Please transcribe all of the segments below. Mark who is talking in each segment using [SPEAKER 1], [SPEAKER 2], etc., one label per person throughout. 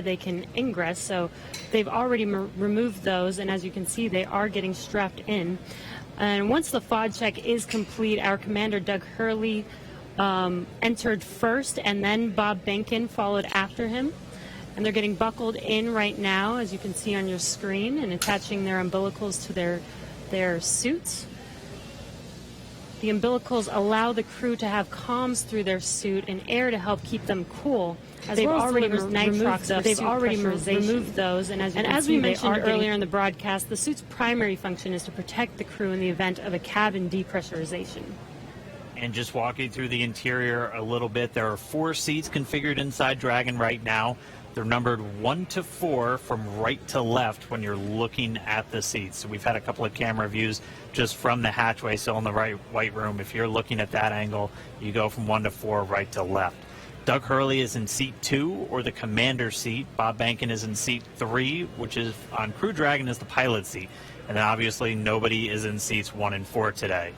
[SPEAKER 1] they can ingress. So they've already removed those, and as you can see, they are getting strapped in. And once the FOD check is complete, our commander, Doug Hurley, entered first, and then Bob Behnken followed after him. And they're getting buckled in right now, as you can see on your screen, and attaching their umbilicals to their suits. The umbilicals allow the crew to have comms through their suit and air to help keep them cool. They've already removed those, and as we mentioned earlier in the broadcast, the suit's primary function is to protect the crew in the event of a cabin depressurization.
[SPEAKER 2] And just walking through the interior a little bit, there are 4 seats configured inside Dragon right now. They're numbered 1 to 4 from right to left when you're looking at the seats. So we've had a couple of camera views just from the hatchway, so in the white room. If you're looking at that angle, you go from 1 to 4, right to left. Doug Hurley is in seat 2, or the commander seat. Bob Behnken is in seat 3, which is on Crew Dragon is the pilot seat. And then obviously nobody is in seats 1 and 4 today.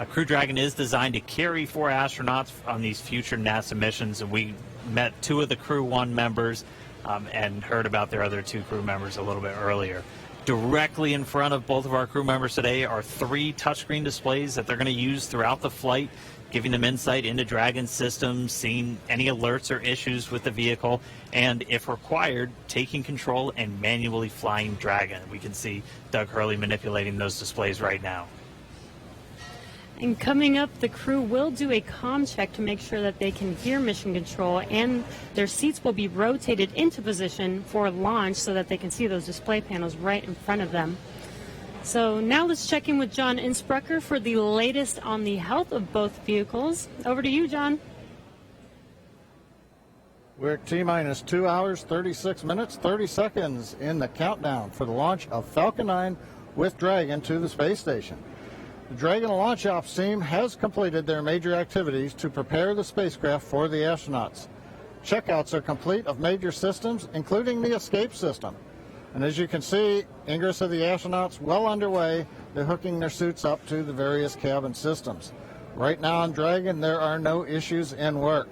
[SPEAKER 2] Crew Dragon is designed to carry 4 astronauts on these future NASA missions, and we met 2 of the Crew 1 members and heard about their other 2 crew members a little bit earlier. Directly in front of both of our crew members today are 3 touchscreen displays that they're going to use throughout the flight, giving them insight into Dragon's systems, seeing any alerts or issues with the vehicle, and if required, taking control and manually flying Dragon. We can see Doug Hurley manipulating those displays right now.
[SPEAKER 1] And coming up, the crew will do a comm check to make sure that they can hear mission control, and their seats will be rotated into position for launch so that they can see those display panels right in front of them. So now let's check in with John Innsbrucker for the latest on the health of both vehicles. Over to you, John.
[SPEAKER 3] We're at T-minus 2 hours, 36 minutes, 30 seconds in the countdown for the launch of Falcon 9 with Dragon to the space station. The Dragon Launch Ops team has completed their major activities to prepare the spacecraft for the astronauts. Checkouts are complete of major systems, including the escape system. And as you can see, ingress of the astronauts well underway. They're hooking their suits up to the various cabin systems. Right now on Dragon, there are no issues in work.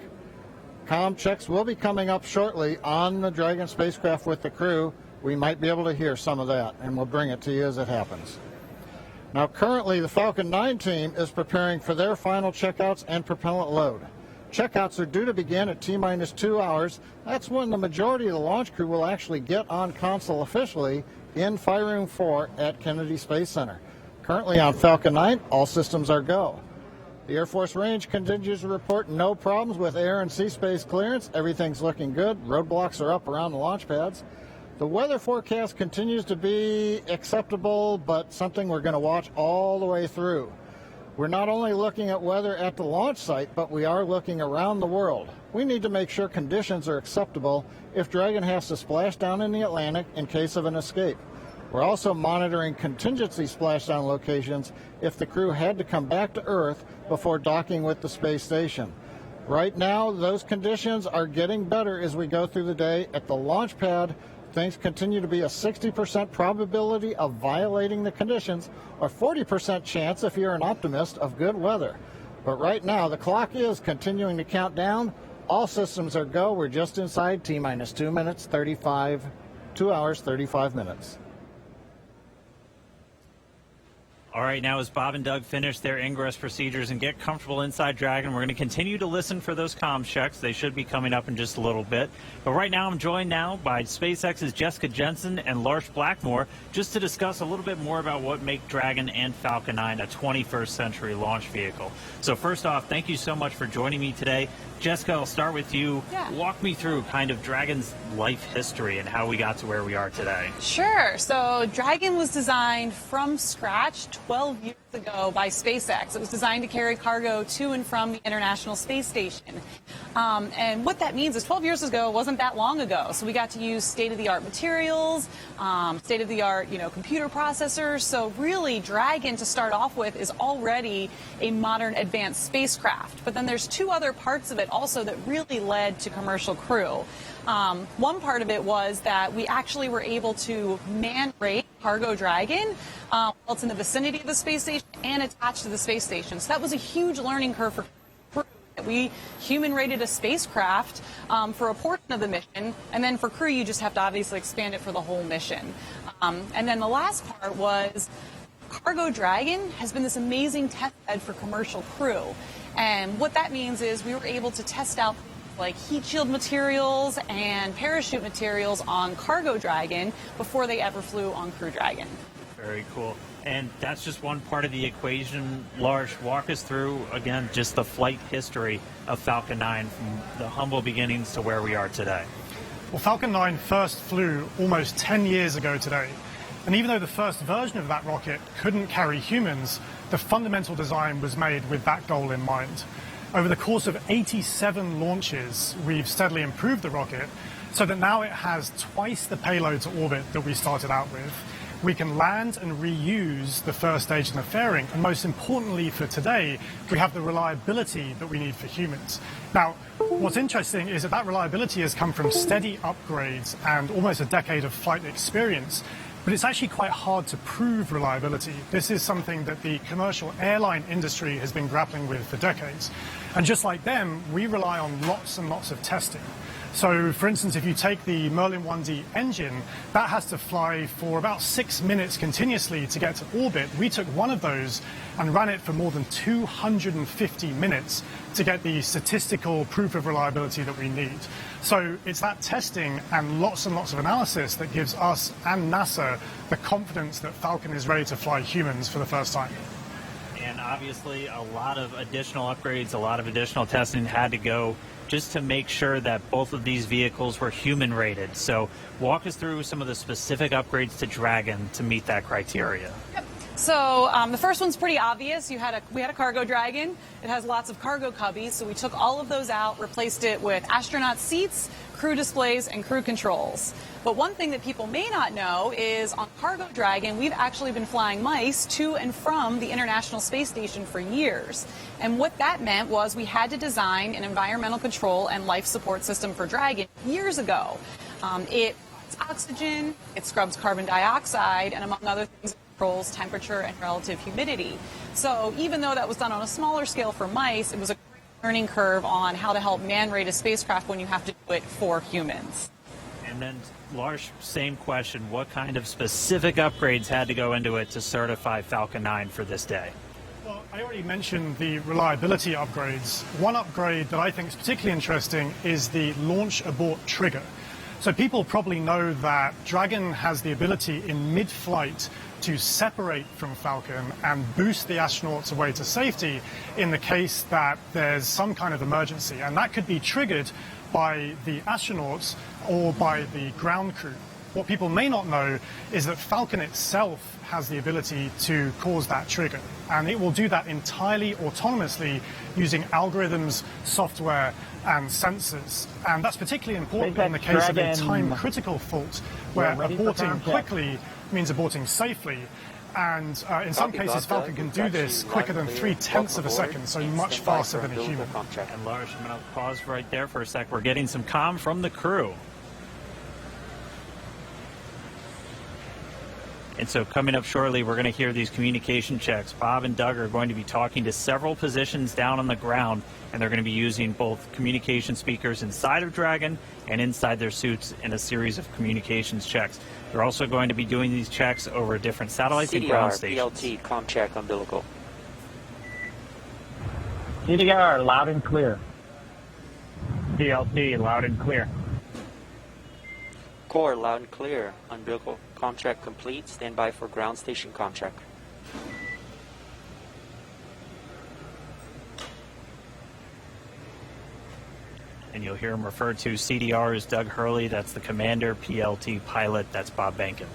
[SPEAKER 3] Comm checks will be coming up shortly on the Dragon spacecraft with the crew. We might be able to hear some of that, and we'll bring it to you as it happens. Now, currently, the Falcon 9 team is preparing for their final checkouts and propellant load. Checkouts are due to begin at T-minus 2 hours. That's when the majority of the launch crew will actually get on console officially in Fire Room 4 at Kennedy Space Center. Currently on Falcon 9, all systems are go. The Air Force Range continues to report no problems with air and sea space clearance. Everything's looking good. Roadblocks are up around the launch pads. The weather forecast continues to be acceptable, but something we're going to watch all the way through. We're not only looking at weather at the launch site, but we are looking around the world. We need to make sure conditions are acceptable if Dragon has to splash down in the Atlantic in case of an escape. We're also monitoring contingency splashdown locations if the crew had to come back to Earth before docking with the space station. Right now, those conditions are getting better as we go through the day. At the launch pad, things continue to be a 60% probability of violating the conditions, or 40% chance, if you're an optimist, of good weather. But right now, the clock is continuing to count down. All systems are go. We're just inside T-minus 2 hours, 35 minutes.
[SPEAKER 2] All right, now as Bob and Doug finish their ingress procedures and get comfortable inside Dragon, we're going to continue to listen for those comm checks. They should be coming up in just a little bit. But right now I'm joined now by SpaceX's Jessica Jensen and Lars Blackmore just to discuss a little bit more about what make Dragon and Falcon 9 a 21st century launch vehicle. So first off, thank you so much for joining me today. Jessica, I'll start with you.
[SPEAKER 4] Yeah.
[SPEAKER 2] Walk me through kind of Dragon's life history and how we got to where we are today.
[SPEAKER 4] Sure. So Dragon was designed from scratch 12 years ago by SpaceX. It was designed to carry cargo to and from the International Space Station. And what that means is 12 years ago wasn't that long ago. So we got to use state-of-the-art materials, state-of-the-art, computer processors. So really, Dragon, to start off with, is already a modern advanced spacecraft. But then there's 2 other parts of it also that really led to commercial crew. One part of it was that we actually were able to man-rate Cargo Dragon while it's in the vicinity of the space station and attached to the space station. So that was a huge learning curve for crew. It We human rated a spacecraft for a portion of the mission, and then for crew, you just have to obviously expand it for the whole mission. And then the last part was Cargo Dragon has been this amazing test bed for commercial crew. And what that means is we were able to test out like heat shield materials and parachute materials on Cargo Dragon before they ever flew on Crew Dragon.
[SPEAKER 2] Very cool. And that's just one part of the equation. Lars, walk us through, again, just the flight history of Falcon 9 from the humble beginnings to where we are today.
[SPEAKER 5] Well, Falcon 9 first flew almost 10 years ago today. And even though the first version of that rocket couldn't carry humans, the fundamental design was made with that goal in mind. Over the course of 87 launches, we've steadily improved the rocket so that now it has twice the payload to orbit that we started out with. We can land and reuse the first stage in the fairing, and most importantly for today, we have the reliability that we need for humans. Now, what's interesting is that reliability has come from steady upgrades and almost a decade of flight experience, but it's actually quite hard to prove reliability. This is something that the commercial airline industry has been grappling with for decades. And just like them, we rely on lots and lots of testing. So, for instance, if you take the Merlin 1D engine, that has to fly for about 6 minutes continuously to get to orbit. We took one of those and ran it for more than 250 minutes to get the statistical proof of reliability that we need. So it's that testing and lots of analysis that gives us and NASA the confidence that Falcon is ready to fly humans for the first time.
[SPEAKER 2] And obviously a lot of additional upgrades, a lot of additional testing had to go just to make sure that both of these vehicles were human rated. So walk us through some of the specific upgrades to Dragon to meet that criteria.
[SPEAKER 4] Yep. So the first one's pretty obvious. We had a Cargo Dragon. It has lots of cargo cubbies, so we took all of those out, replaced it with astronaut seats, crew displays, and crew controls. But one thing that people may not know is on Cargo Dragon, we've actually been flying mice to and from the International Space Station for years. And what that meant was we had to design an environmental control and life support system for Dragon years ago. It provides oxygen, it scrubs carbon dioxide, and among other things, it controls temperature and relative humidity. So even though that was done on a smaller scale for mice, it was a great learning curve on how to help man-rate a spacecraft when you have to do it for humans.
[SPEAKER 2] And then, Lars, same question. What kind of specific upgrades had to go into it to certify Falcon 9 for this day?
[SPEAKER 5] Well, I already mentioned the reliability upgrades. One upgrade that I think is particularly interesting is the launch abort trigger. So people probably know that Dragon has the ability in mid-flight to separate from Falcon and boost the astronauts away to safety in the case that there's some kind of emergency. And that could be triggered by the astronauts or by the ground crew. What people may not know is that Falcon itself has the ability to cause that trigger, and it will do that entirely autonomously using algorithms, software, and sensors. And that's particularly important in the case of a time-critical fault, where aborting quickly means aborting safely. And in some cases, Falcon can do this quicker than 0.3 of a second, so much faster than a human.
[SPEAKER 2] And Lars, I'm going to pause right there for a sec. We're getting some comm from the crew. And so coming up shortly, we're going to hear these communication checks. Bob and Doug are going to be talking to several positions down on the ground, and they're going to be using both communication speakers inside of Dragon and inside their suits in a series of communications checks. They're also going to be doing these checks over different satellites and ground stations.
[SPEAKER 6] PLT, comm check, umbilical.
[SPEAKER 7] CDR, loud and clear. PLT, loud and clear.
[SPEAKER 6] Core, loud and clear. Umbilical. Contract complete. Stand by for ground station contract.
[SPEAKER 2] And you'll hear him referred to CDR as Doug Hurley. That's the commander. PLT pilot. That's Bob Behnken.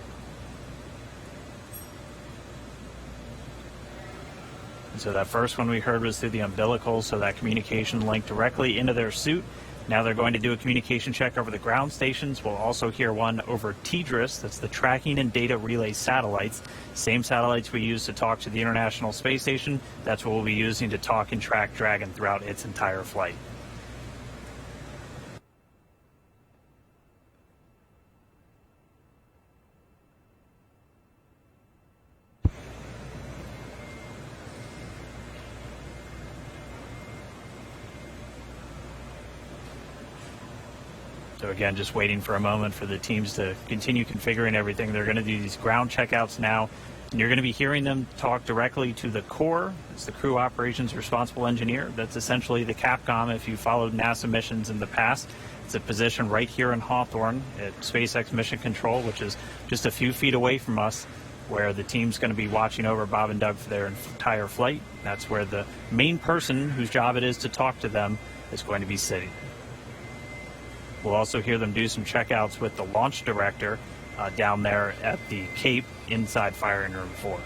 [SPEAKER 2] And so that first one we heard was through the umbilical, so that communication linked directly into their suit. Now they're going to do a communication check over the ground stations. We'll also hear one over TDRS, that's the Tracking and Data Relay Satellites. Same satellites we use to talk to the International Space Station. That's what we'll be using to talk and track Dragon throughout its entire flight. So again, just waiting for a moment for the teams to continue configuring everything. They're going to do these ground checkouts now, and you're going to be hearing them talk directly to the core. It's the Crew Operations Responsible Engineer. That's essentially the Capcom if you followed NASA missions in the past. It's a position right here in Hawthorne at SpaceX Mission Control, which is just a few feet away from us, where the team's going to be watching over Bob and Doug for their entire flight. That's where the main person whose job it is to talk to them is going to be sitting. We'll also hear them do some checkouts with the launch director down there at the Cape inside firing room 4.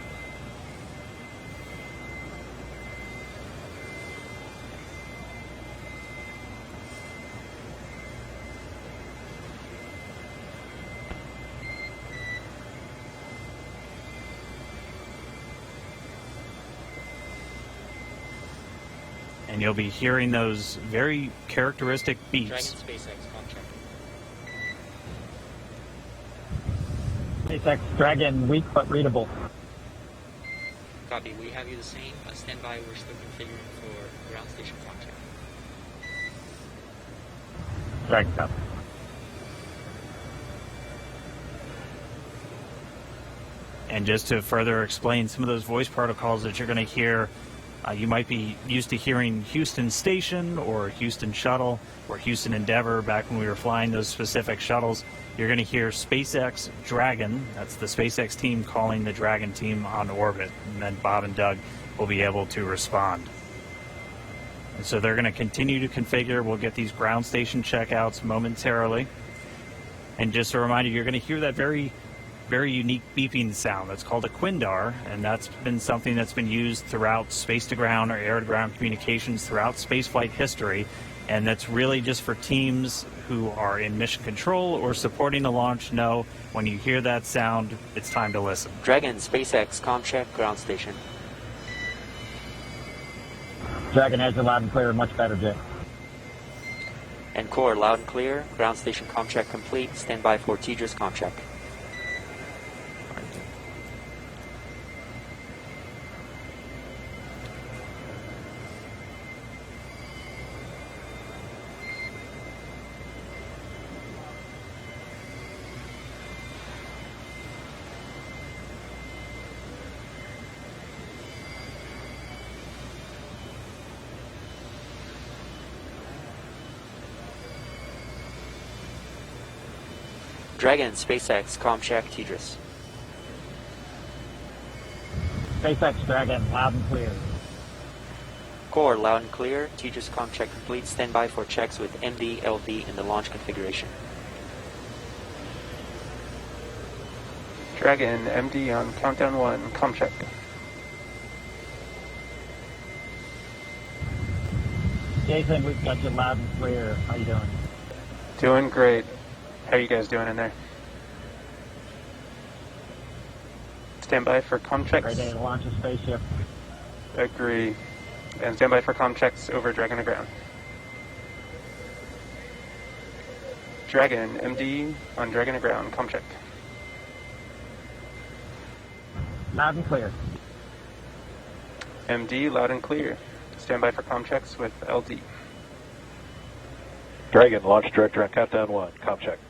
[SPEAKER 2] And you'll be hearing those very characteristic beeps.
[SPEAKER 6] Dragon SpaceX contract.
[SPEAKER 7] SpaceX Dragon, weak but readable.
[SPEAKER 6] Copy. We have you the same. Stand by. We're still configuring for ground station contract.
[SPEAKER 7] Dragon up.
[SPEAKER 2] And just to further explain some of those voice protocols that you're going to hear, you might be used to hearing Houston Station or Houston Shuttle or Houston Endeavor back when we were flying those specific shuttles. You're going to hear SpaceX Dragon. That's the SpaceX team calling the Dragon team on orbit. And then Bob and Doug will be able to respond. And so they're going to continue to configure. We'll get these ground station checkouts momentarily. And just a reminder, you're going to hear that very unique beeping sound. That's called a Quindar, and that's been something that's been used throughout space-to-ground or air-to-ground communications throughout spaceflight history, and that's really just for teams who are in mission control or supporting the launch know when you hear that sound, it's time to listen.
[SPEAKER 6] Dragon SpaceX contract ground station.
[SPEAKER 7] Dragon has you loud and clear, much better, Jay.
[SPEAKER 6] And core loud and clear. Ground station contract complete. Stand by for TDRS contract. Dragon SpaceX ComCheck TDRS.
[SPEAKER 7] SpaceX Dragon, loud and clear.
[SPEAKER 6] Core loud and clear. TDRS ComCheck complete. Stand by for checks with MD, LV in the launch configuration.
[SPEAKER 8] Dragon MD on countdown 1, ComCheck.
[SPEAKER 7] Jason, we've got you loud and clear. How you doing?
[SPEAKER 8] Doing great. How are you guys doing in there? Stand by for comm checks.
[SPEAKER 7] Great day to launch a spaceship.
[SPEAKER 8] Agree. And stand by for comm checks over Dragon to ground. Dragon MD on Dragon to ground. Comm check.
[SPEAKER 7] Loud and clear.
[SPEAKER 8] MD loud and clear. Stand by for comm checks with LD.
[SPEAKER 9] Dragon, launch director on countdown 1, comm check.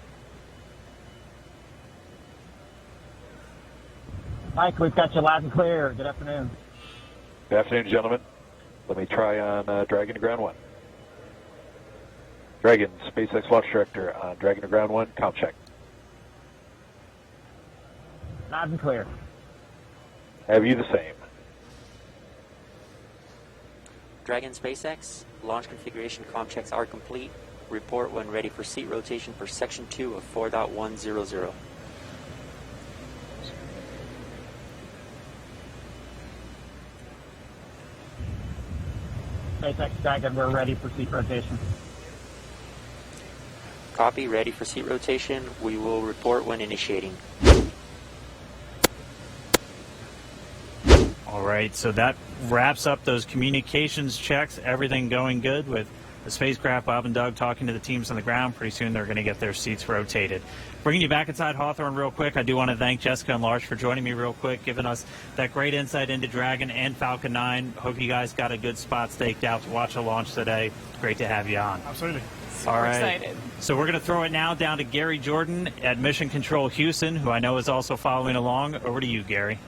[SPEAKER 7] Mike, we've got you loud and clear. Good afternoon.
[SPEAKER 9] Good afternoon, gentlemen. Let me try on Dragon to ground 1. Dragon, SpaceX launch director on Dragon to ground 1, comm check.
[SPEAKER 7] Loud and clear.
[SPEAKER 9] Have you the same?
[SPEAKER 6] Dragon SpaceX, launch configuration comm checks are complete. Report when ready for seat rotation for section 2 of 4.100.
[SPEAKER 7] SpaceX Dragon, we're ready for seat rotation.
[SPEAKER 6] Copy, ready for seat rotation. We will report when initiating.
[SPEAKER 2] All right, so that wraps up those communications checks. Everything going good with the spacecraft. Bob and Doug talking to the teams on the ground. Pretty soon they're going to get their seats rotated. Bringing you back inside Hawthorne real quick, I do want to thank Jessica and Lars for joining me real quick, giving us that great insight into Dragon and Falcon 9. Hope you guys got a good spot staked out to watch the launch today. Great to have you on.
[SPEAKER 5] Absolutely.
[SPEAKER 4] Super excited.
[SPEAKER 2] So we're going to throw it now down to Gary Jordan at Mission Control Houston, who I know is also following along. Over to you, Gary.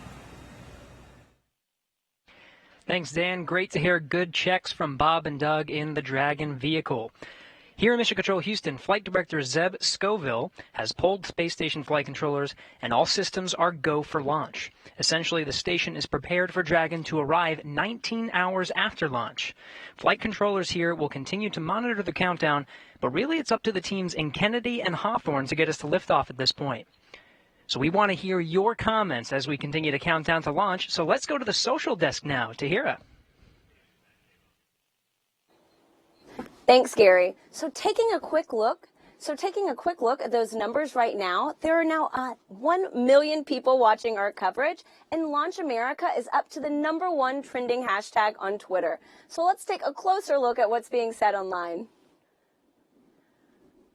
[SPEAKER 10] Thanks, Dan. Great to hear good checks from Bob and Doug in the Dragon vehicle. Here in Mission Control Houston, Flight Director Zeb Scoville has pulled space station flight controllers, and all systems are go for launch. Essentially, the station is prepared for Dragon to arrive 19 hours after launch. Flight controllers here will continue to monitor the countdown, but really it's up to the teams in Kennedy and Hawthorne to get us to liftoff at this point. So we want to hear your comments as we continue to count down to launch. So let's go to the social desk now. Tahira.
[SPEAKER 11] Thanks, Gary. So taking a quick look at those numbers right now, there are now 1 million people watching our coverage, and Launch America is up to the #1 trending hashtag on Twitter. So let's take a closer look at what's being said online.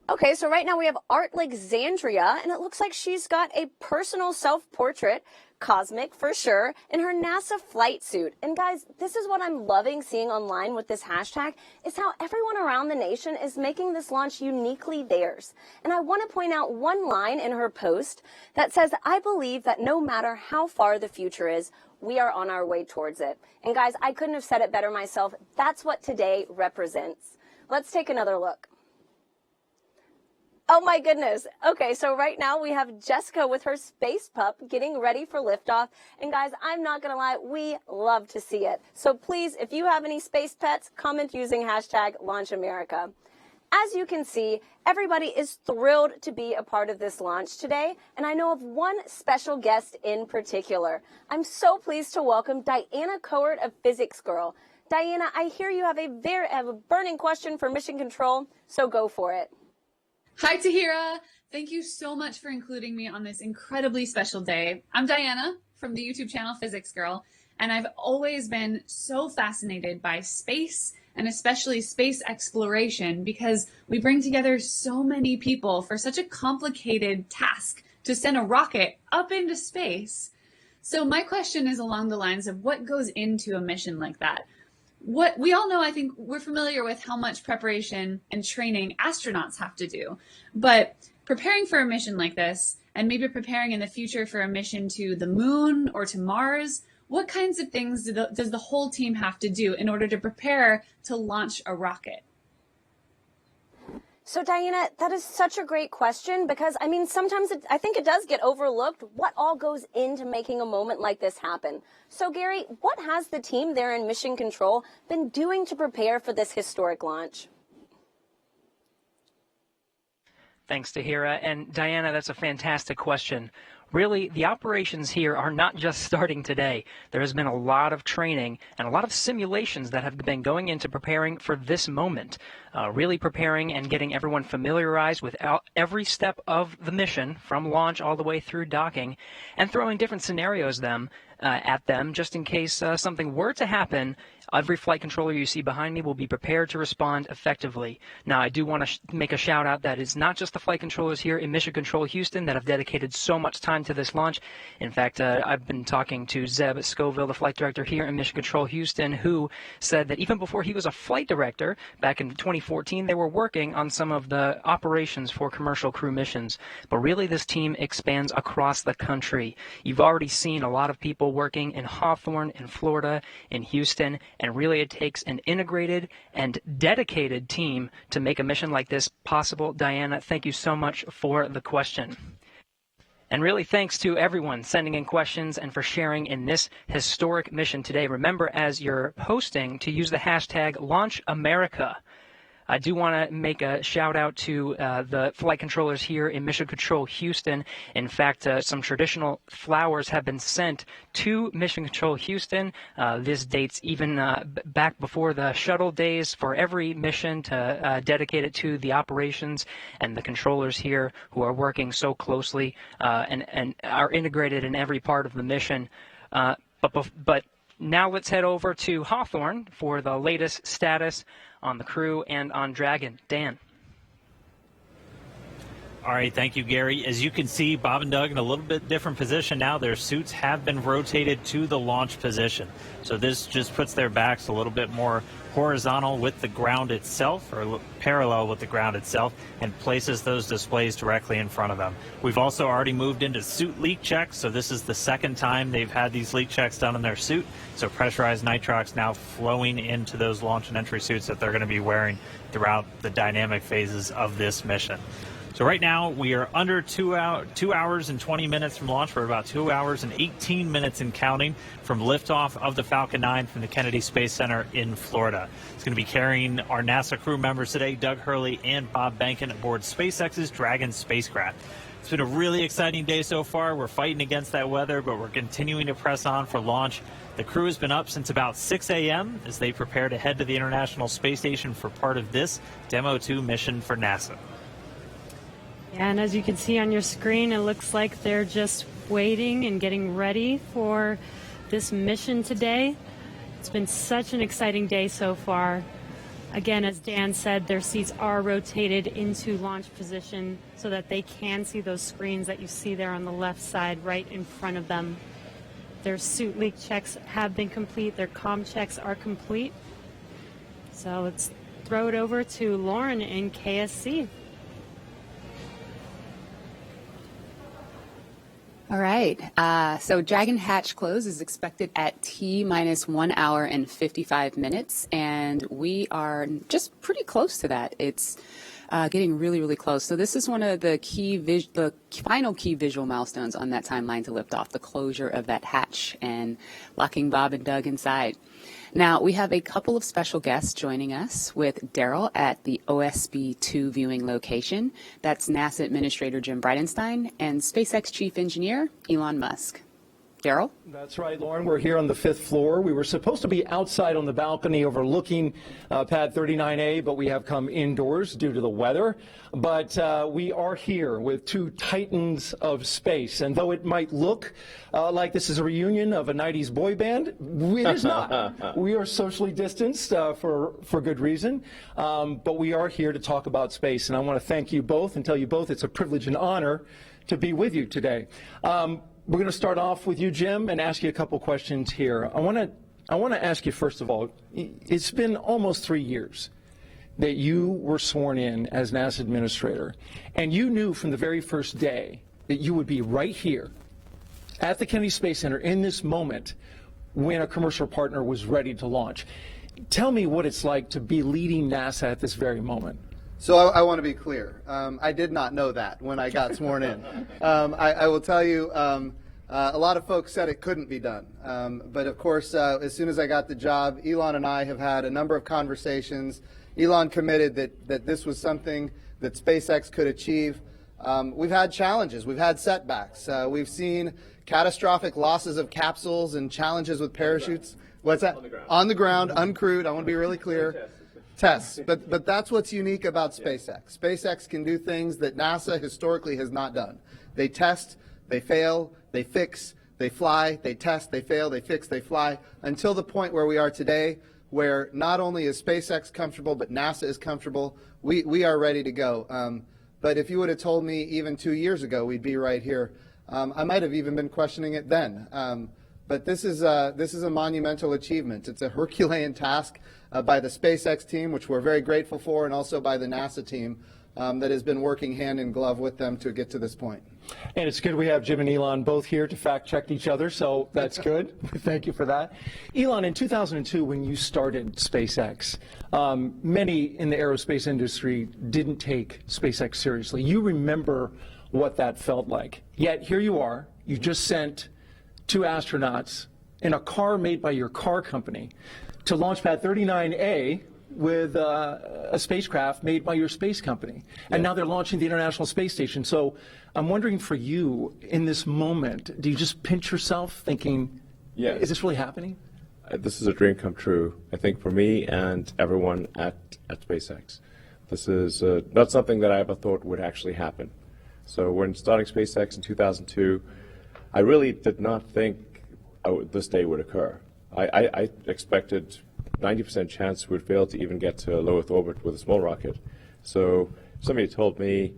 [SPEAKER 11] Okay, so right now we have Art Alexandria, and it looks like she's got a personal self-portrait, cosmic for sure, in her NASA flight suit. And guys, this is what I'm loving seeing online with this hashtag, is how everyone around the nation is making this launch uniquely theirs. And I want to point out one line in her post that says, "I believe that no matter how far the future is, we are on our way towards it." And guys, I couldn't have said it better myself. That's what today represents. Let's take another look. Oh my goodness. Okay, so right now we have Jessica with her space pup getting ready for liftoff. And guys, I'm not going to lie, we love to see it. So please, if you have any space pets, comment using hashtag LaunchAmerica. As you can see, everybody is thrilled to be a part of this launch today, and I know of one special guest in particular. I'm so pleased to welcome Diana Cohort of Physics Girl. Diana, I hear you have a burning question for Mission Control, so go for it.
[SPEAKER 12] Hi, Tahira. Thank you so much for including me on this incredibly special day. I'm Diana from the YouTube channel Physics Girl, and I've always been so fascinated by space and especially space exploration because we bring together so many people for such a complicated task to send a rocket up into space. So my question is along the lines of what goes into a mission like that? What we all know, I think we're familiar with how much preparation and training astronauts have to do, but preparing for a mission like this and maybe preparing in the future for a mission to the moon or to Mars, what kinds of things does the whole team have to do in order to prepare to launch a rocket?
[SPEAKER 11] So Diana, that is such a great question because, I mean, sometimes I think it does get overlooked what all goes into making a moment like this happen. So Gary, what has the team there in Mission Control been doing to prepare for this historic launch?
[SPEAKER 10] Thanks, Tahira. And Diana, that's a fantastic question. Really, the operations here are not just starting today. There has been a lot of training and a lot of simulations that have been going into preparing for this moment. Really preparing and getting everyone familiarized with every step of the mission, from launch all the way through docking, and throwing different scenarios at them just in case something were to happen. Every flight controller you see behind me will be prepared to respond effectively. Now, I do want to make a shout out that it's not just the flight controllers here in Mission Control Houston that have dedicated so much time to this launch. In fact, I've been talking to Zeb Scoville, the flight director here in Mission Control Houston, who said that even before he was a flight director back in 2014, they were working on some of the operations for commercial crew missions. But really, this team expands across the country. You've already seen a lot of people working in Hawthorne, in Florida, in Houston, and really it takes an integrated and dedicated team to make a mission like this possible. Diana, thank you so much for the question. And really thanks to everyone sending in questions and for sharing in this historic mission today. Remember, as you're posting, to use the hashtag LaunchAmerica. I do want to make a shout out to the flight controllers here in Mission Control Houston. In fact, some traditional flowers have been sent to Mission Control Houston. This dates even back before the shuttle days for every mission to dedicate it to the operations and the controllers here who are working so closely and are integrated in every part of the mission. But now let's head over to Hawthorne for the latest status on the crew and on Dragon. Dan.
[SPEAKER 2] All right, thank you, Gary. As you can see, Bob and Doug in a little bit different position now. Their suits have been rotated to the launch position. So this just puts their backs a little bit more horizontal with the ground itself, or parallel with the ground itself, and places those displays directly in front of them. We've also already moved into suit leak checks, so this is the second time they've had these leak checks done in their suit. So pressurized nitrox now flowing into those launch and entry suits that they're going to be wearing throughout the dynamic phases of this mission. So right now we are under 2 hours and 20 minutes from launch. We're about 2 hours and 18 minutes and counting from liftoff of the Falcon 9 from the Kennedy Space Center in Florida. It's going to be carrying our NASA crew members today, Doug Hurley and Bob Behnken, aboard SpaceX's Dragon spacecraft. It's been a really exciting day so far. We're fighting against that weather, but we're continuing to press on for launch. The crew has been up since about 6 a.m. as they prepare to head to the International Space Station for part of this Demo 2 mission for NASA.
[SPEAKER 1] Yeah, and as you can see on your screen, it looks like they're just waiting and getting ready for this mission today. It's been such an exciting day so far. Again, as Dan said, their seats are rotated into launch position so that they can see those screens that you see there on the left side right in front of them. Their suit leak checks have been complete. Their comm checks are complete. So let's throw it over to Lauren in KSC.
[SPEAKER 13] All right. So Dragon hatch close is expected at T-minus 1 hour and 55 minutes, and we are just pretty close to that. It's getting really, really close. So this is one of the the final key visual milestones on that timeline to lift off, the closure of that hatch and locking Bob and Doug inside. Now, we have a couple of special guests joining us with Daryl at the OSB-2 viewing location. That's NASA Administrator Jim Bridenstine and SpaceX Chief Engineer Elon Musk. Daryl?
[SPEAKER 14] That's right, Lauren. We're here on the 5th floor. We were supposed to be outside on the balcony overlooking Pad 39A, but we have come indoors due to the weather. But we are here with two titans of space. And though it might look like this is a reunion of a 90s boy band, it is not. We are socially distanced for good reason. But we are here to talk about space. And I want to thank you both and tell you both it's a privilege and honor to be with you today. We're going to start off with you, Jim, and ask you a couple questions here. I want to ask you, first of all, it's been almost 3 years that you were sworn in as NASA Administrator, and you knew from the very first day that you would be right here at the Kennedy Space Center in this moment when a commercial partner was ready to launch. Tell me what it's like to be leading NASA at this very moment.
[SPEAKER 15] So I want to be clear. I did not know that when I got sworn in. I will tell you, a lot of folks said it couldn't be done. But of course, as soon as I got the job, Elon and I have had a number of conversations. Elon committed that this was something that SpaceX could achieve. We've had challenges. We've had setbacks. We've seen catastrophic losses of capsules and challenges with parachutes. What's that? On the ground, uncrewed. I want to be really clear. Tests, but that's what's unique about SpaceX. SpaceX can do things that NASA historically has not done. They test, they fail, they fix, they fly, they test, they fail, they fix, they fly, until the point where we are today, where not only is SpaceX comfortable, but NASA is comfortable. We are ready to go. But if you would have told me even 2 years ago we'd be right here, I might have even been questioning it then. But this is a monumental achievement. It's a Herculean task by the SpaceX team, which we're very grateful for, and also by the NASA team that has been working hand in glove with them to get to this point.
[SPEAKER 14] And it's good we have Jim and Elon both here to fact check each other, so that's good. Thank you for that. Elon, in 2002, when you started SpaceX, many in the aerospace industry didn't take SpaceX seriously. You remember what that felt like. Yet here you are. You just sent 2 astronauts in a car made by your car company to launch Pad 39A with a spacecraft made by your space company. And now they're launching the International Space Station. So I'm wondering for you, in this moment, do you just pinch yourself thinking, is this really happening?
[SPEAKER 16] This is a dream come true, I think, for me and everyone at SpaceX. This is not something that I ever thought would actually happen. So when starting SpaceX in 2002, I really did not think this day would occur. I expected 90% chance we'd fail to even get to low Earth orbit with a small rocket. So somebody told me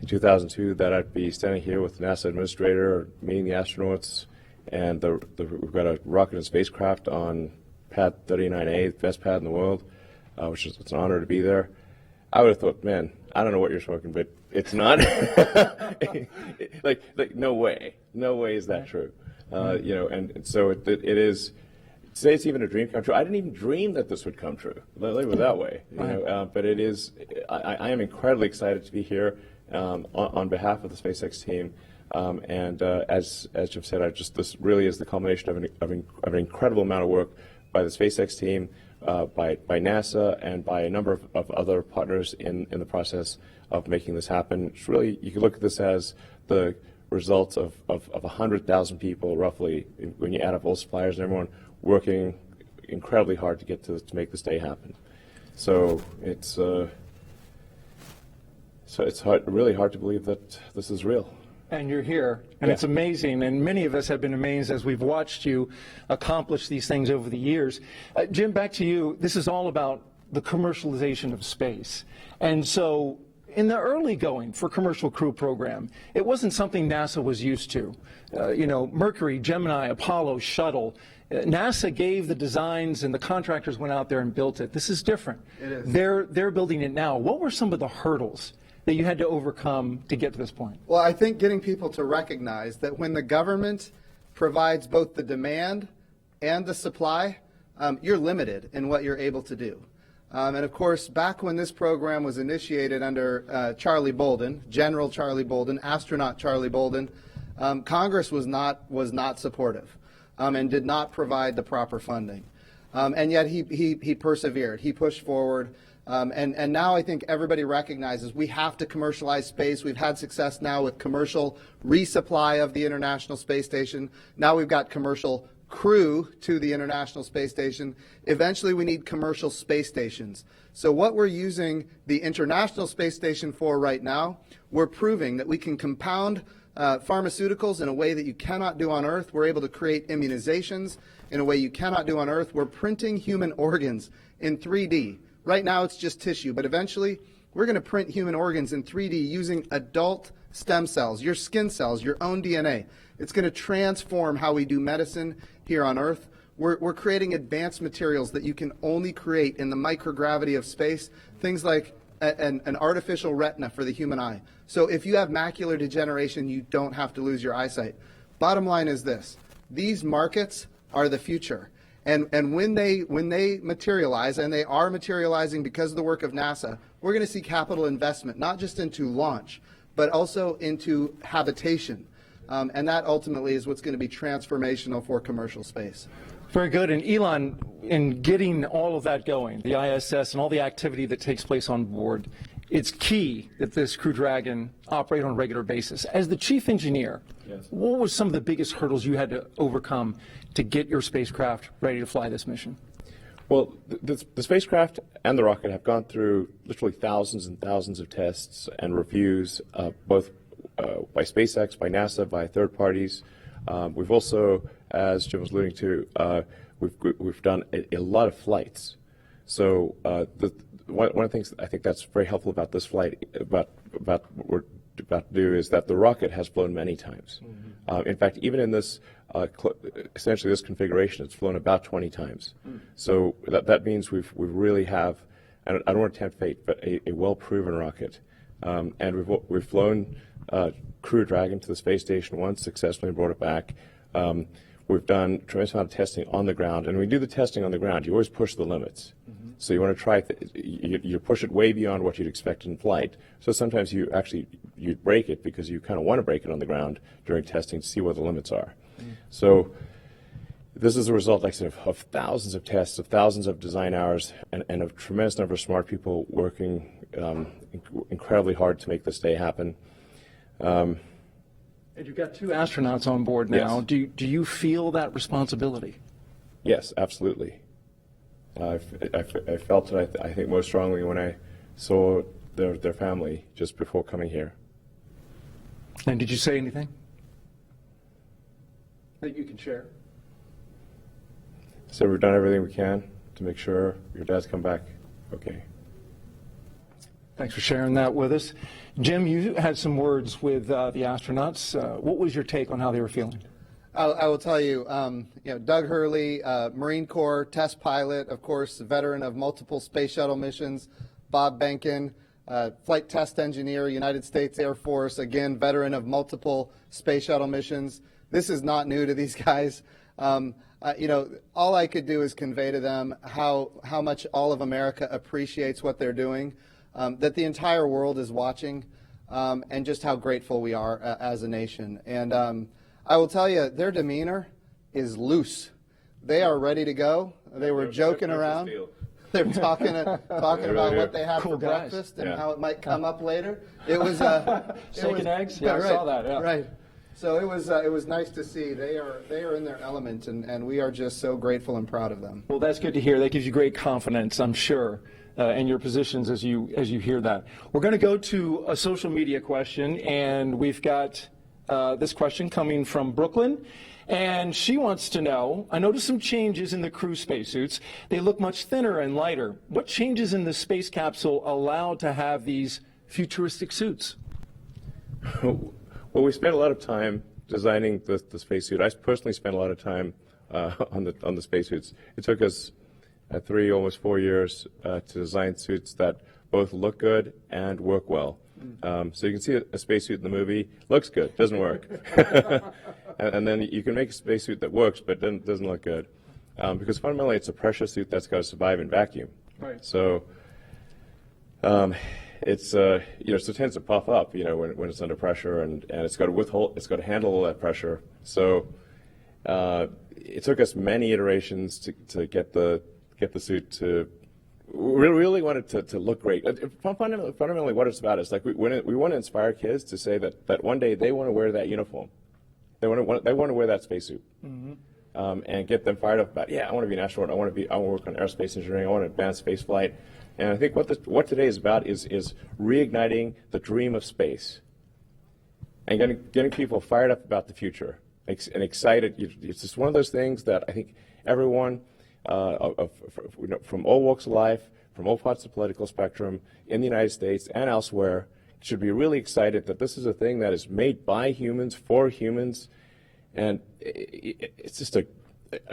[SPEAKER 16] in 2002 that I'd be standing here with the NASA administrator, meeting the astronauts, and we've got a rocket and spacecraft on pad 39A, the best pad in the world, which is it's an honor to be there. I would have thought, man, I don't know what you're smoking, but it's not. like no way is that true. You know, and so it is. Today it's even a dream come true. I didn't even dream that this would come true. Let me put it that way. You know, but it is. I am incredibly excited to be here on behalf of the SpaceX team. And as Jim said, this really is the culmination of an incredible amount of work by the SpaceX team, by NASA, and by a number of other partners in the process of making this happen. It's really, you can look at this as the results of 100,000 people, roughly, when you add up all suppliers and everyone working incredibly hard to get to make this day happen. So it's really hard to believe that this is real.
[SPEAKER 14] And you're here, and it's amazing, and many of us have been amazed as we've watched you accomplish these things over the years. Jim, back to you. This is all about the commercialization of space. And so in the early going for Commercial Crew Program, it wasn't something NASA was used to. You know, Mercury, Gemini, Apollo, Shuttle, NASA gave the designs and the contractors went out there and built it. This is different.
[SPEAKER 15] It is.
[SPEAKER 14] They're building it now. What were some of the hurdles that you had to overcome to get to this point?
[SPEAKER 15] Well, I think getting people to recognize that when the government provides both the demand and the supply, you're limited in what you're able to do. And of course, back when this program was initiated under Charlie Bolden, General Charlie Bolden, astronaut Charlie Bolden, Congress was not supportive and did not provide the proper funding. And yet he persevered. He pushed forward. And now I think everybody recognizes we have to commercialize space. We've had success now with commercial resupply of the International Space Station. Now we've got commercial crew to the International Space Station. Eventually we need commercial space stations. So what we're using the International Space Station for right now, we're proving that we can compound pharmaceuticals in a way that you cannot do on Earth. We're able to create immunizations in a way you cannot do on Earth. We're printing human organs in 3D. Right now it's just tissue, but eventually we're going to print human organs in 3D using adult stem cells, your skin cells, your own DNA. It's going to transform how we do medicine here on Earth. We're creating advanced materials that you can only create in the microgravity of space, things like an artificial retina for the human eye. So if you have macular degeneration, you don't have to lose your eyesight. Bottom line is this: these markets are the future. And when they materialize, and they are materializing because of the work of NASA, we're going to see capital investment, not just into launch, but also into habitation. And that ultimately is what's going to be transformational for commercial space.
[SPEAKER 14] Very good. And Elon, in getting all of that going, the ISS and all the activity that takes place on board, it's key that this Crew Dragon operate on a regular basis. As the chief engineer, what were some of the biggest hurdles you had to overcome to get your spacecraft ready to fly this mission?
[SPEAKER 16] Well, the spacecraft and the rocket have gone through literally thousands and thousands of tests and reviews, both by SpaceX, by NASA, by third parties. We've also, as Jim was alluding to, we've done a lot of flights. So one of the things I think that's very helpful about this flight, about what we're about to do, is that the rocket has flown many times. In fact, even in this, essentially this configuration, it's flown about 20 times. So that means we really have, I don't want to tempt fate, but a well-proven rocket. And we've flown Crew Dragon to the space station once, successfully, and brought it back. We've done a tremendous amount of testing on the ground, and when you do the testing on the ground, you always push the limits. So you want to try, you push it way beyond what you'd expect in flight. So sometimes you break it because you kind of want to break it on the ground during testing to see what the limits are. So this is a result, like I said, of thousands of tests, of thousands of design hours, and a tremendous number of smart people working incredibly hard to make this day happen.
[SPEAKER 14] And you've got 2 astronauts on board now.
[SPEAKER 16] Yes.
[SPEAKER 14] Do you feel that responsibility?
[SPEAKER 16] Yes, absolutely. I felt it, I think, most strongly when I saw their family just before coming here.
[SPEAKER 14] And did you say anything that you can share?
[SPEAKER 16] So we've done everything we can to make sure your dad's come back okay.
[SPEAKER 14] Thanks for sharing that with us. Jim, you had some words with the astronauts. What was your take on how they were feeling?
[SPEAKER 15] I will tell you, Doug Hurley, Marine Corps test pilot, of course, veteran of multiple space shuttle missions. Bob Benkin, flight test engineer, United States Air Force, again, veteran of multiple space shuttle missions. This is not new to these guys. All I could do is convey to them how much all of America appreciates what they're doing, that the entire world is watching, and just how grateful we are as a nation. And I will tell you, their demeanor is loose. They are ready to go. They were joking around. They're talking about what they had for breakfast and how it might come up later. It was
[SPEAKER 14] steak and eggs. Yeah,
[SPEAKER 15] right,
[SPEAKER 14] I saw that. Yeah.
[SPEAKER 15] Right. So it was nice to see. They are in their element, and we are just so grateful and proud of them.
[SPEAKER 14] Well, that's good to hear. That gives you great confidence, I'm sure, in your positions as you hear that. We're going to go to a social media question, and we've got this question coming from Brooklyn. And she wants to know, I noticed some changes in the crew spacesuits. They look much thinner and lighter. What changes in the space capsule allow to have these futuristic suits?
[SPEAKER 16] Well, we spent a lot of time designing the spacesuit. I personally spent a lot of time on the spacesuits. It took us 3, almost 4 years to design suits that both look good and work well. So you can see a spacesuit in the movie, looks good, doesn't work. and then you can make a spacesuit that works but doesn't look good. Because fundamentally it's a pressure suit that's got to survive in vacuum.
[SPEAKER 14] Right.
[SPEAKER 16] So it tends to puff up, when it's under pressure, and it's got to handle all that pressure. So it took us many iterations to get the suit to. We really wanted to look great. Fundamentally, what it's about is like we want to inspire kids to say that one day they want to wear that uniform. They want to wear that spacesuit, and get them fired up about, I want to be an astronaut. I want to work on aerospace engineering. I want to advance space flight. And I think what today is about is reigniting the dream of space, and getting people fired up about the future and excited. It's just one of those things that I think everyone. From all walks of life, from all parts of the political spectrum in the United States and elsewhere, should be really excited that this is a thing that is made by humans, for humans, and it's just a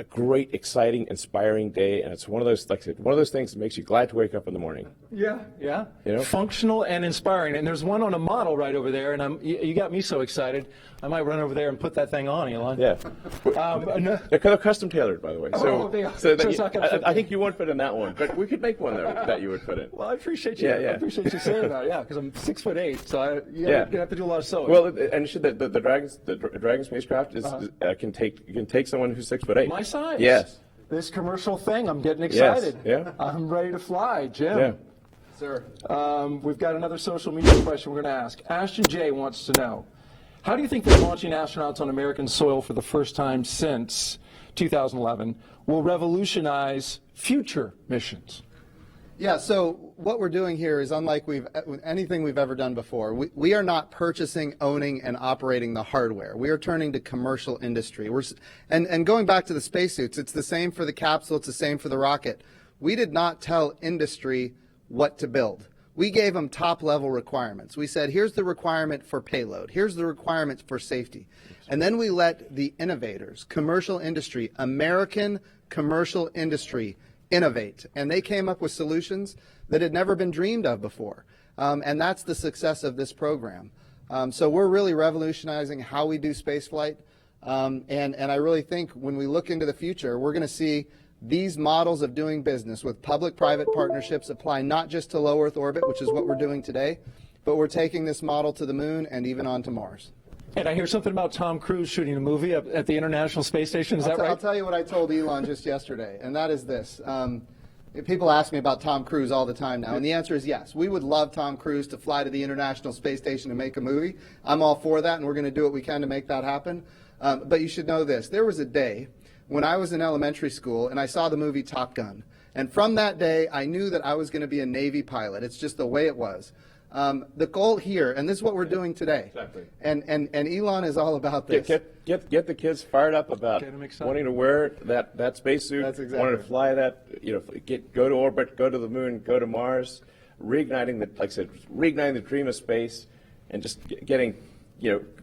[SPEAKER 16] great, exciting, inspiring day, and it's one of those things that makes you glad to wake up in the morning.
[SPEAKER 14] Yeah. Functional and inspiring. And there's one on a model right over there, and you got me so excited. I might run over there and put that thing on, Elon.
[SPEAKER 16] Yeah. They're custom tailored, by the way. I think you won't fit in that one, but we could make one that you would fit in.
[SPEAKER 14] Well, I appreciate you. I appreciate you saying that. Yeah, because I'm 6'8", so you're gonna have to do a lot of sewing.
[SPEAKER 16] Well, and the Dragon spacecraft can take someone who's 6'8".
[SPEAKER 14] My size.
[SPEAKER 16] Yes.
[SPEAKER 14] This commercial thing, I'm getting excited.
[SPEAKER 16] Yes. Yeah.
[SPEAKER 14] I'm ready to fly, Jim.
[SPEAKER 16] Yeah.
[SPEAKER 15] Sir.
[SPEAKER 14] We've got another social media question we're going to ask. Ashton J wants to know, how do you think that launching astronauts on American soil for the first time since 2011 will revolutionize future missions?
[SPEAKER 15] Yeah, so what we're doing here is unlike anything we've ever done before. We are not purchasing, owning, and operating the hardware. We are turning to commercial industry. And going back to the spacesuits, it's the same for the capsule, it's the same for the rocket. We did not tell industry what to build. We gave them top-level requirements. We said, here's the requirement for payload. Here's the requirements for safety. And then we let the innovators, commercial industry, American commercial industry, innovate. And they came up with solutions that had never been dreamed of before. And that's the success of this program. So we're really revolutionizing how we do spaceflight. And I really think when we look into the future, we're going to see these models of doing business with public-private partnerships apply not just to low Earth orbit, which is what we're doing today, but we're taking this model to the moon and even on to Mars.
[SPEAKER 14] And I hear something about Tom Cruise shooting a movie at the International Space Station. Is that right?
[SPEAKER 15] I'll tell you what I told Elon just yesterday, and that is this. People ask me about Tom Cruise all the time now, and the answer is yes. We would love Tom Cruise to fly to the International Space Station and make a movie. I'm all for that, and we're going to do what we can to make that happen. But you should know this. There was a day when I was in elementary school and I saw the movie Top Gun. And from that day, I knew that I was going to be a Navy pilot. It's just the way it was. The goal here, and this is what we're doing today. Exactly. And Elon is all about this.
[SPEAKER 16] Get the kids fired up about wanting to wear that spacesuit.
[SPEAKER 15] That's exactly.
[SPEAKER 16] Wanting to fly that, go to orbit, go to the moon, go to Mars. reigniting the dream of space, and just getting,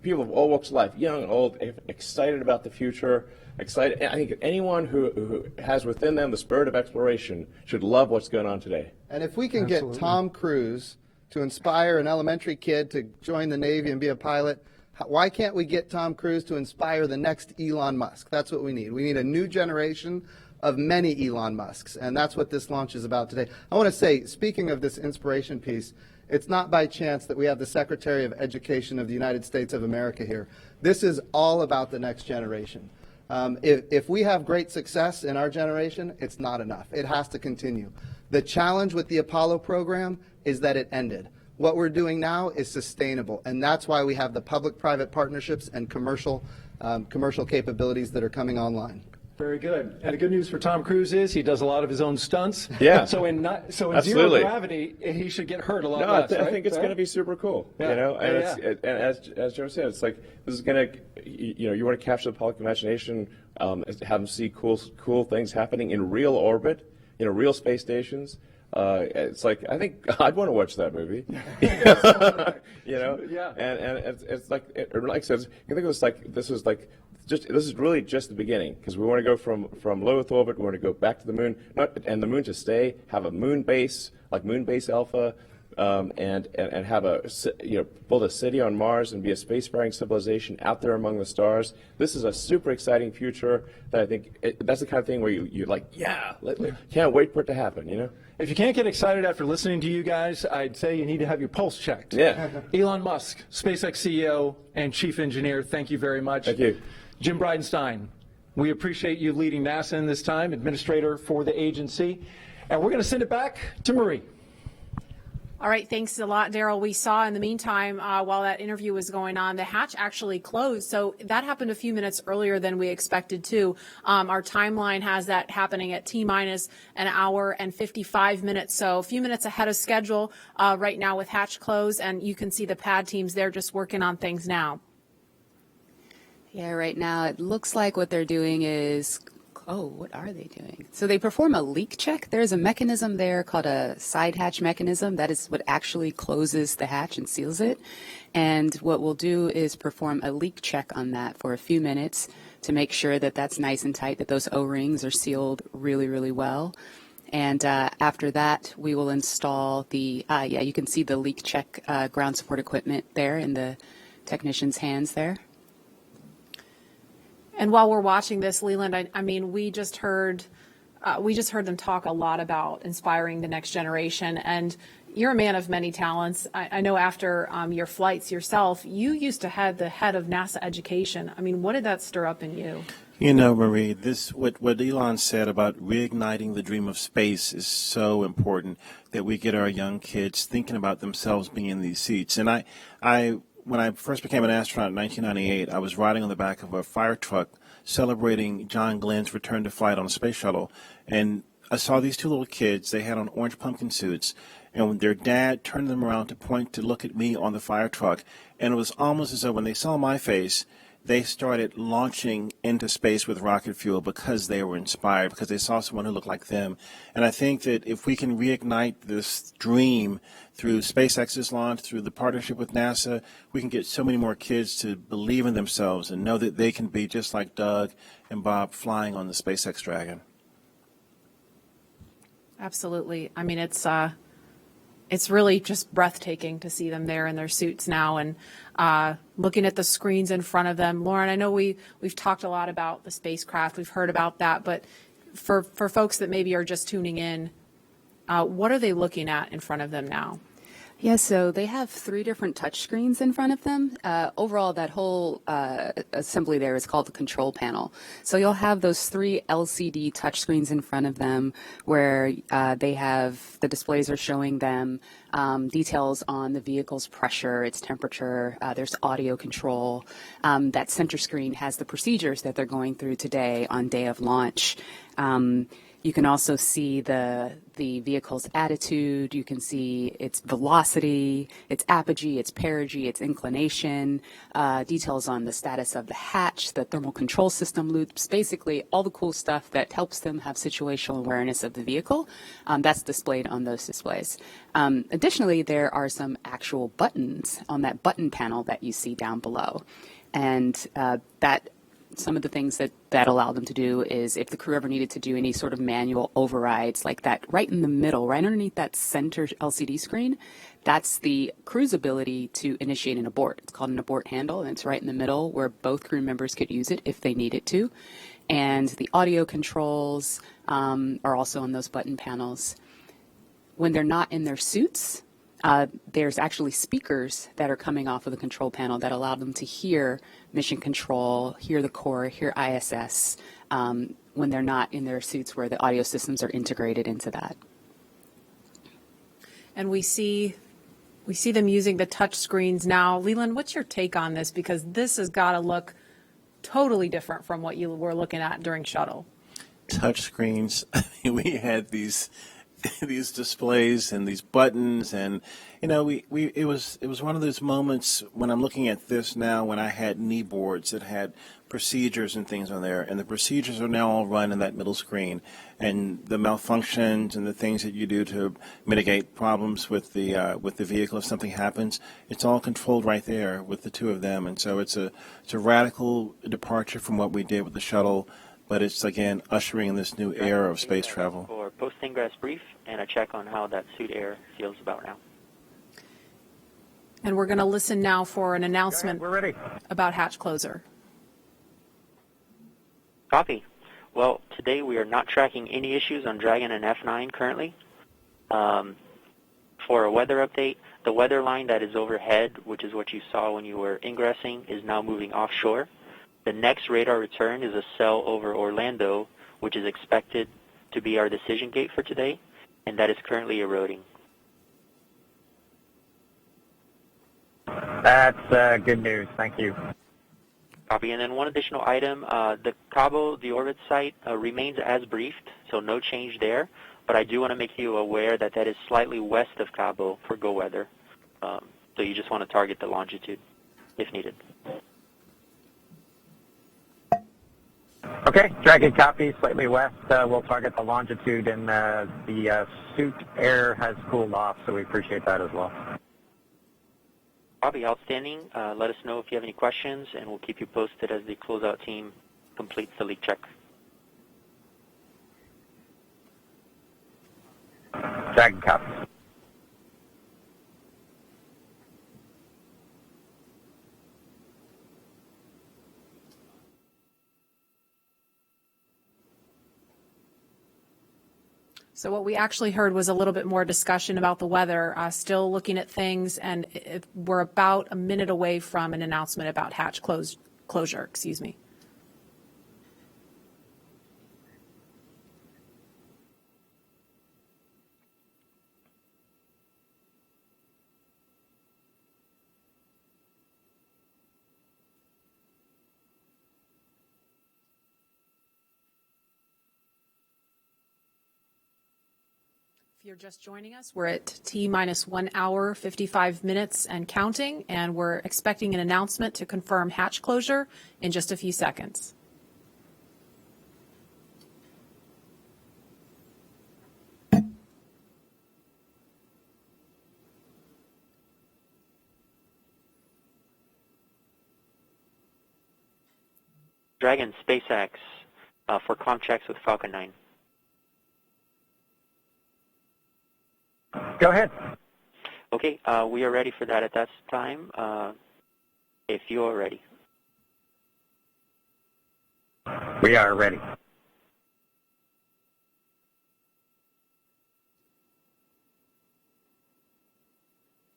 [SPEAKER 16] people of all walks of life, young and old, excited about the future. Excited. I think anyone who has within them the spirit of exploration should love what's going on today.
[SPEAKER 15] And if we can get Tom Cruise to inspire an elementary kid to join the Navy and be a pilot, why can't we get Tom Cruise to inspire the next Elon Musk? That's what we need. We need a new generation of many Elon Musks, and that's what this launch is about today. I want to say, speaking of this inspiration piece, it's not by chance that we have the Secretary of Education of the United States of America here. This is all about the next generation. If we have great success in our generation, it's not enough. It has to continue. The challenge with the Apollo program is that it ended. What we're doing now is sustainable, and that's why we have the public-private partnerships and commercial capabilities that are coming online.
[SPEAKER 14] Very good. And the good news for Tom Cruise is he does a lot of his own stunts.
[SPEAKER 16] Yeah.
[SPEAKER 14] So in zero gravity, he should get hurt a lot less.
[SPEAKER 16] I think it's going to be super cool.
[SPEAKER 14] Yeah.
[SPEAKER 16] And as Joe said, it's like this is going to, you want to capture the public imagination, have them see cool things happening in real orbit, real space stations. It's like, I think I'd want to watch that movie.
[SPEAKER 14] Yeah.
[SPEAKER 16] And it's like I said, you think it was like this is really just the beginning, because we want to go from low Earth orbit, we want to go back to the moon, and the moon to stay, have a moon base like Moon Base Alpha, and have build a city on Mars and be a spacefaring civilization out there among the stars. This is a super exciting future that I think that's the kind of thing where you're like, can't wait for it to happen.
[SPEAKER 14] If you can't get excited after listening to you guys, I'd say you need to have your pulse checked.
[SPEAKER 16] Yeah.
[SPEAKER 14] Elon Musk, SpaceX CEO and Chief Engineer, thank you very much.
[SPEAKER 16] Thank you.
[SPEAKER 14] Jim Bridenstine, we appreciate you leading NASA in this time, Administrator for the agency. And we're going to send it back to Marie.
[SPEAKER 17] All right, thanks a lot, Daryl. We saw in the meantime, while that interview was going on, the hatch actually closed. So that happened a few minutes earlier than we expected to. Our timeline has that happening at T-minus an hour and 55 minutes. So a few minutes ahead of schedule right now with hatch closed. And you can see the pad teams there just working on things now.
[SPEAKER 13] Yeah, right now it looks like what they're doing is, what are they doing? So they perform a leak check. There's a mechanism there called a side hatch mechanism. That is what actually closes the hatch and seals it. And what we'll do is perform a leak check on that for a few minutes to make sure that that's nice and tight, that those O-rings are sealed really, really well. And after that, we will install the, you can see the leak check ground support equipment there in the technician's hands there.
[SPEAKER 17] And while we're watching this, Leland, I mean, we just heard them talk a lot about inspiring the next generation. And you're a man of many talents. I know after your flights yourself, you used to have the head of NASA education. I mean, what did that stir up in you?
[SPEAKER 18] Marie, what Elon said about reigniting the dream of space is so important, that we get our young kids thinking about themselves being in these seats. And when I first became an astronaut in 1998, I was riding on the back of a fire truck celebrating John Glenn's return to flight on a space shuttle. And I saw these two little kids. They had on orange pumpkin suits. And when their dad turned them around to look at me on the fire truck. And it was almost as though when they saw my face, they started launching into space with rocket fuel because they were inspired, because they saw someone who looked like them. And I think that if we can reignite this dream through SpaceX's launch, through the partnership with NASA, we can get so many more kids to believe in themselves and know that they can be just like Doug and Bob flying on the SpaceX Dragon.
[SPEAKER 17] Absolutely. I mean, it's really just breathtaking to see them there in their suits now and looking at the screens in front of them. Lauren, I know we've talked a lot about the spacecraft. We've heard about that. But for folks that maybe are just tuning in, what are they looking at in front of them now?
[SPEAKER 13] Yeah, so they have 3 different touch screens in front of them. Overall, that whole assembly there is called the control panel. So you'll have those 3 LCD touch screens in front of them where they have the displays are showing them details on the vehicle's pressure, its temperature. There's audio control. That center screen has the procedures that they're going through today on day of launch. You can also see the vehicle's attitude. You can see its velocity, its apogee, its perigee, its inclination, details on the status of the hatch, the thermal control system loops, basically all the cool stuff that helps them have situational awareness of the vehicle. That's displayed on those displays. Additionally, there are some actual buttons on that button panel that you see down below. And some of the things that allow them to do is if the crew ever needed to do any sort of manual overrides like that, right in the middle, right underneath that center LCD screen, that's the crew's ability to initiate an abort. It's called an abort handle, and it's right in the middle where both crew members could use it if they needed to. And the audio controls are also on those button panels. When they're not in their suits, there's actually speakers that are coming off of the control panel that allow them to hear mission control, hear the core, hear ISS when they're not in their suits where the audio systems are integrated into that.
[SPEAKER 17] And we see them using the touch screens now. Leland, what's your take on this? Because this has got to look totally different from what you were looking at during shuttle.
[SPEAKER 18] Touch screens. We had these displays and these buttons, and it was one of those moments when I'm looking at this now when I had knee boards that had procedures and things on there, and the procedures are now all run in that middle screen, and the malfunctions and the things that you do to mitigate problems with the vehicle if something happens, it's all controlled right there with the two of them. And so it's a radical departure from what we did with the shuttle, but it's again ushering in this new era of space travel.
[SPEAKER 6] For post-ingress brief and a check on how that suit air feels about now.
[SPEAKER 17] And we're going to listen now for an announcement about hatch closer.
[SPEAKER 6] Copy. Well, today we are not tracking any issues on Dragon and F9 currently. For a weather update, the weather line that is overhead, which is what you saw when you were ingressing, is now moving offshore. The next radar return is a cell over Orlando, which is expected to be our decision gate for today, and that is currently eroding.
[SPEAKER 19] That's good news. Thank you.
[SPEAKER 6] Copy. And then one additional item, the Cabo, the orbit site, remains as briefed, so no change there. But I do want to make you aware that that is slightly west of Cabo for GO weather. So you just want to target the longitude if needed.
[SPEAKER 19] Okay, Dragon copy, slightly west. We'll target the longitude, and the suit air has cooled off, so we appreciate that as well.
[SPEAKER 6] Copy, outstanding. Let us know if you have any questions, and we'll keep you posted as the closeout team completes the leak check.
[SPEAKER 19] Dragon copy.
[SPEAKER 17] So what we actually heard was a little bit more discussion about the weather, still looking at things, and we're about a minute away from an announcement about hatch closure. Excuse me. If you're just joining us, we're at T-minus 1 hour, 55 minutes and counting, and we're expecting an announcement to confirm hatch closure in just a few seconds.
[SPEAKER 6] Dragon, SpaceX, for comm checks with Falcon 9.
[SPEAKER 19] Go ahead.
[SPEAKER 6] Okay, we are ready for that at that time, if you are ready.
[SPEAKER 19] We are ready.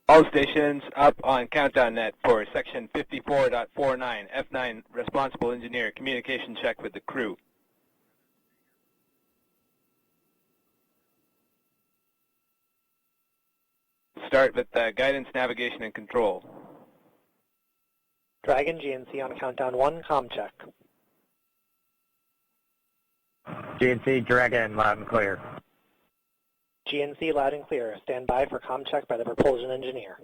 [SPEAKER 20] All stations up on CountdownNet for section 54.49, F9 responsible engineer, communication check with the crew. Start with guidance, navigation, and control.
[SPEAKER 21] Dragon GNC on countdown 1, comm check.
[SPEAKER 19] GNC Dragon, loud and clear.
[SPEAKER 21] GNC loud and clear. Stand by for comm check by the propulsion engineer.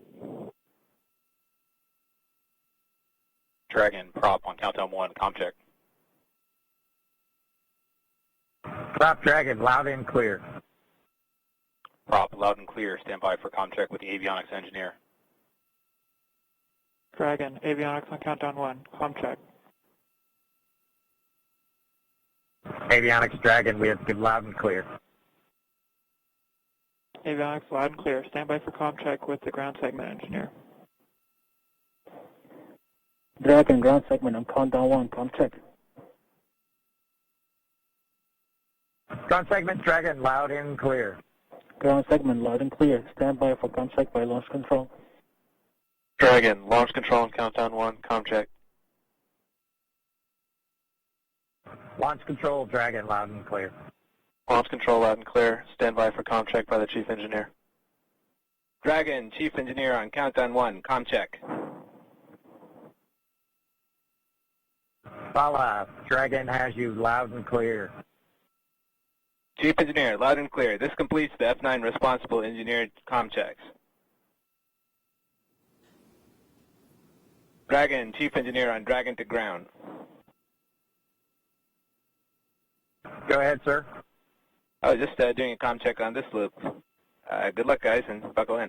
[SPEAKER 20] Dragon, prop on countdown 1, comm check.
[SPEAKER 19] Prop Dragon, loud and clear.
[SPEAKER 20] Prop, loud and clear. Stand by for comm check with the avionics engineer.
[SPEAKER 8] Dragon, avionics on countdown 1, comm check.
[SPEAKER 19] Avionics Dragon, we have good loud and clear.
[SPEAKER 8] Avionics loud and clear. Stand by for comm check with the ground segment engineer.
[SPEAKER 7] Dragon, ground segment on countdown 1, comm check.
[SPEAKER 19] Ground segment Dragon, loud and clear.
[SPEAKER 7] Ground segment loud and clear. Stand by for comm check by launch control.
[SPEAKER 20] Dragon, launch control on countdown 1, comm check.
[SPEAKER 19] Launch control Dragon, loud and clear.
[SPEAKER 20] Launch control loud and clear. Stand by for comm check by the chief engineer. Dragon, chief engineer on countdown 1, comm check.
[SPEAKER 19] Bala, Dragon has you loud and clear.
[SPEAKER 20] Chief engineer, loud and clear. This completes the F9 responsible engineer comm checks. Dragon, chief engineer on Dragon to ground.
[SPEAKER 19] Go ahead, sir.
[SPEAKER 20] I was just doing a comm check on this loop. Good luck, guys, and buckle in.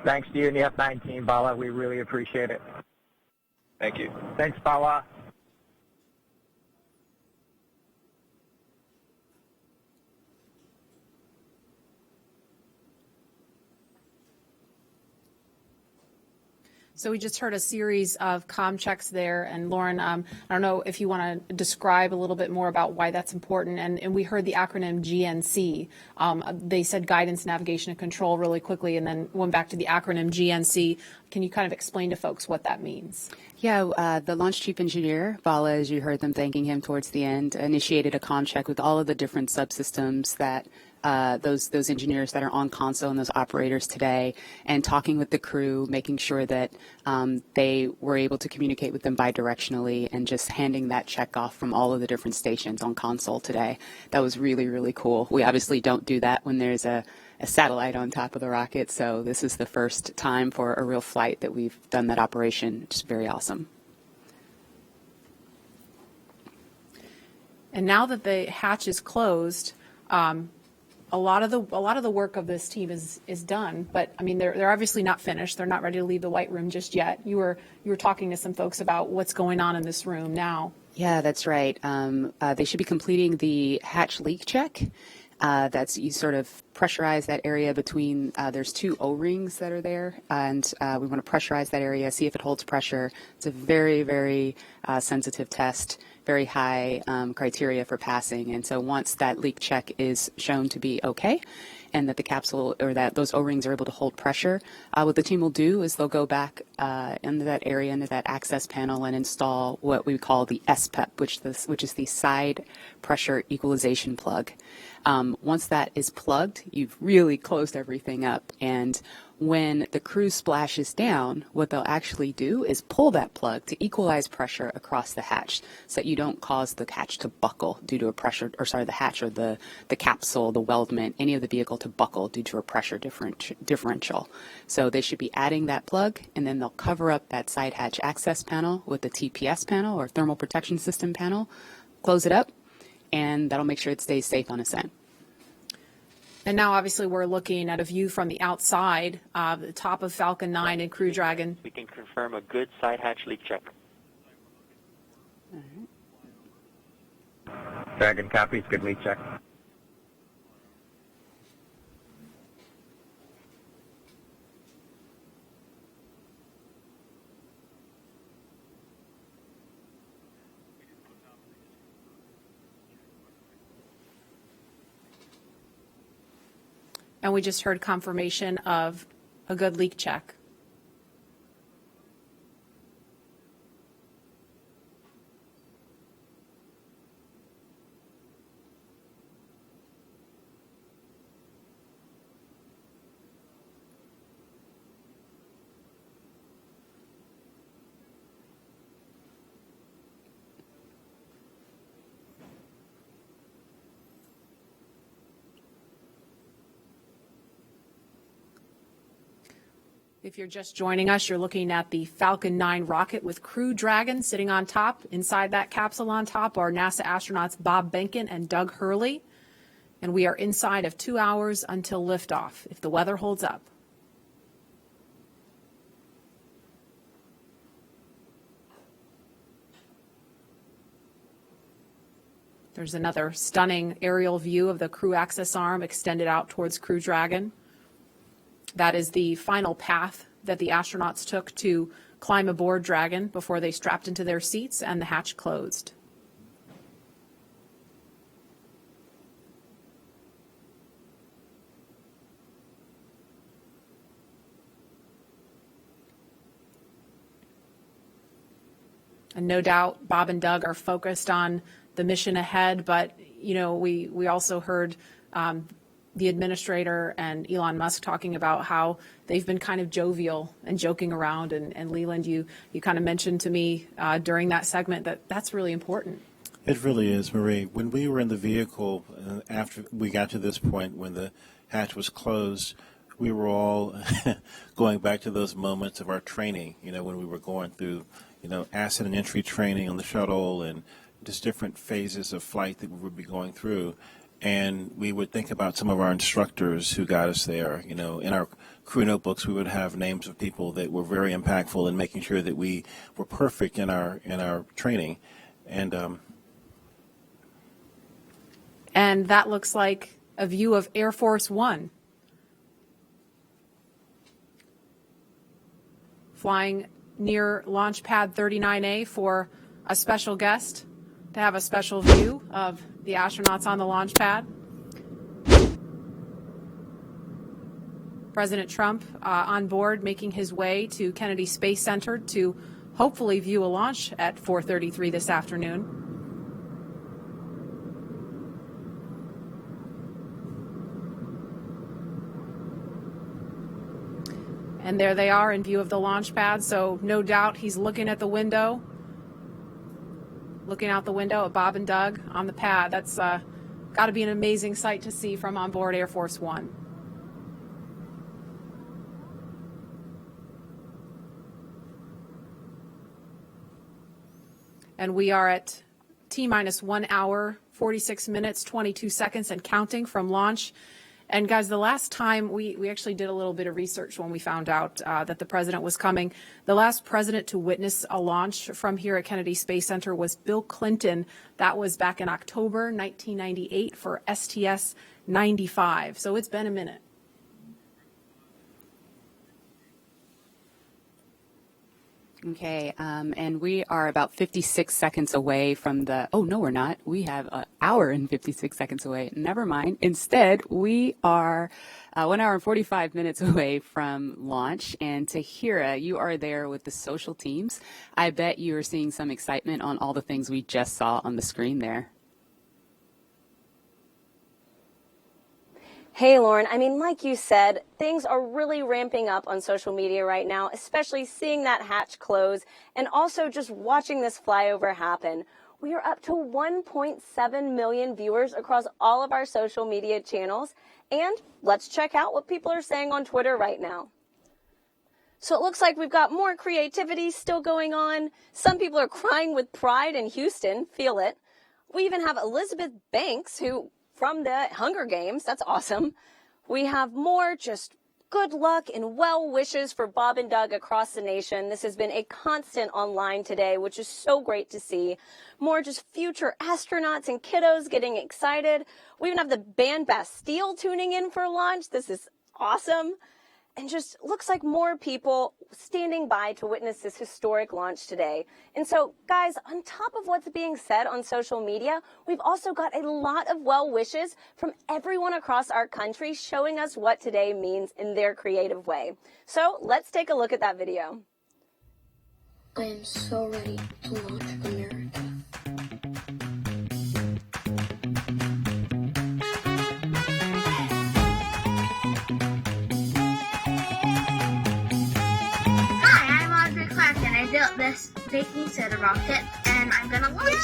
[SPEAKER 19] Thanks to you and the F9 team, Bala. We really appreciate it.
[SPEAKER 20] Thank you.
[SPEAKER 19] Thanks, Bala.
[SPEAKER 17] So we just heard a series of comm checks there. And Lauren, I don't know if you want to describe a little bit more about why that's important. And we heard the acronym GNC. They said guidance, navigation, and control really quickly, and then went back to the acronym GNC. Can you kind of explain to folks what that means?
[SPEAKER 13] Yeah, the launch chief engineer, Bala, as you heard them thanking him towards the end, initiated a comm check with all of the different subsystems that those engineers that are on console and those operators today, and talking with the crew, making sure that they were able to communicate with them bidirectionally, and just handing that check off from all of the different stations on console today. That was really, really cool. We obviously don't do that when there's a satellite on top of the rocket, so this is the first time for a real flight that we've done that operation, which is very awesome.
[SPEAKER 17] And now that the hatch is closed, a lot of the work of this team is done, but I mean they're obviously not finished. They're not ready to leave the white room just yet. You were talking to some folks about what's going on in this room now.
[SPEAKER 13] Yeah, that's right. They should be completing the hatch leak check. That's you sort of pressurize that area between. There's two O-rings that are there, and we want to pressurize that area, see if it holds pressure. It's a very, very sensitive test. Very high criteria for passing, and so once that leak check is shown to be okay, and that the capsule or that those O-rings are able to hold pressure, what the team will do is they'll go back into that area, into that access panel, and install what we call the SPEP, which is the side pressure equalization plug. Once that is plugged, you've really closed everything up, and when the crew splashes down, what they'll actually do is pull that plug to equalize pressure across the hatch so that you don't cause the hatch to buckle due to a pressure, or sorry, the hatch or the capsule, the weldment, any of the vehicle to buckle due to a pressure differential. So they should be adding that plug, and then they'll cover up that side hatch access panel with the TPS panel or thermal protection system panel, close it up, and that'll make sure it stays safe on ascent.
[SPEAKER 17] And now, obviously, we're looking at a view from the outside, the top of Falcon 9 and Crew Dragon.
[SPEAKER 6] We can confirm a good side hatch leak check.
[SPEAKER 19] Dragon copies, good leak check.
[SPEAKER 17] And we just heard confirmation of a good leak check. If you're just joining us, you're looking at the Falcon 9 rocket with Crew Dragon sitting on top. Inside that capsule on top are NASA astronauts Bob Behnken and Doug Hurley. And we are inside of 2 hours until liftoff, if the weather holds up. There's another stunning aerial view of the crew access arm extended out towards Crew Dragon. That is the final path that the astronauts took to climb aboard Dragon before they strapped into their seats and the hatch closed. And no doubt Bob and Doug are focused on the mission ahead, but you know, we also heard the administrator and Elon Musk talking about how they've been kind of jovial and joking around. And Leland, you kind of mentioned to me during that segment that that's really important.
[SPEAKER 18] It really is, Marie. When we were in the vehicle, after we got to this point when the hatch was closed, we were all going back to those moments of our training, you know, when we were going through, you know, ascent and entry training on the shuttle and just different phases of flight that we would be going through. And we would think about some of our instructors who got us there. You know, in our crew notebooks, we would have names of people that were very impactful in making sure that we were perfect in our training. And
[SPEAKER 17] that looks like a view of Air Force One flying near Launch Pad 39A for a special guest to have a special view of the astronauts on the launch pad. President Trump on board, making his way to Kennedy Space Center to hopefully view a launch at 4:33 this afternoon. And there they are in view of the launch pad, so no doubt he's looking at the window. Looking out the window at Bob and Doug on the pad. That's got to be an amazing sight to see from on board Air Force One. And we are at T-minus 1 hour, 46 minutes, 22 seconds and counting from launch. And guys, the last time we actually did a little bit of research when we found out that the president was coming. The last president to witness a launch from here at Kennedy Space Center was Bill Clinton. That was back in October 1998 for STS-95. So it's been a minute.
[SPEAKER 13] Okay, and we are about 56 seconds away from the, oh, no, we're not. We have an hour and 56 seconds away. Never mind. Instead, we are 1 hour and 45 minutes away from launch. And Tahira, you are there with the social teams. I bet you are seeing some excitement on all the things we just saw on the screen there.
[SPEAKER 11] Hey, Lauren, I mean, like you said, things are really ramping up on social media right now, especially seeing that hatch close and also just watching this flyover happen. We are up to 1.7 million viewers across all of our social media channels. And let's check out what people are saying on Twitter right now. So it looks like we've got more creativity still going on. Some people are crying with pride in Houston. Feel it. We even have Elizabeth Banks, who from the Hunger Games. That's awesome. We have more just good luck and well wishes for Bob and Doug across the nation. This has been a constant online today, which is so great to see. More just future astronauts and kiddos getting excited. We even have the band Bastille tuning in for launch. This is awesome. And just looks like more people standing by to witness this historic launch today. And so, guys, on top of what's being said on social media, we've also got a lot of well wishes from everyone across our country showing us what today means in their creative way. So let's take a look at that video.
[SPEAKER 3] I am so ready to launch America.
[SPEAKER 22] I built this baking soda rocket and I'm gonna launch it.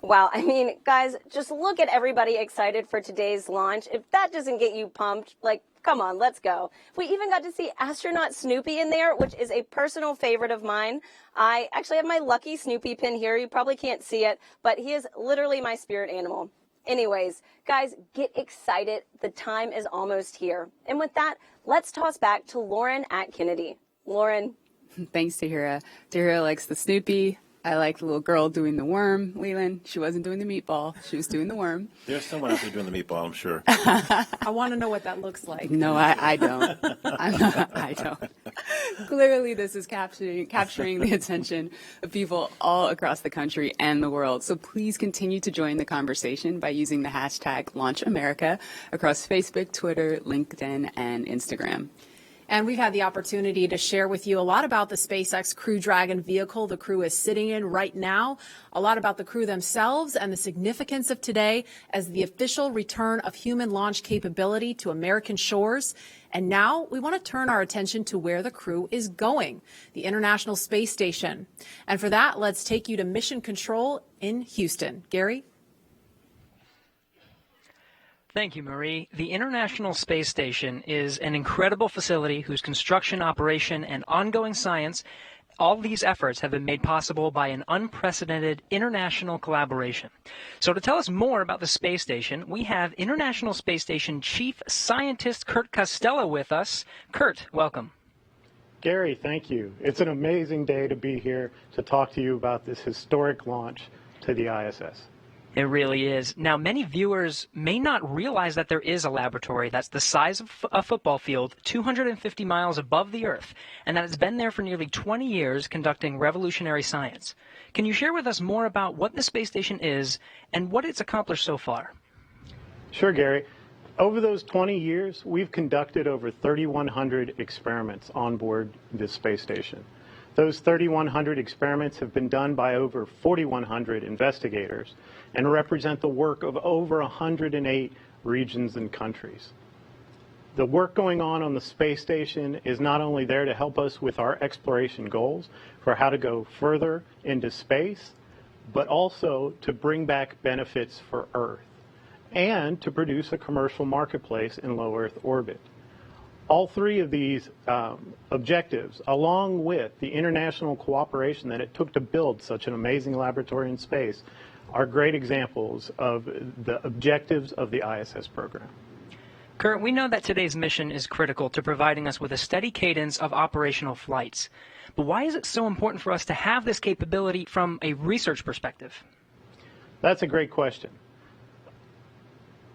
[SPEAKER 11] Wow. I mean, guys, just look at everybody excited for today's launch. If that doesn't get you pumped, like, come on, let's go. We even got to see astronaut Snoopy in there, which is a personal favorite of mine. I actually have my lucky Snoopy pin here. You probably can't see it, but he is literally my spirit animal. Anyways, guys, get excited. The time is almost here. And with that, let's toss back to Lauren at Kennedy. Lauren.
[SPEAKER 13] Thanks, Tahira. Tahira likes the Snoopy. I like the little girl doing the worm. Leland, she wasn't doing the meatball. She was doing the worm.
[SPEAKER 18] There's someone out there doing the meatball, I'm sure.
[SPEAKER 17] I want to know what that looks like.
[SPEAKER 13] No, I don't. I don't. Clearly, this is capturing the attention of people all across the country and the world. So please continue to join the conversation by using the hashtag #LaunchAmerica across Facebook, Twitter, LinkedIn, and Instagram.
[SPEAKER 17] And we've had the opportunity to share with you a lot about the SpaceX Crew Dragon vehicle the crew is sitting in right now, a lot about the crew themselves and the significance of today as the official return of human launch capability to American shores. And now we want to turn our attention to where the crew is going, the International Space Station. And for that, let's take you to Mission Control in Houston. Gary?
[SPEAKER 10] Thank you, Marie. The International Space Station is an incredible facility whose construction, operation, and ongoing science, all these efforts have been made possible by an unprecedented international collaboration. So to tell us more about the space station, we have International Space Station Chief Scientist Kurt Costello with us. Kurt, welcome.
[SPEAKER 5] Gary, thank you. It's an amazing day to be here to talk to you about this historic launch to the ISS.
[SPEAKER 10] It really is. Now, many viewers may not realize that there is a laboratory that's the size of a football field, 250 miles above the Earth, and that it's been there for nearly 20 years conducting revolutionary science. Can you share with us more about what the space station is and what it's accomplished so far?
[SPEAKER 5] Sure, Gary. Over those 20 years, we've conducted over 3,100 experiments on board this space station. Those 3,100 experiments have been done by over 4,100 investigators and represent the work of over 108 regions and countries. The work going on the space station is not only there to help us with our exploration goals for how to go further into space, but also to bring back benefits for Earth and to produce a commercial marketplace in low Earth orbit. All three of these objectives, along with the international cooperation that it took to build such an amazing laboratory in space, are great examples of the objectives of the ISS program.
[SPEAKER 10] Kurt, we know that today's mission is critical to providing us with a steady cadence of operational flights. But why is it so important for us to have this capability from a research perspective?
[SPEAKER 5] That's a great question.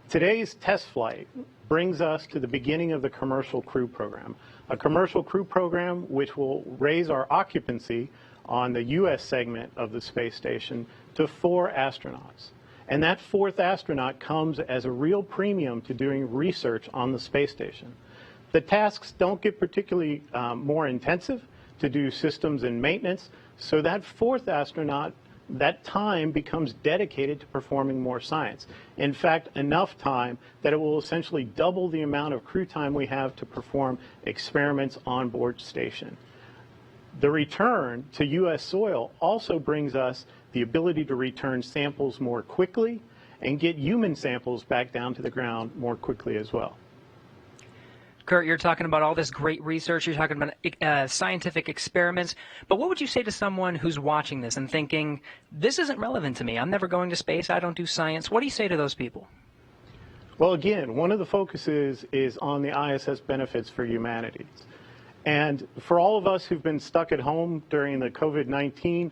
[SPEAKER 5] Today's test flight brings us to the beginning of the Commercial Crew Program, a Commercial Crew Program which will raise our occupancy on the U.S. segment of the space station to 4 astronauts. And that 4th astronaut comes as a real premium to doing research on the space station. The tasks don't get particularly more intensive to do systems and maintenance, so that 4th astronaut, that time becomes dedicated to performing more science. In fact, enough time that it will essentially double the amount of crew time we have to perform experiments on board station. The return to U.S. soil also brings us the ability to return samples more quickly and get human samples back down to the ground more quickly as well.
[SPEAKER 10] Kurt, you're talking about all this great research, you're talking about scientific experiments, but what would you say to someone who's watching this and thinking, this isn't relevant to me, I'm never going to space, I don't do science? What do you say to those people?
[SPEAKER 5] Well, again, one of the focuses is on the ISS benefits for humanity. And for all of us who've been stuck at home during the COVID-19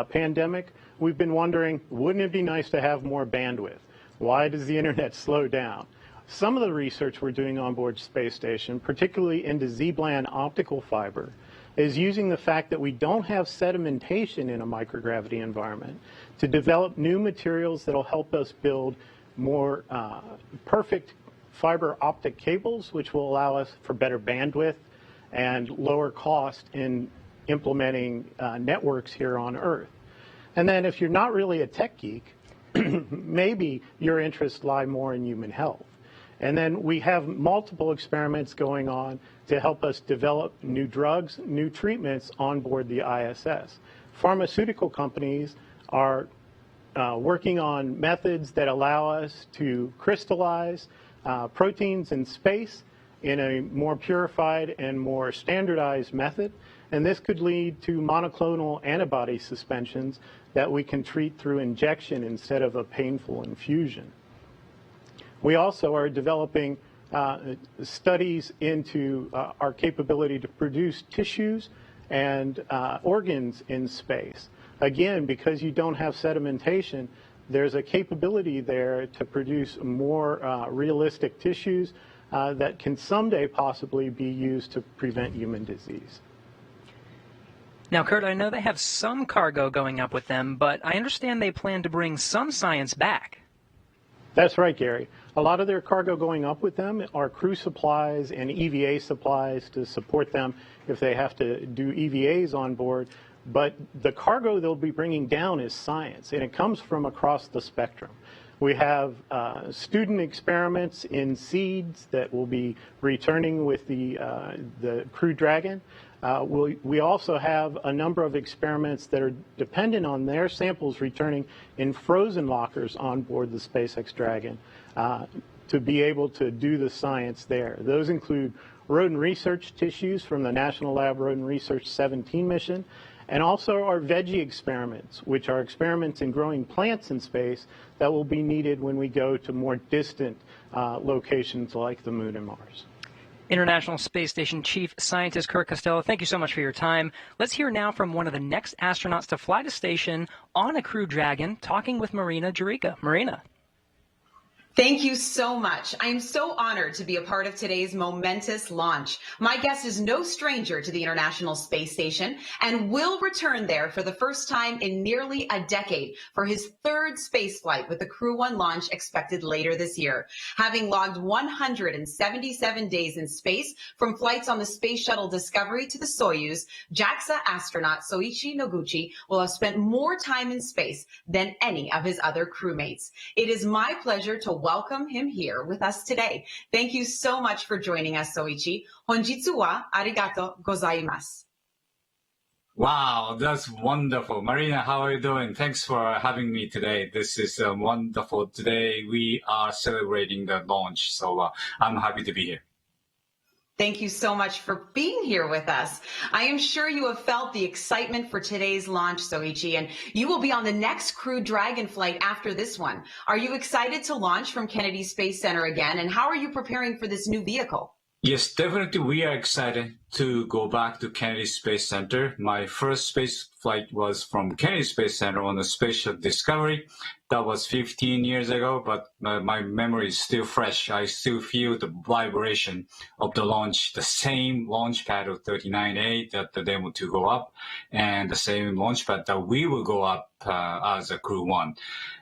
[SPEAKER 5] pandemic, we've been wondering, wouldn't it be nice to have more bandwidth? Why does the internet slow down? Some of the research we're doing on board space station, particularly into Z-band optical fiber, is using the fact that we don't have sedimentation in a microgravity environment to develop new materials that will help us build more perfect fiber optic cables, which will allow us for better bandwidth and lower cost in implementing networks here on Earth. And then if you're not really a tech geek, maybe your interests lie more in human health. And then we have multiple experiments going on to help us develop new drugs, new treatments on board the ISS. Pharmaceutical companies are working on methods that allow us to crystallize proteins in space in a more purified and more standardized method. And this could lead to monoclonal antibody suspensions that we can treat through injection instead of a painful infusion. We also are developing studies into our capability to produce tissues and organs in space. Again, because you don't have sedimentation, there's a capability there to produce more realistic tissues that can someday possibly be used to prevent human disease.
[SPEAKER 10] Now, Kurt, I know they have some cargo going up with them, but I understand they plan to bring some science back.
[SPEAKER 5] That's right, Gary. A lot of their cargo going up with them are crew supplies and EVA supplies to support them if they have to do EVAs on board. But the cargo they'll be bringing down is science, and it comes from across the spectrum. We have student experiments in seeds that will be returning with the Crew Dragon. We also have a number of experiments that are dependent on their samples returning in frozen lockers on board the SpaceX Dragon to be able to do the science there. Those include rodent research tissues from the National Lab Rodent Research 17 mission, and also our veggie experiments, which are experiments in growing plants in space that will be needed when we go to more distant locations like the Moon and Mars.
[SPEAKER 10] International Space Station Chief Scientist Kurt Costello, thank you so much for your time. Let's hear now from one of the next astronauts to fly to station on a Crew Dragon, talking with Marina Jurica. Marina.
[SPEAKER 4] Thank you so much. I am so honored to be a part of today's momentous launch. My guest is no stranger to the International Space Station and will return there for the first time in nearly a decade for his third space flight with the Crew 1 launch expected later this year. Having logged 177 days in space from flights on the Space Shuttle Discovery to the Soyuz, JAXA astronaut Soichi Noguchi will have spent more time in space than any of his other crewmates. It is my pleasure to welcome him here with us today. Thank you so much for joining us, Soichi. Honjitsu wa arigato gozaimasu.
[SPEAKER 9] Wow, that's wonderful. Marina, how are you doing? Thanks for having me today. This is wonderful. Today we are celebrating the launch, so I'm happy to be here.
[SPEAKER 4] Thank you so much for being here with us. I am sure you have felt the excitement for today's launch, Soichi, and you will be on the next Crew Dragon flight after this one. Are you excited to launch from Kennedy Space Center again, and how are you preparing for this new vehicle?
[SPEAKER 9] Yes, definitely we are excited to go back to Kennedy Space Center. My first space flight was from Kennedy Space Center on the Space Shuttle Discovery. That was 15 years ago, but my memory is still fresh. I still feel the vibration of the launch, the same launch pad of 39A that the Demo 2 go up, and the same launch pad that we will go up as a Crew 1.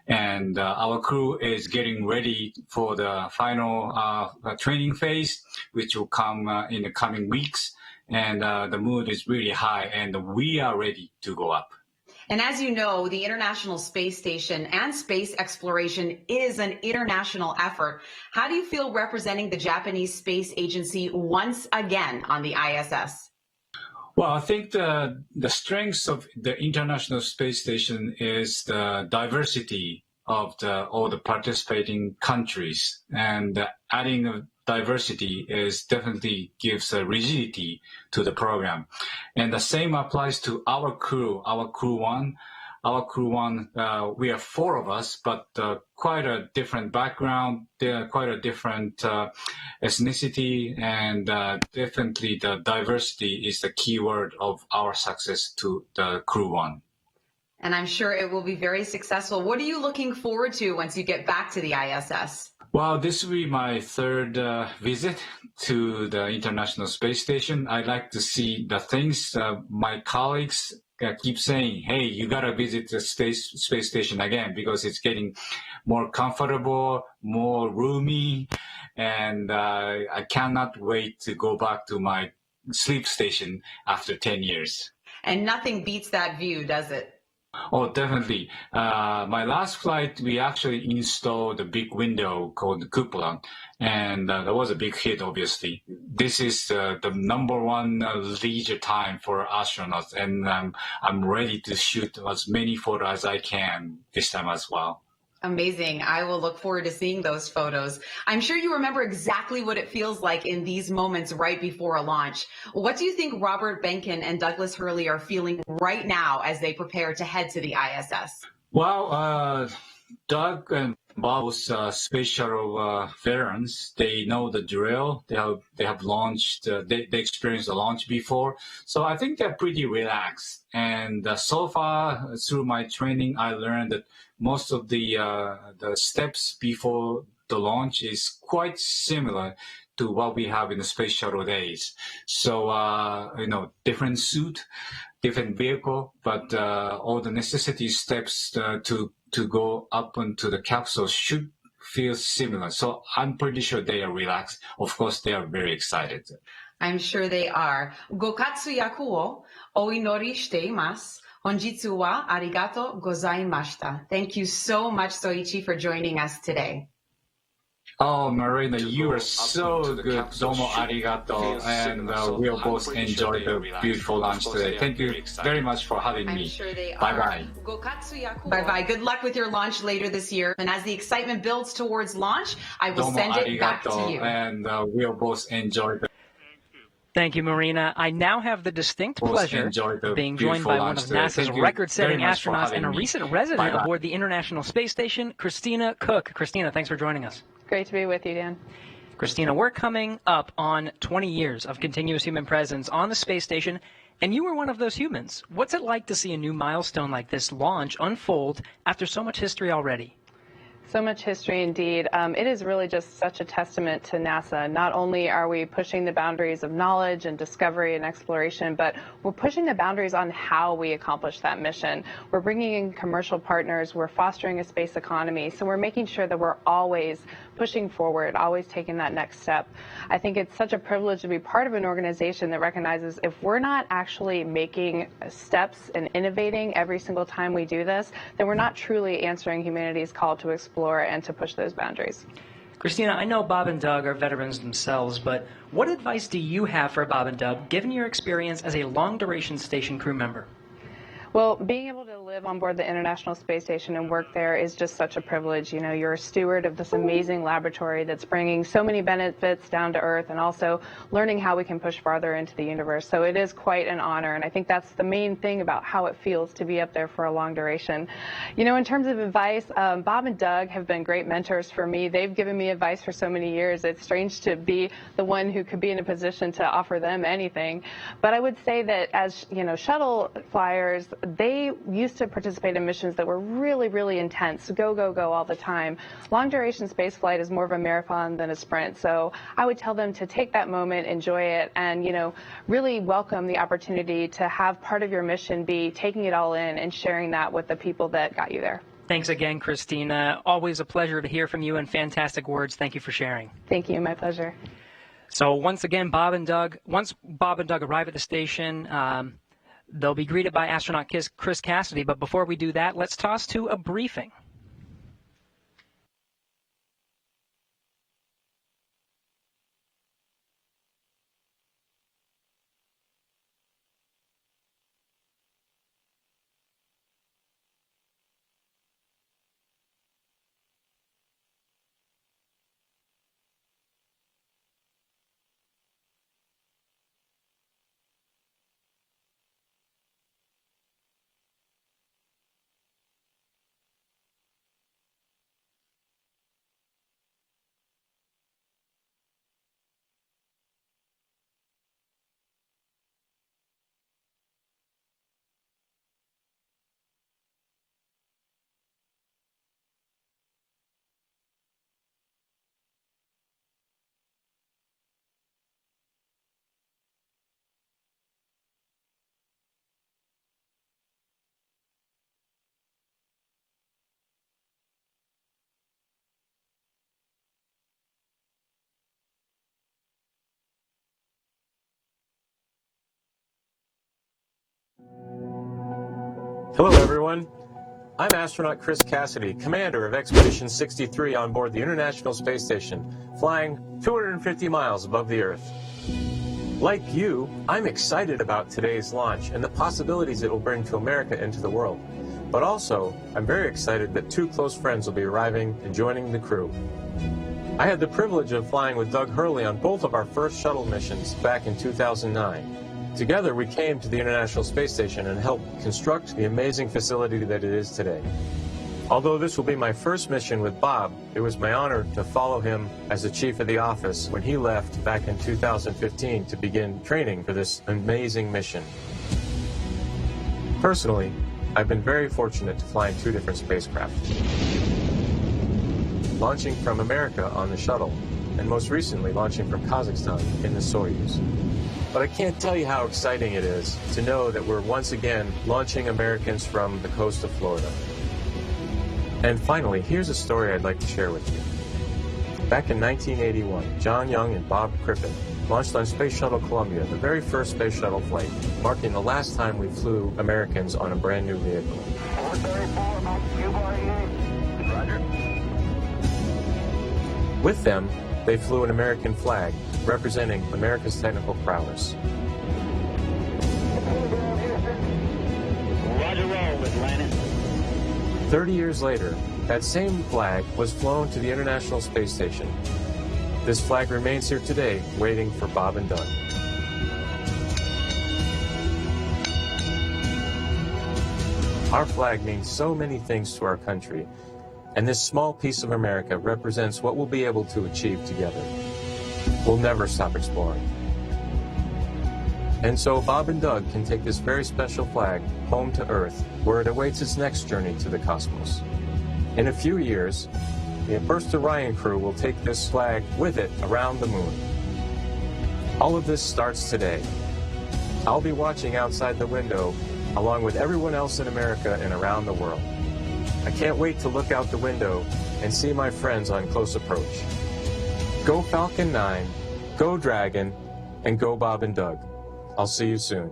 [SPEAKER 9] And our crew is getting ready for the final training phase, which will come in the coming weeks. And the mood is really high, and we are ready to go up.
[SPEAKER 4] And as you know, the International Space Station and space exploration is an international effort. How do you feel representing the Japanese Space Agency once again on the ISS?
[SPEAKER 9] Well, I think the strength of the International Space Station is the diversity of all the participating countries, and adding diversity is definitely gives a rigidity to the program. And the same applies to our Crew 1. Our Crew 1, we are 4 of us, but quite a different background, quite a different ethnicity, and definitely the diversity is the key word of our success to the Crew 1.
[SPEAKER 4] And I'm sure it will be very successful. What are you looking forward to once you get back to the ISS?
[SPEAKER 9] Well, this will be my third visit to the International Space Station. I'd like to see the things my colleagues keep saying, hey, you got to visit the space station again because it's getting more comfortable, more roomy, and I cannot wait to go back to my sleep station after 10 years.
[SPEAKER 4] And nothing beats that view, does it?
[SPEAKER 9] Oh, definitely. My last flight, we actually installed a big window called the cupola, and that was a big hit, obviously. This is the number one leisure time for astronauts, and I'm ready to shoot as many photos as I can this time as well.
[SPEAKER 4] Amazing. I will look forward to seeing those photos. I'm sure you remember exactly what it feels like in these moments right before a launch. What do you think Robert Behnken and Douglas Hurley are feeling right now as they prepare to head to the ISS?
[SPEAKER 9] Well, Doug and Bob's space shuttle veterans, they know the drill. They have launched. They experienced the launch before, so I think they're pretty relaxed. And so far through my training, I learned that most of the steps before the launch is quite similar to what we have in the space shuttle days. So different suit, different vehicle, but all the necessity steps to go up into the capsule should feel similar. So I'm pretty sure they are relaxed. Of course, they are very excited.
[SPEAKER 4] I'm sure they are. Gokatsu yaku o oinori shite imasu. Honjitsu wa arigato gozaimashita. Thank you so much, Soichi, for joining us today.
[SPEAKER 9] Oh, Marina, you are so good. Domo arigato. And we'll both enjoy the beautiful lunch today. Thank you very much for having me.
[SPEAKER 4] I'm sure they are.
[SPEAKER 9] Bye-bye.
[SPEAKER 4] Bye-bye. Good luck with your launch later this year. And as the excitement builds towards launch, I will
[SPEAKER 9] Domo
[SPEAKER 4] send it back to
[SPEAKER 9] arigato.
[SPEAKER 4] you.
[SPEAKER 9] And we'll both enjoy the
[SPEAKER 10] Thank you, Marina. I now have the distinct
[SPEAKER 9] Both
[SPEAKER 10] pleasure
[SPEAKER 9] enjoy the
[SPEAKER 10] of being joined
[SPEAKER 9] beautiful
[SPEAKER 10] by one
[SPEAKER 9] lunch
[SPEAKER 10] of
[SPEAKER 9] today.
[SPEAKER 10] NASA's
[SPEAKER 9] Thank you
[SPEAKER 10] record-setting
[SPEAKER 9] very much for
[SPEAKER 10] astronauts and
[SPEAKER 9] having
[SPEAKER 10] a
[SPEAKER 9] me.
[SPEAKER 10] recent resident
[SPEAKER 9] Bye-bye.
[SPEAKER 10] aboard the International Space Station, Christina Cook. Christina, thanks for joining us.
[SPEAKER 2] Great to be with you, Dan.
[SPEAKER 10] Christina, we're coming up on 20 years of continuous human presence on the space station, and you were one of those humans. What's it like to see a new milestone like this launch unfold after so much history already?
[SPEAKER 2] So much history indeed. It is really just such a testament to NASA. Not only are we pushing the boundaries of knowledge and discovery and exploration, but we're pushing the boundaries on how we accomplish that mission. We're bringing in commercial partners. We're fostering a space economy. So we're making sure that we're always pushing forward, always taking that next step. I think it's such a privilege to be part of an organization that recognizes if we're not actually making steps and innovating every single time we do this, then we're not truly answering humanity's call to explore and to push those boundaries.
[SPEAKER 10] Christina, I know Bob and Doug are veterans themselves, but what advice do you have for Bob and Doug, given your experience as a long-duration station crew member?
[SPEAKER 2] Well, being able to live on board the International Space Station and work there is just such a privilege. You know, you're a steward of this amazing laboratory that's bringing so many benefits down to Earth and also learning how we can push farther into the universe. So it is quite an honor, and I think that's the main thing about how it feels to be up there for a long duration. You know, in terms of advice, Bob and Doug have been great mentors for me. They've given me advice for so many years. It's strange to be the one who could be in a position to offer them anything. But I would say that as, you know, shuttle flyers, they used to participate in missions that were really, really intense, go, go, go all the time. Long duration space flight is more of a marathon than a sprint. So I would tell them to take that moment, enjoy it, and, you know, really welcome the opportunity to have part of your mission be taking it all in and sharing that with the people that got you there.
[SPEAKER 10] Thanks again, Christina. Always a pleasure to hear from you and fantastic words. Thank you for sharing.
[SPEAKER 2] Thank you. My pleasure.
[SPEAKER 10] So once again, once Bob and Doug arrive at the station, they'll be greeted by astronaut Chris Cassidy. But before we do that, let's toss to a briefing.
[SPEAKER 1] Hello, everyone. I'm astronaut Chris Cassidy, commander of Expedition 63 on board the International Space Station, flying 250 miles above the Earth. Like you, I'm excited about today's launch and the possibilities it will bring to America and to the world. But also, I'm very excited that two close friends will be arriving and joining the crew. I had the privilege of flying with Doug Hurley on both of our first shuttle missions back in 2009. Together, we came to the International Space Station and helped construct the amazing facility that it is today. Although this will be my first mission with Bob, it was my honor to follow him as the chief of the office when he left back in 2015 to begin training for this amazing mission. Personally, I've been very fortunate to fly in two different spacecraft. Launching from America on the shuttle, and most recently launching from Kazakhstan in the Soyuz. But I can't tell you how exciting it is to know that we're once again launching Americans from the coast of Florida. And finally, here's a story I'd like to share with you. Back in 1981, John Young and Bob Crippen launched on Space Shuttle Columbia, the very first space shuttle flight, marking the last time we flew Americans on a brand new vehicle. With them, they flew an American flag, representing America's technical prowess.
[SPEAKER 7] Roger, roll, Atlantis.
[SPEAKER 1] 30 years later, that same flag was flown to the International Space Station. This flag remains here today, waiting for Bob and Doug. Our flag means so many things to our country, and this small piece of America represents what we'll be able to achieve together. We'll never stop exploring. And so Bob and Doug can take this very special flag home to Earth, where it awaits its next journey to the cosmos. In a few years, the first Orion crew will take this flag with it around the moon. All of this starts today. I'll be watching outside the window, along with everyone else in America and around the world. I can't wait to look out the window and see my friends on close approach. Go Falcon 9, go Dragon, and go Bob and Doug. I'll see you soon.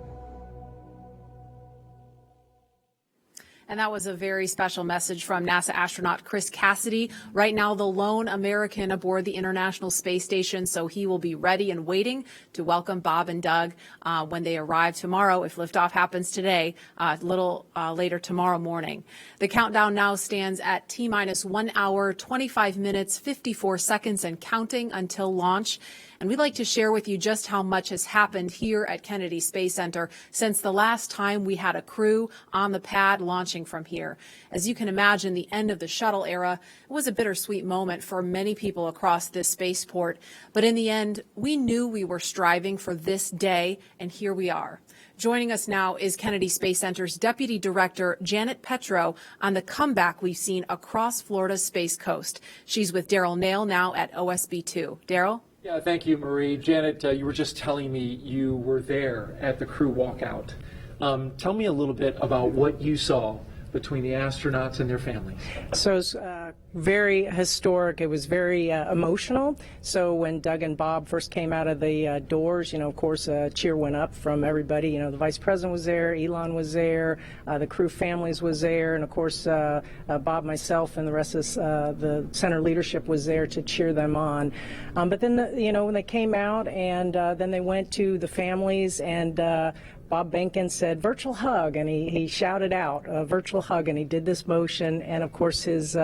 [SPEAKER 17] And that was a very special message from NASA astronaut Chris Cassidy, right now the lone American aboard the International Space Station, so he will be ready and waiting to welcome Bob and Doug when they arrive tomorrow, if liftoff happens today, a little later tomorrow morning. The countdown now stands at T-minus 1 hour, 25 minutes, 54 seconds, and counting until launch. And we'd like to share with you just how much has happened here at Kennedy Space Center since the last time we had a crew on the pad launching from here. As you can imagine, the end of the shuttle era was a bittersweet moment for many people across this spaceport. But in the end, we knew we were striving for this day, and here we are. Joining us now is Kennedy Space Center's Deputy Director, Janet Petro, on the comeback we've seen across Florida's Space Coast. She's with Daryl Nail now at OSB-2. Daryl?
[SPEAKER 14] Yeah, thank you, Marie. Janet, you were just telling me you were there at the crew walkout. Tell me a little bit about what you saw between the astronauts and their families.
[SPEAKER 12] So it was very historic. It was very emotional. So when Doug and Bob first came out of the doors, you know, of course, a cheer went up from everybody. You know, the Vice President was there, Elon was there, the crew families was there, and of course, Bob, myself, and the rest of the center leadership was there to cheer them on. But then, you know, when they came out and then they went to the families and Bob Behnken said virtual hug, and he shouted out virtual hug, and he did this motion, and of course his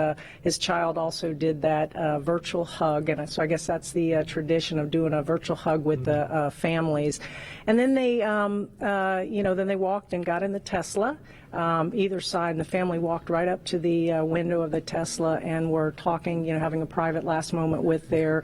[SPEAKER 12] child also did that virtual hug, and so I guess that's the tradition of doing a virtual hug with the families. And then they, then they walked and got in the Tesla, either side, and the family walked right up to the window of the Tesla and were talking, you know, having a private last moment with their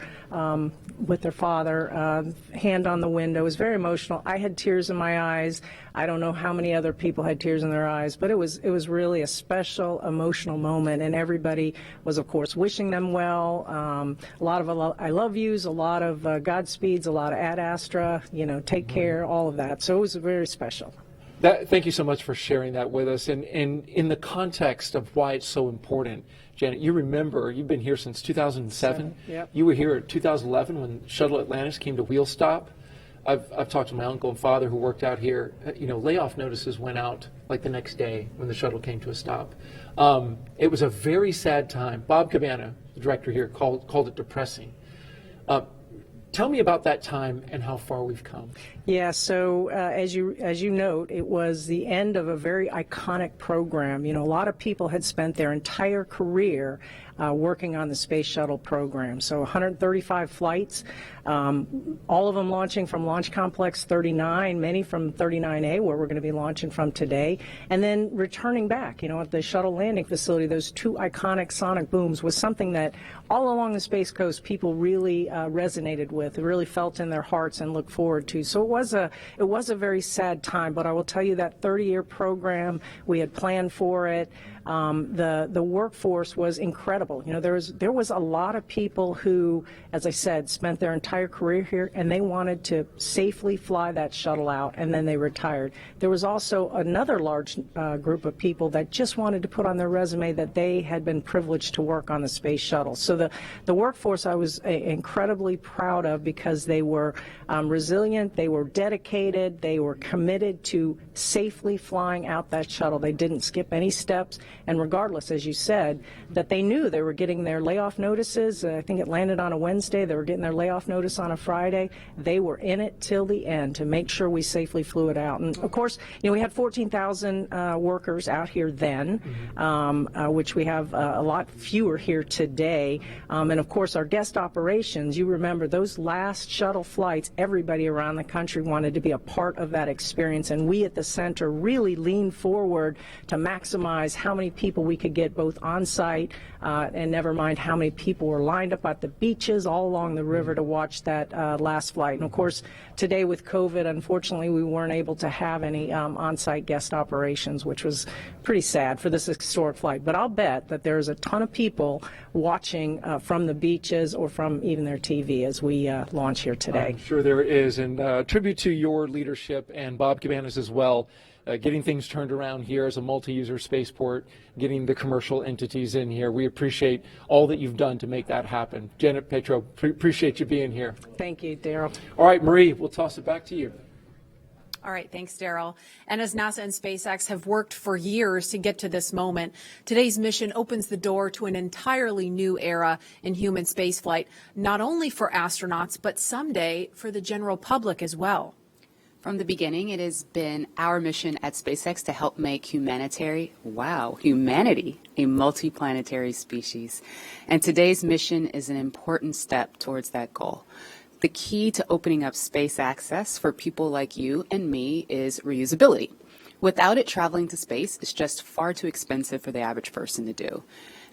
[SPEAKER 12] father, hand on the window. It was very emotional. I had tears in my eyes. I don't know how many other people had tears in their eyes, but it was really a special, emotional moment, and everybody was, of course, wishing them well. A lot of I love yous, a lot of Godspeeds, a lot of Ad Astra, you know, take care, all of that. So it was very special.
[SPEAKER 14] Thank you so much for sharing that with us. And in the context of why it's so important, Janet, you remember, you've been here since 2007.
[SPEAKER 12] Yep.
[SPEAKER 14] You were here in 2011 when Shuttle Atlantis came to wheel stop. I've talked to my uncle and father who worked out here. Layoff notices went out like the next day when the shuttle came to a stop. It was a very sad time. Bob Cabana, the director here, called it depressing. Tell me about that time and how far we've come.
[SPEAKER 12] Yeah, so as you note, it was the end of a very iconic program. A lot of people had spent their entire career working on the Space Shuttle program. So 135 flights, all of them launching from Launch Complex 39, many from 39A, where we're going to be launching from today, and then returning back. At the shuttle landing facility, those two iconic sonic booms was something that all along the Space Coast people really resonated with, really felt in their hearts and looked forward to. So it was a very sad time, but I will tell you that 30-year program, we had planned for it. The workforce was incredible. There was a lot of people who, as I said, spent their entire career here, and they wanted to safely fly that shuttle out, and then they retired. There was also another large group of people that just wanted to put on their resume that they had been privileged to work on the Space Shuttle. So the workforce I was incredibly proud of, because they were resilient, they were dedicated, they were committed to safely flying out that shuttle. They didn't skip any steps, and regardless, as you said, that they knew they were getting their layoff notices. I think it landed on a Wednesday. They were getting their layoff notice on a Friday. They were in it till the end to make sure we safely flew it out. And of course, we had 14,000 workers out here then, which we have a lot fewer here today. And of course, our guest operations, you remember those last shuttle flights, everybody around the country wanted to be a part of that experience. And we at the center really leaned forward to maximize how many people we could get both on site and never mind how many people were lined up at the beaches all along the river to watch that last flight. And of course, today with COVID, unfortunately, we weren't able to have any on-site guest operations, which was pretty sad for this historic flight. But I'll bet that there's a ton of people watching from the beaches or from even their TV as we launch here today.
[SPEAKER 14] I'm sure there is, and tribute to your leadership and Bob Cabana's as well. Getting things turned around here as a multi-user spaceport, getting the commercial entities in here. We appreciate all that you've done to make that happen. Janet Petro, appreciate you being here.
[SPEAKER 12] Thank you, Daryl.
[SPEAKER 14] All right, Marie, we'll toss it back to you.
[SPEAKER 17] All right, thanks, Daryl. And as NASA and SpaceX have worked for years to get to this moment, today's mission opens the door to an entirely new era in human spaceflight, not only for astronauts, but someday for the general public as well.
[SPEAKER 13] From the beginning, it has been our mission at SpaceX to help make humanity a multiplanetary species. And today's mission is an important step towards that goal. The key to opening up space access for people like you and me is reusability. Without it, traveling to space is just far too expensive for the average person to do.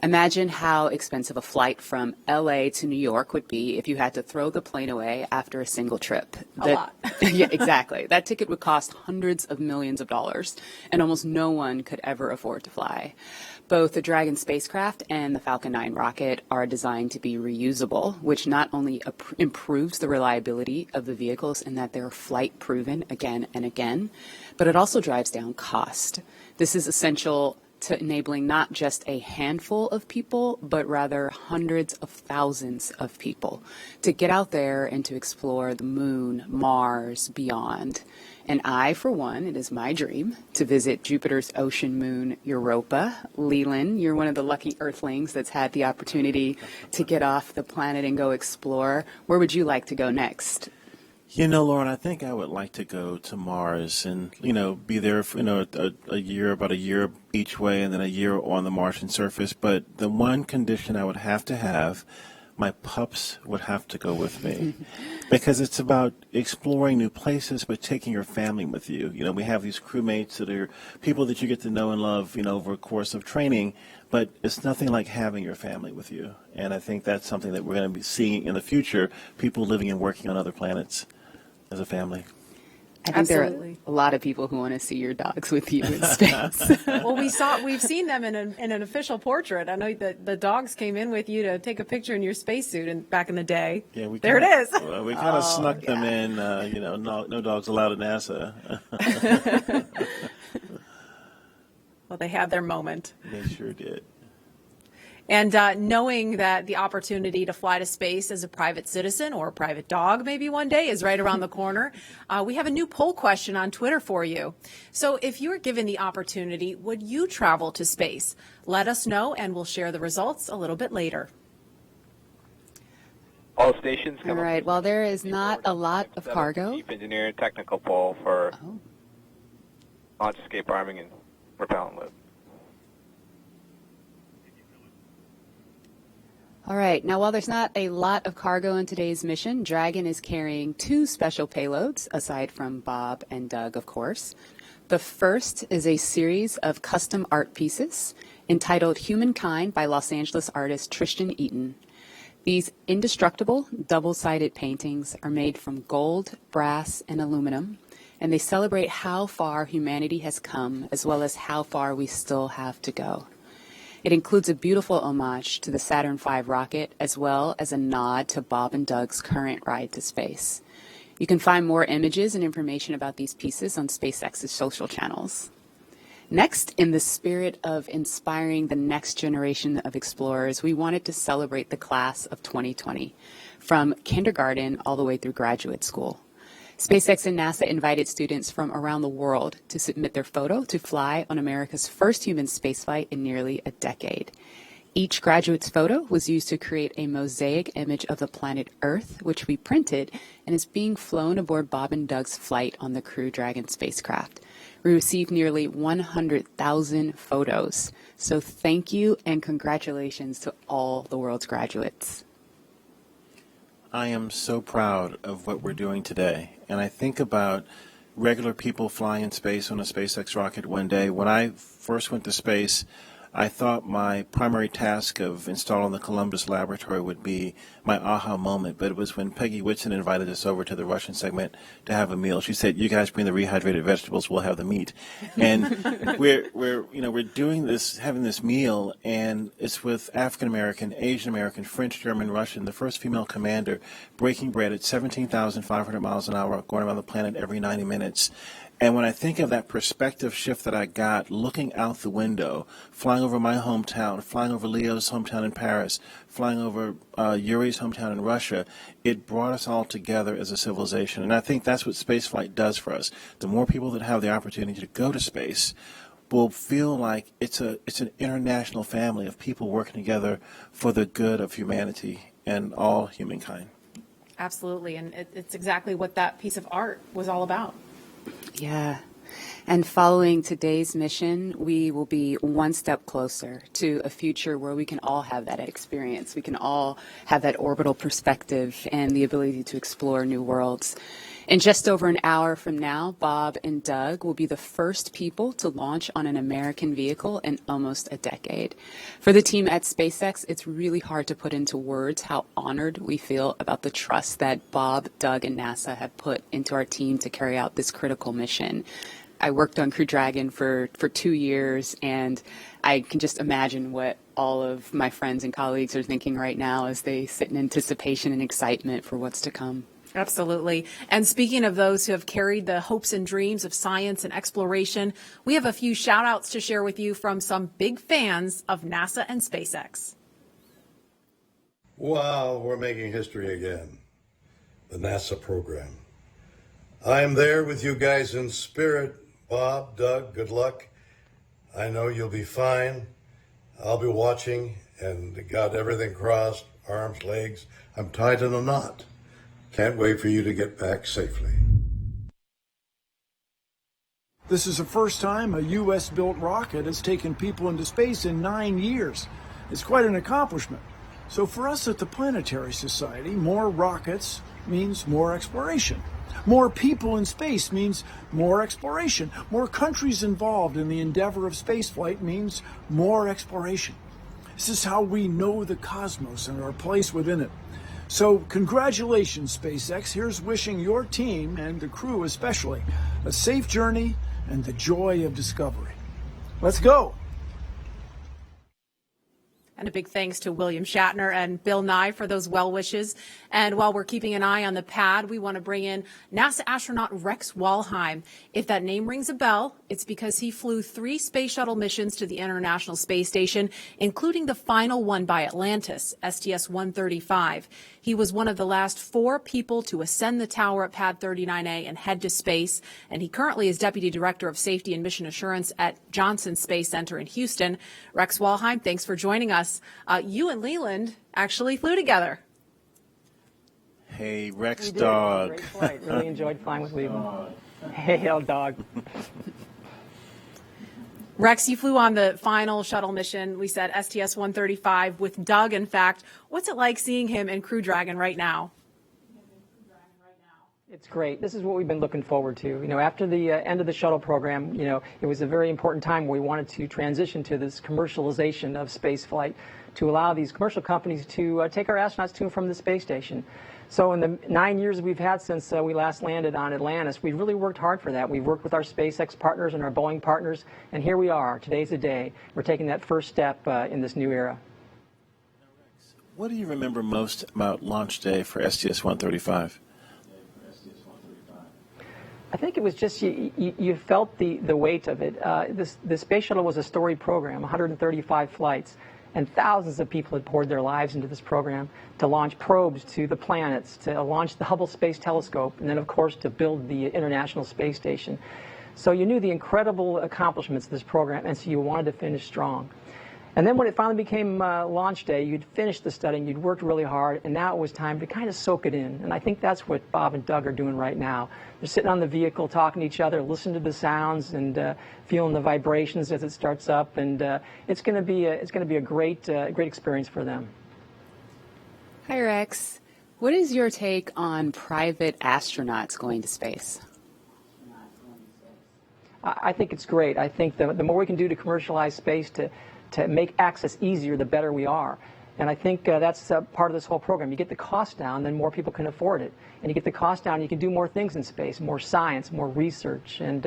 [SPEAKER 13] Imagine how expensive a flight from LA to New York would be if you had to throw the plane away after a single trip.
[SPEAKER 17] A lot.
[SPEAKER 13] Yeah, exactly. That ticket would cost hundreds of millions of dollars, and almost no one could ever afford to fly. Both the Dragon spacecraft and the Falcon 9 rocket are designed to be reusable, which not only improves the reliability of the vehicles in that they're flight proven again and again, but it also drives down cost. This is essential to enabling not just a handful of people, but rather hundreds of thousands of people to get out there and to explore the moon, Mars, beyond. And I, for one, it is my dream to visit Jupiter's ocean moon, Europa. Leland, you're one of the lucky Earthlings that's had the opportunity to get off the planet and go explore. Where would you like to go next?
[SPEAKER 18] Lauren, I think I would like to go to Mars and, be there for, about a year each way and then a year on the Martian surface. But the one condition I would have to have, my pups would have to go with me because it's about exploring new places, but taking your family with you. We have these crewmates that are people that you get to know and love, over a course of training, but it's nothing like having your family with you. And I think that's something that we're going to be seeing in the future, people living and working on other planets as a family.
[SPEAKER 13] I think Absolutely. There are a lot of people who want to see your dogs with you in space.
[SPEAKER 17] Well, we've seen them in an official portrait. I know that the dogs came in with you to take a picture in your spacesuit back in the day.
[SPEAKER 18] Yeah,
[SPEAKER 17] it is.
[SPEAKER 18] We kind of snuck them in. No dogs allowed at NASA.
[SPEAKER 17] Well, they had their moment.
[SPEAKER 18] They sure did.
[SPEAKER 17] And knowing that the opportunity to fly to space as a private citizen or a private dog maybe one day is right around the corner, we have a new poll question on Twitter for you. So if you were given the opportunity, would you travel to space? Let us know, and we'll share the results a little bit later.
[SPEAKER 20] All stations
[SPEAKER 13] All right. Well, there is not a lot of cargo.
[SPEAKER 20] Chief Engineer Technical Poll for launch escape arming and propellant loop.
[SPEAKER 13] All right. Now, while there's not a lot of cargo in today's mission, Dragon is carrying 2 special payloads, aside from Bob and Doug, of course. The first is a series of custom art pieces entitled Humankind by Los Angeles artist Tristan Eaton. These indestructible, double-sided paintings are made from gold, brass, and aluminum, and they celebrate how far humanity has come, as well as how far we still have to go. It includes a beautiful homage to the Saturn V rocket, as well as a nod to Bob and Doug's current ride to space. You can find more images and information about these pieces on SpaceX's social channels. Next, in the spirit of inspiring the next generation of explorers, we wanted to celebrate the class of 2020, from kindergarten all the way through graduate school. SpaceX and NASA invited students from around the world to submit their photo to fly on America's first human spaceflight in nearly a decade. Each graduate's photo was used to create a mosaic image of the planet Earth, which we printed and is being flown aboard Bob and Doug's flight on the Crew Dragon spacecraft. We received nearly 100,000 photos. So thank you and congratulations to all the world's graduates.
[SPEAKER 18] I am so proud of what we're doing today, and I think about regular people flying in space on a SpaceX rocket one day. When I first went to space, I thought my primary task of installing the Columbus laboratory would be my aha moment, but it was when Peggy Whitson invited us over to the Russian segment to have a meal. She said, "You guys bring the rehydrated vegetables, we'll have the meat." And we're doing this, having this meal, and it's with African American, Asian American, French, German, Russian, the first female commander breaking bread at 17,500 miles an hour, going around the planet every 90 minutes. And when I think of that perspective shift that I got looking out the window, flying over my hometown, flying over Leo's hometown in Paris, flying over Yuri's hometown in Russia, it brought us all together as a civilization. And I think that's what spaceflight does for us. The more people that have the opportunity to go to space will feel like it's an international family of people working together for the good of humanity and all humankind.
[SPEAKER 17] Absolutely. And it's exactly what that piece of art was all about.
[SPEAKER 13] Yeah. And following today's mission, we will be one step closer to a future where we can all have that experience. We can all have that orbital perspective and the ability to explore new worlds. In just over an hour from now, Bob and Doug will be the first people to launch on an American vehicle in almost a decade. For the team at SpaceX, it's really hard to put into words how honored we feel about the trust that Bob, Doug, and NASA have put into our team to carry out this critical mission. I worked on Crew Dragon for 2 years, and I can just imagine what all of my friends and colleagues are thinking right now as they sit in anticipation and excitement for what's to come.
[SPEAKER 17] Absolutely. And speaking of those who have carried the hopes and dreams of science and exploration, we have a few shout outs to share with you from some big fans of NASA and SpaceX.
[SPEAKER 15] Wow, we're making history again. The NASA program. I am there with you guys in spirit. Bob, Doug, good luck. I know you'll be fine. I'll be watching and got everything crossed, arms, legs. I'm tied in a knot. Can't wait for you to get back safely.
[SPEAKER 16] This is the first time a U.S.-built rocket has taken people into space in 9 years. It's quite an accomplishment. So for us at the Planetary Society, more rockets means more exploration. More people in space means more exploration. More countries involved in the endeavor of spaceflight means more exploration. This is how we know the cosmos and our place within it. So congratulations, SpaceX. Here's wishing your team, and the crew especially, a safe journey and the joy of discovery. Let's go.
[SPEAKER 17] And a big thanks to William Shatner and Bill Nye for those well wishes. And while we're keeping an eye on the pad, we want to bring in NASA astronaut Rex Walheim. If that name rings a bell, it's because he flew 3 space shuttle missions to the International Space Station, including the final one by Atlantis, STS-135. He was one of the last 4 people to ascend the tower at Pad 39A and head to space. And he currently is Deputy Director of Safety and Mission Assurance at Johnson Space Center in Houston. Rex Walheim, thanks for joining us. You and Leland actually flew together.
[SPEAKER 18] Hey, Rex Dog.
[SPEAKER 8] Great flight. Really enjoyed flying with Leland. Hey, old dog.
[SPEAKER 17] Rex, you flew on the final shuttle mission, we said STS-135 with Doug, in fact. What's it like seeing him in Crew Dragon right now?
[SPEAKER 8] It's great. This is what we've been looking forward to. You know, after the end of the shuttle program, you know, it was a very important time where we wanted to transition to this commercialization of space flight to allow these commercial companies to take our astronauts to and from the space station. So in the 9 years we've had since we last landed on Atlantis, we've really worked hard for that. We've worked with our SpaceX partners and our Boeing partners, and here we are. Today's the day. We're taking that first step in this new era.
[SPEAKER 18] What do you remember most about launch day for STS-135?
[SPEAKER 8] I think it was just you felt the weight of it. The space shuttle was a storied program, 135 flights, and thousands of people had poured their lives into this program to launch probes to the planets, to launch the Hubble Space Telescope, and then, of course, to build the International Space Station. So you knew the incredible accomplishments of this program, and so you wanted to finish strong. And then when it finally became launch day, you'd finished the studying, you'd worked really hard, and now it was time to kind of soak it in. And I think that's what Bob and Doug are doing right now. They're sitting on the vehicle, talking to each other, listening to the sounds, and feeling the vibrations as it starts up. And it's going to be a great experience for them.
[SPEAKER 13] Hi, Rex. What is your take on private astronauts going to space?
[SPEAKER 8] I think it's great. I think the more we can do to commercialize space, to make access easier, the better we are. And I think that's part of this whole program. You get the cost down, then more people can afford it. And you get the cost down, you can do more things in space, more science, more research. And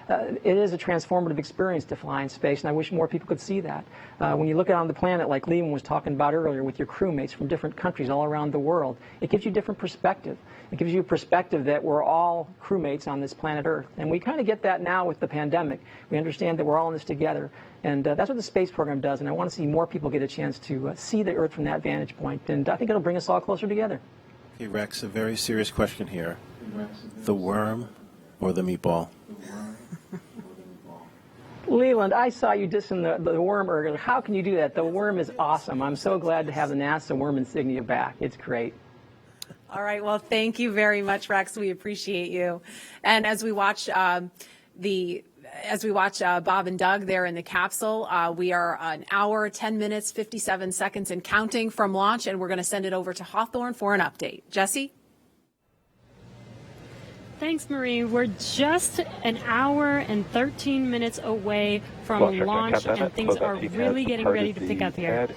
[SPEAKER 8] it is a transformative experience to fly in space, and I wish more people could see that. When you look out on the planet, like Leland was talking about earlier, with your crewmates from different countries all around the world, it gives you a different perspective. It gives you a perspective that we're all crewmates on this planet Earth. And we kind of get that now with the pandemic. We understand that we're all in this together. And that's what the space program does. And I want to see more people get a chance to see the Earth from that vantage point. And I think it'll bring us all closer together.
[SPEAKER 18] Hey, Rex, a very serious question here. The worm or the meatball?
[SPEAKER 8] Leland, I saw you dissing the worm earlier. How can you do that? The worm is awesome. I'm so glad to have the NASA worm insignia back. It's great.
[SPEAKER 17] All right. Well, thank you very much, Rex. We appreciate you. And as we watch Bob and Doug there in the capsule, we are an hour, 10 minutes, 57 seconds and counting from launch, and we're going to send it over to Hawthorne for an update. Jesse?
[SPEAKER 21] Thanks, Marie. We're just an hour and 13 minutes away from launch, and things are really getting ready to pick up here.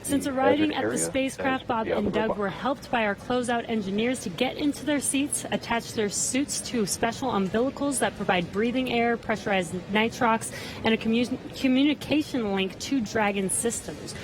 [SPEAKER 21] Since arriving at the spacecraft, Bob and Doug were helped by our closeout engineers to get into their seats, attach their suits to special umbilicals that provide breathing air, pressurized nitrox, and a communication link to Dragon systems.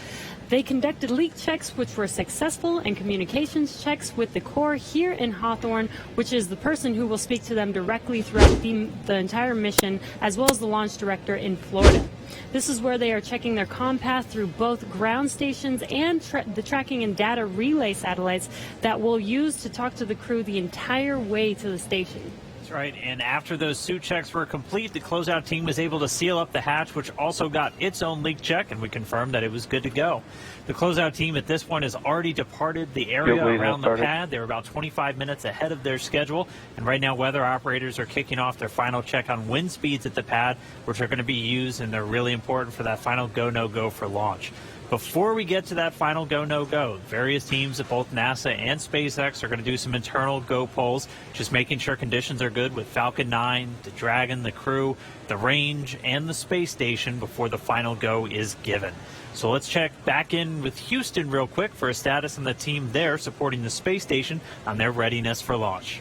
[SPEAKER 21] They conducted leak checks, which were successful, and communications checks with the Corps here in Hawthorne, which is the person who will speak to them directly throughout the entire mission, as well as the launch director in Florida. This is where they are checking their comm path through both ground stations and the tracking and data relay satellites that we'll use to talk to the crew the entire way to the station.
[SPEAKER 23] That's right, and after those suit checks were complete, the closeout team was able to seal up the hatch, which also got its own leak check, and we confirmed that it was good to go. The closeout team at this point has already departed the area around the pad. They were about 25 minutes ahead of their schedule, and right now weather operators are kicking off their final check on wind speeds at the pad, which are going to be used, and they're really important for that final go, no-go for launch. Before we get to that final go, no-go, various teams at both NASA and SpaceX are going to do some internal go polls, just making sure conditions are good with Falcon 9, the Dragon, the crew, the range, and the space station before the final go is given. So let's check back in with Houston real quick for a status on the team there supporting the space station on their readiness for launch.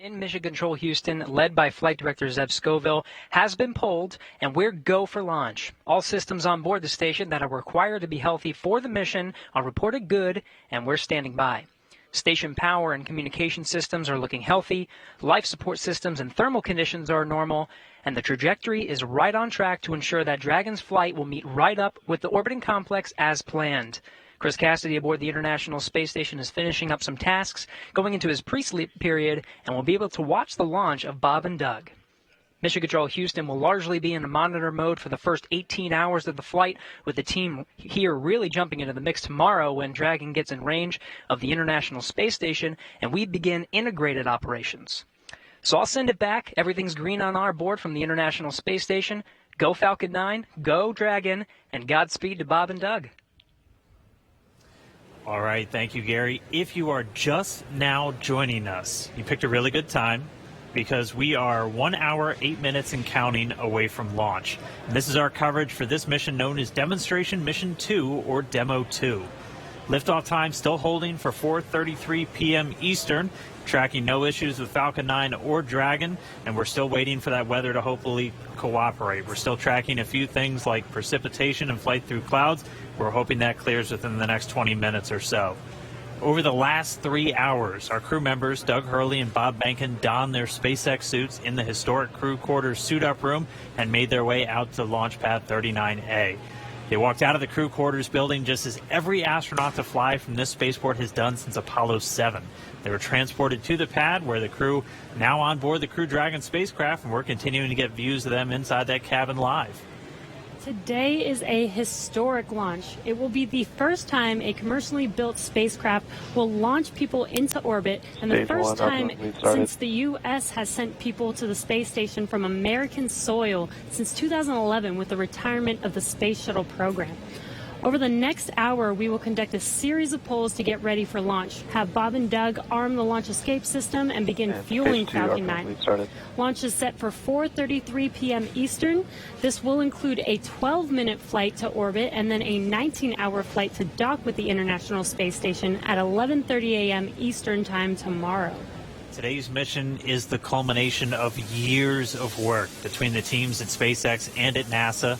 [SPEAKER 10] in Mission Control Houston, led by Flight Director Zev Scoville, has been pulled, and we're go for launch. All systems on board the station that are required to be healthy for the mission are reported good, and we're standing by. Station power and communication systems are looking healthy, life support systems and thermal conditions are normal, and the trajectory is right on track to ensure that Dragon's flight will meet right up with the orbiting complex as planned. Chris Cassidy aboard the International Space Station is finishing up some tasks, going into his pre-sleep period, and will be able to watch the launch of Bob and Doug. Mission Control Houston will largely be in monitor mode for the first 18 hours of the flight, with the team here really jumping into the mix tomorrow when Dragon gets in range of the International Space Station and we begin integrated operations. So I'll send it back. Everything's green on our board from the International Space Station. Go Falcon 9, go Dragon, and Godspeed to Bob and Doug.
[SPEAKER 23] All right, thank you, Gary. If you are just now joining us, you picked a really good time because we are 1 hour, 8 minutes and counting away from launch. And this is our coverage for this mission known as Demonstration Mission 2 or Demo 2. Liftoff time still holding for 4:33 p.m. Eastern, tracking no issues with Falcon 9 or Dragon, and we're still waiting for that weather to hopefully cooperate. We're still tracking a few things like precipitation and flight through clouds. We're hoping that clears within the next 20 minutes or so. Over the last 3 hours, our crew members, Doug Hurley and Bob Behnken, donned their SpaceX suits in the historic crew quarters suit-up room and made their way out to Launch Pad 39A. They walked out of the crew quarters building just as every astronaut to fly from this spaceport has done since Apollo 7. They were transported to the pad where the crew now on board the Crew Dragon spacecraft, and we're continuing to get views of them inside that cabin live.
[SPEAKER 21] Today is a historic launch. It will be the first time a commercially built spacecraft will launch people into orbit, and the first time since the U.S. has sent people to the space station from American soil since 2011 with the retirement of the Space Shuttle program. Over the next hour, we will conduct a series of polls to get ready for launch, have Bob and Doug arm the launch escape system, and begin fueling Falcon 9. Launch is set for 4:33 p.m. Eastern. This will include a 12-minute flight to orbit and then a 19-hour flight to dock with the International Space Station at 11:30 a.m. Eastern Time tomorrow.
[SPEAKER 23] Today's mission is the culmination of years of work between the teams at SpaceX and at NASA.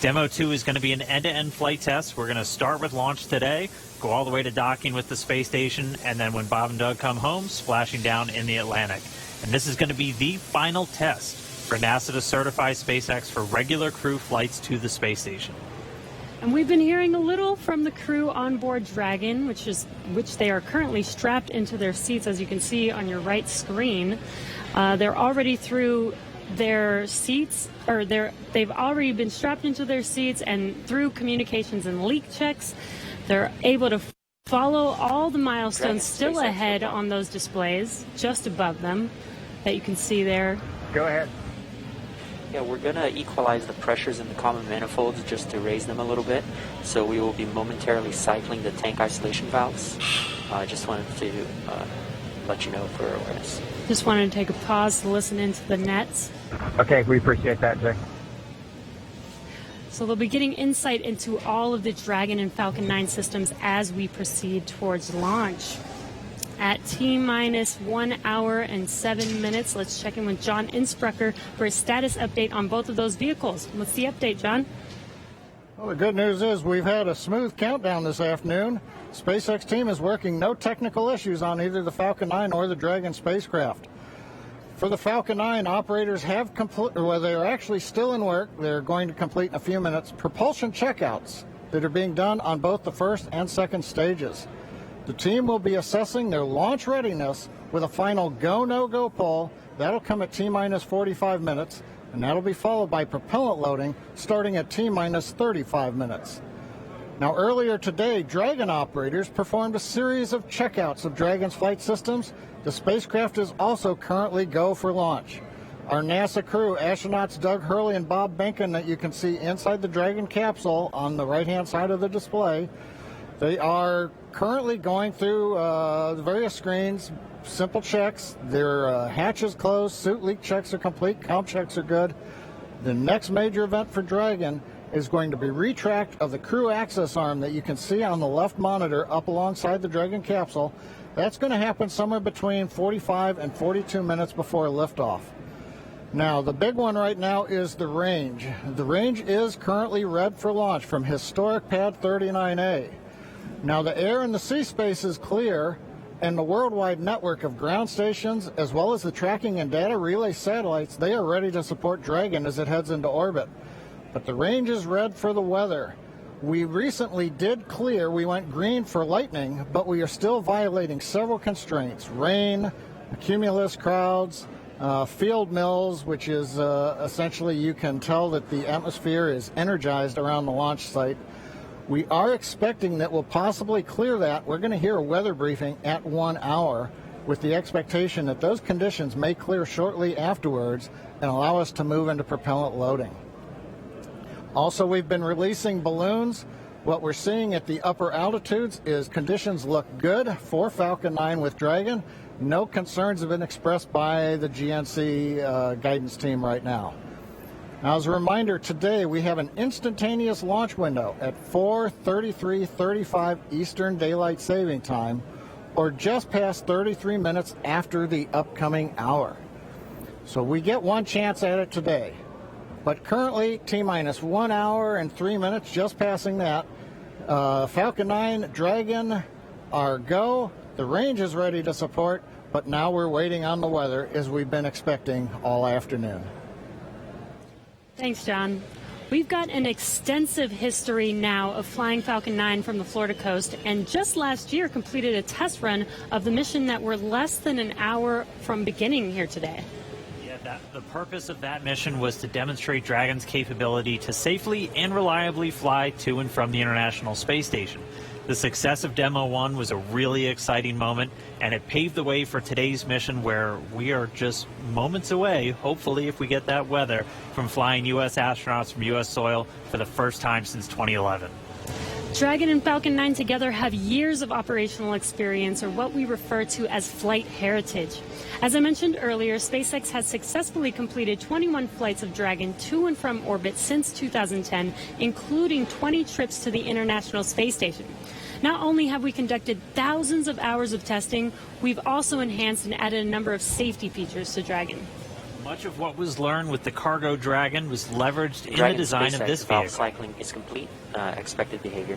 [SPEAKER 23] Demo 2 is going to be an end-to-end flight test. We're going to start with launch today, go all the way to docking with the space station, and then when Bob and Doug come home, splashing down in the Atlantic. And this is going to be the final test for NASA to certify SpaceX for regular crew flights to the space station.
[SPEAKER 21] And we've been hearing a little from the crew on board Dragon, which they are currently strapped into their seats, as you can see on your right screen. They're already through their seats, or they've already been strapped into their seats, and through communications and leak checks, they're able to follow all the milestones still ahead on those displays just above them that you can see there.
[SPEAKER 3] Go ahead. Yeah, we're going to equalize the pressures in the common manifolds just to raise them a little bit. So we will be momentarily cycling the tank isolation valves. I just wanted to let you know for awareness.
[SPEAKER 21] Just wanted to take a pause to listen into the nets.
[SPEAKER 3] Okay, we appreciate that, Jay.
[SPEAKER 21] So they'll be getting insight into all of the Dragon and Falcon 9 systems as we proceed towards launch. At T-minus 1 hour and 7 minutes, let's check in with John Insprucker for a status update on both of those vehicles. What's the update, John?
[SPEAKER 6] Well, the good news is we've had a smooth countdown this afternoon. SpaceX team is working no technical issues on either the Falcon 9 or the Dragon spacecraft. For the Falcon 9, operators have they're actually still in work. They're going to complete in a few minutes propulsion checkouts that are being done on both the first and second stages. The team will be assessing their launch readiness with a final go, no-go poll. That'll come at T-minus 45 minutes, and that'll be followed by propellant loading starting at T-minus 35 minutes. Now, earlier today, Dragon operators performed a series of checkouts of Dragon's flight systems. The spacecraft is also currently go for launch. Our NASA crew, astronauts Doug Hurley and Bob Behnken, that you can see inside the Dragon capsule on the right-hand side of the display, they are currently going through the various screens, simple checks. Their hatch is closed, suit leak checks are complete, comp checks are good. The next major event for Dragon is going to be retract of the crew access arm that you can see on the left monitor up alongside the Dragon capsule. That's going to happen somewhere between 45 and 42 minutes before liftoff. Now, the big one right now is the range. The range is currently red for launch from historic Pad 39A. Now, the air and the sea space is clear, and the worldwide network of ground stations, as well as the tracking and data relay satellites, they are ready to support Dragon as it heads into orbit. But the range is red for the weather. We recently did clear, we went green for lightning, but we are still violating several constraints. Rain, cumulus crowds, field mills, which is essentially you can tell that the atmosphere is energized around the launch site. We are expecting that we'll possibly clear that. We're going to hear a weather briefing at 1 hour with the expectation that those conditions may clear shortly afterwards and allow us to move into propellant loading. Also, we've been releasing balloons. What we're seeing at the upper altitudes is conditions look good for Falcon 9 with Dragon. No concerns have been expressed by the GNC guidance team right now. Now, as a reminder, today we have an instantaneous launch window at 4:33:35 Eastern Daylight Saving Time, or just past 33 minutes after the upcoming hour. So we get one chance at it today. But currently, T-minus 1 hour and 3 minutes, just passing that. Falcon 9, Dragon, our go. The range is ready to support, but now we're waiting on the weather as we've been expecting all afternoon.
[SPEAKER 21] Thanks, John. We've got an extensive history now of flying Falcon 9 from the Florida coast, and just last year completed a test run of the mission that we're less than an hour from beginning here today.
[SPEAKER 23] The purpose of that mission was to demonstrate Dragon's capability to safely and reliably fly to and from the International Space Station. The success of Demo 1 was a really exciting moment, and it paved the way for today's mission, where we are just moments away, hopefully if we get that weather, from flying U.S. astronauts from U.S. soil for the first time since 2011.
[SPEAKER 21] Dragon and Falcon 9 together have years of operational experience, or what we refer to as flight heritage. As I mentioned earlier, SpaceX has successfully completed 21 flights of Dragon to and from orbit since 2010, including 20 trips to the International Space Station. Not only have we conducted thousands of hours of testing, we've also enhanced and added a number of safety features to Dragon.
[SPEAKER 23] Much of what was learned with the Cargo Dragon was leveraged in the design of this vehicle.
[SPEAKER 3] Valve cycling is complete, expected behavior,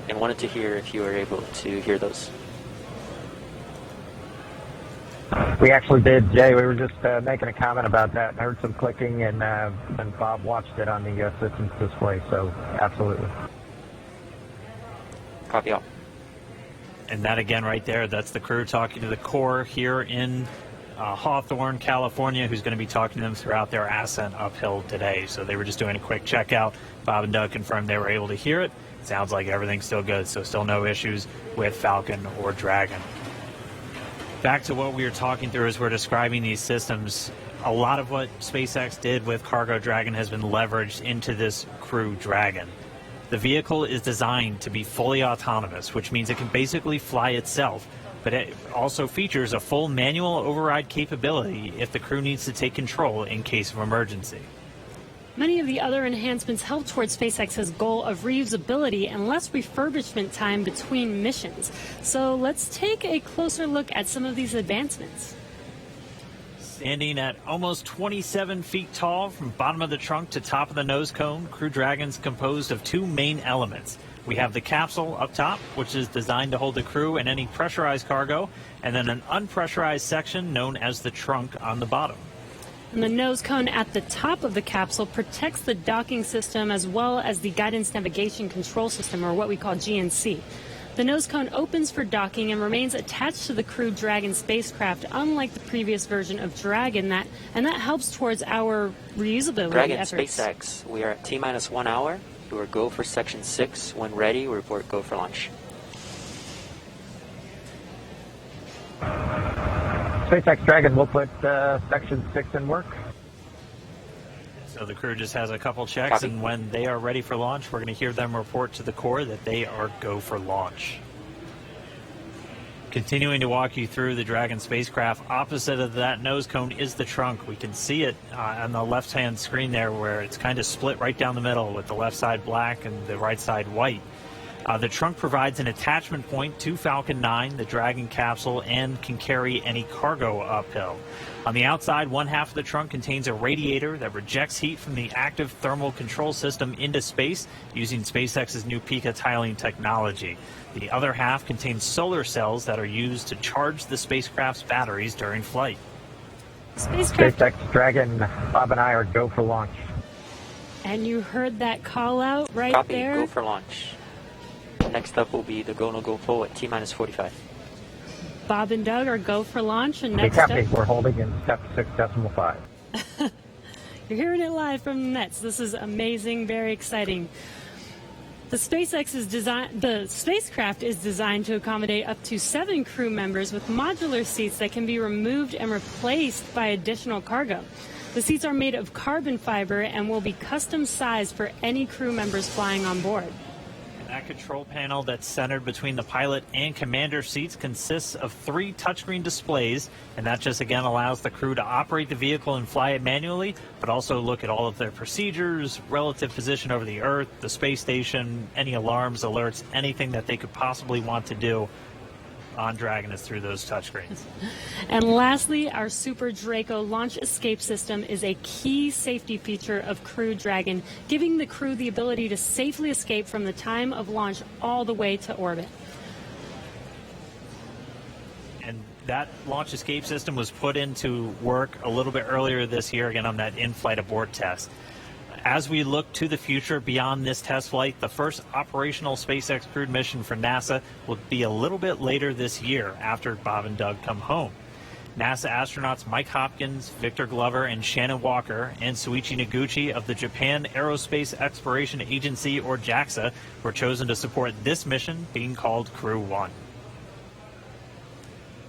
[SPEAKER 3] and wanted to hear if you were able to hear those.
[SPEAKER 7] We actually did, Jay. We were just making a comment about that. I heard some clicking, and Bob watched it on the systems display, so absolutely.
[SPEAKER 3] Copy all.
[SPEAKER 23] And that again right there, that's the crew talking to the core here in Hawthorne, California, who's going to be talking to them throughout their ascent uphill today. So they were just doing a quick checkout. Bob and Doug confirmed they were able to hear it. Sounds like everything's still good, so still no issues with Falcon or Dragon. Back to what we were talking through as we're describing these systems, a lot of what SpaceX did with Cargo Dragon has been leveraged into this Crew Dragon. The vehicle is designed to be fully autonomous, which means it can basically fly itself, but it also features a full manual override capability if the crew needs to take control in case of emergency.
[SPEAKER 21] Many of the other enhancements help towards SpaceX's goal of reusability and less refurbishment time between missions. So let's take a closer look at some of these advancements.
[SPEAKER 23] Standing at almost 27 feet tall from bottom of the trunk to top of the nose cone, Crew Dragon's composed of two main elements. We have the capsule up top, which is designed to hold the crew and any pressurized cargo, and then an unpressurized section known as the trunk on the bottom.
[SPEAKER 21] And the nose cone at the top of the capsule protects the docking system as well as the guidance navigation control system, or what we call GNC. The nose cone opens for docking and remains attached to the Crew Dragon spacecraft, unlike the previous version of Dragon, that helps towards our reusability
[SPEAKER 3] Dragon
[SPEAKER 21] efforts.
[SPEAKER 3] SpaceX, we are at T-minus 1 hour. You are go for section 6. When ready, report go for launch.
[SPEAKER 7] SpaceX Dragon will put section 6 in work.
[SPEAKER 23] So the crew just has a couple checks,
[SPEAKER 3] Copy.
[SPEAKER 23] and when they are ready for launch, we're going to hear them report to the core that they are go for launch. Continuing to walk you through the Dragon spacecraft, opposite of that nose cone is the trunk. We can see it on the left-hand screen there, where it's kind of split right down the middle with the left side black and the right side white. The trunk provides an attachment point to Falcon 9, the Dragon capsule, and can carry any cargo uphill. On the outside, one half of the trunk contains a radiator that rejects heat from the active thermal control system into space using SpaceX's new Pika tiling technology. The other half contains solar cells that are used to charge the spacecraft's batteries during flight.
[SPEAKER 7] SpaceX Dragon, Bob and I are go for launch.
[SPEAKER 21] And you heard that call out right
[SPEAKER 3] Copy,
[SPEAKER 21] there.
[SPEAKER 3] go for launch. Next up will be the go, no go pull at T-minus 45.
[SPEAKER 21] Bob and Doug are go for launch, and
[SPEAKER 7] Okay,
[SPEAKER 21] next
[SPEAKER 7] copy.
[SPEAKER 21] up,
[SPEAKER 7] We're holding in step 6.5.
[SPEAKER 21] you're hearing it live from the nets. This is amazing, very exciting. The spacecraft is designed to accommodate up to 7 crew members with modular seats that can be removed and replaced by additional cargo. The seats are made of carbon fiber and will be custom sized for any crew members flying on board.
[SPEAKER 23] That control panel that's centered between the pilot and commander seats consists of 3 touchscreen displays, and that just again allows the crew to operate the vehicle and fly it manually, but also look at all of their procedures, relative position over the Earth, the space station, any alarms, alerts, anything that they could possibly want to do on Dragon is through those touchscreens.
[SPEAKER 21] And lastly, our Super Draco launch escape system is a key safety feature of Crew Dragon, giving the crew the ability to safely escape from the time of launch all the way to orbit.
[SPEAKER 23] And that launch escape system was put into work a little bit earlier this year, again on that in-flight abort test. As we look to the future beyond this test flight, the first operational SpaceX crewed mission for NASA will be a little bit later this year after Bob and Doug come home. NASA astronauts Mike Hopkins, Victor Glover, and Shannon Walker, and Soichi Noguchi of the Japan Aerospace Exploration Agency, or JAXA, were chosen to support this mission, being called Crew 1.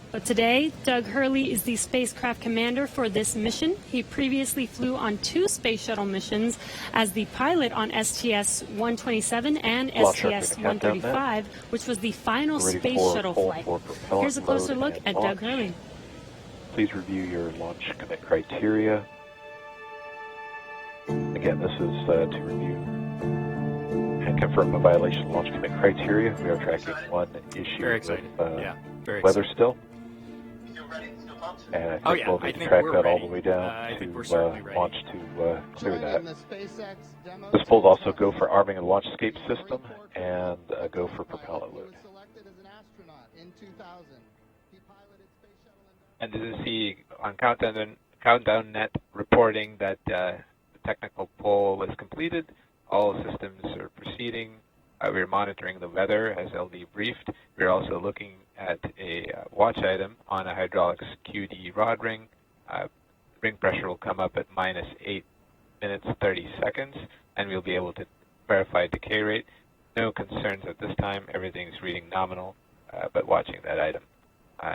[SPEAKER 21] But today, Doug Hurley is the spacecraft commander for this mission. He previously flew on 2 space shuttle missions as the pilot on STS-127 and STS-135, which was the final space shuttle flight. Here's a closer look at Doug Hurley.
[SPEAKER 11] Please review your launch commit criteria. Again, this is to review and confirm a violation of launch commit criteria. We are tracking one issue with weather still. And I think we'll need to track that all the way down to launch to clear that. This pulls also go for arming a launch escape system and a go for propellant load.
[SPEAKER 20] And this is the on Countdown Net reporting that the technical poll was completed. All systems are proceeding. We're monitoring the weather as LD briefed. We're also looking at a watch item on a hydraulics QD rod ring. Ring pressure will come up at minus 8 minutes 30 seconds, and we'll be able to verify decay rate. No concerns at this time. Everything's reading nominal, but watching that item.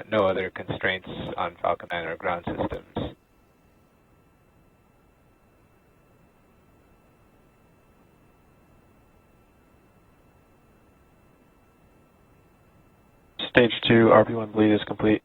[SPEAKER 20] No other constraints on Falcon 9 or ground systems.
[SPEAKER 11] Stage 2 RP1 bleed is complete.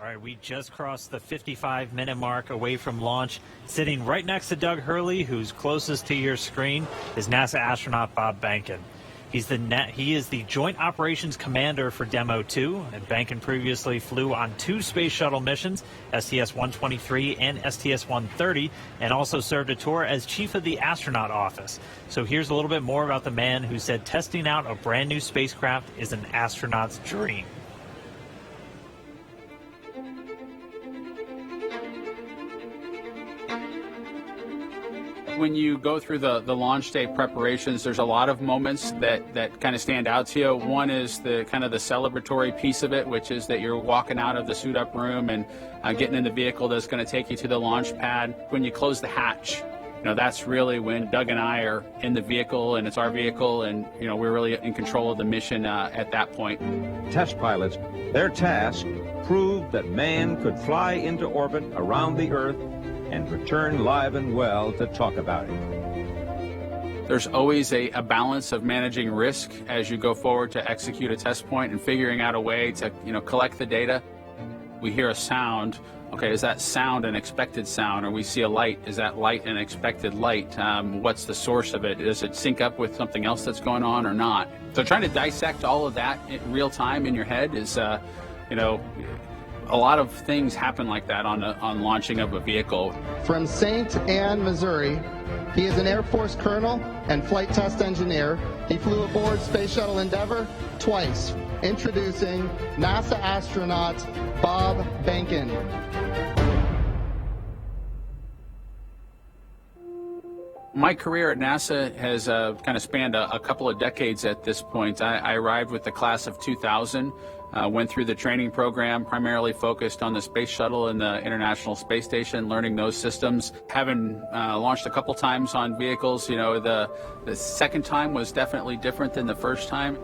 [SPEAKER 23] All right, we just crossed the 55-minute mark away from launch. Sitting right next to Doug Hurley, who's closest to your screen, is NASA astronaut Bob Behnken. He is the Joint Operations Commander for Demo 2, and Behnken previously flew on 2 space shuttle missions, STS-123 and STS-130, and also served a tour as Chief of the Astronaut Office. So here's a little bit more about the man who said testing out a brand new spacecraft is an astronaut's dream.
[SPEAKER 5] when you go through the launch day preparations, there's a lot of moments that kind of stand out to you. One is the kind of the celebratory piece of it, which is that you're walking out of the suit up room and getting in the vehicle that's going to take you to the launch pad. When you close the hatch, that's really when Doug and I are in the vehicle, and it's our vehicle, and we're really in control of the mission at that point.
[SPEAKER 19] Test pilots, their task proved that man could fly into orbit around the Earth and return live and well to talk about it.
[SPEAKER 5] There's always a balance of managing risk as you go forward to execute a test point and figuring out a way to collect the data. We hear a sound. Okay, is that sound an expected sound? Or we see a light, is that light an expected light? What's the source of it? Does it sync up with something else that's going on or not? So trying to dissect all of that in real time in your head is, a lot of things happen like that on launching of a vehicle.
[SPEAKER 22] From St. Anne, Missouri, he is an Air Force colonel and flight test engineer. He flew aboard Space Shuttle Endeavour twice. Introducing NASA astronaut Bob Behnken.
[SPEAKER 5] My career at NASA has kind of spanned a couple of decades at this point. I arrived with the class of 2000, went through the training program, primarily focused on the Space Shuttle and the International Space Station, learning those systems. Having launched a couple times on vehicles, the second time was definitely different than the first time.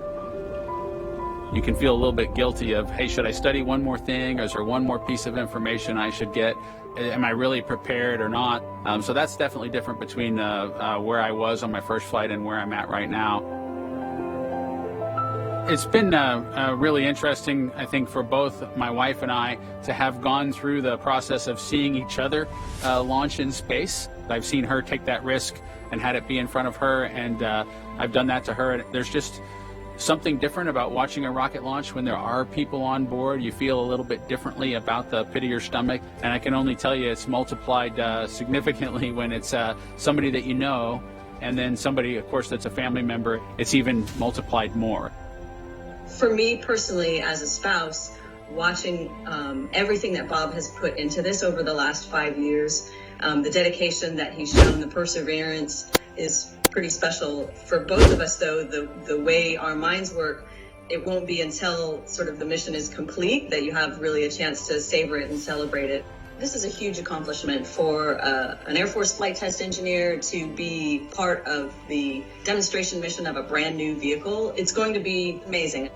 [SPEAKER 5] You can feel a little bit guilty of, hey, should I study one more thing? Or is there one more piece of information I should get? Am I really prepared or not? So that's definitely different between where I was on my first flight and where I'm at right now. It's been really interesting, I think, for both my wife and I to have gone through the process of seeing each other launch in space. I've seen her take that risk and had it be in front of her, and I've done that to her. And there's just something different about watching a rocket launch when there are people on board. You feel a little bit differently about the pit of your stomach, and I can only tell you it's multiplied significantly when it's somebody that you know, and then somebody, of course, that's a family member. It's even multiplied more.
[SPEAKER 24] For me personally, as a spouse, watching everything that Bob has put into this over the last 5 years, the dedication that he's shown, the perseverance is pretty special. For both of us, though, the way our minds work, it won't be until sort of the mission is complete that you have really a chance to savor it and celebrate it. This is a huge accomplishment for an Air Force flight test engineer to be part of the demonstration mission of a brand new vehicle. It's going to be amazing.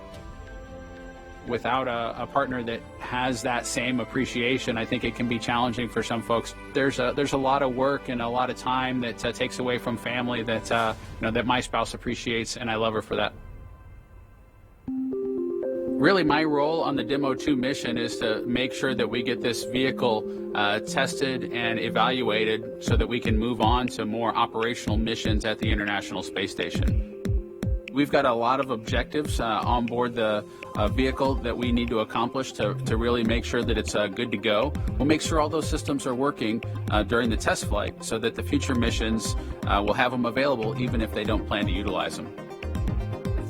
[SPEAKER 5] Without a partner that has that same appreciation, I think it can be challenging for some folks. There's a lot of work and a lot of time that takes away from family that that my spouse appreciates, and I love her for that. Really, my role on the Demo 2 mission is to make sure that we get this vehicle tested and evaluated so that we can move on to more operational missions at the International Space Station. We've got a lot of objectives on board the vehicle that we need to accomplish to really make sure that it's good to go. We'll make sure all those systems are working during the test flight so that the future missions will have them available even if they don't plan to utilize them.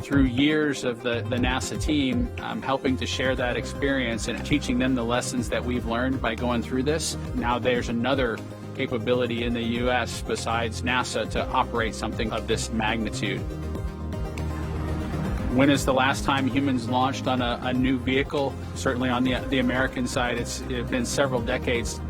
[SPEAKER 5] Through years of the NASA team, I'm helping to share that experience and teaching them the lessons that we've learned by going through this. Now there's another capability in the U.S. besides NASA to operate something of this magnitude. When is the last time humans launched on a new vehicle? Certainly on the American side, it's been several decades.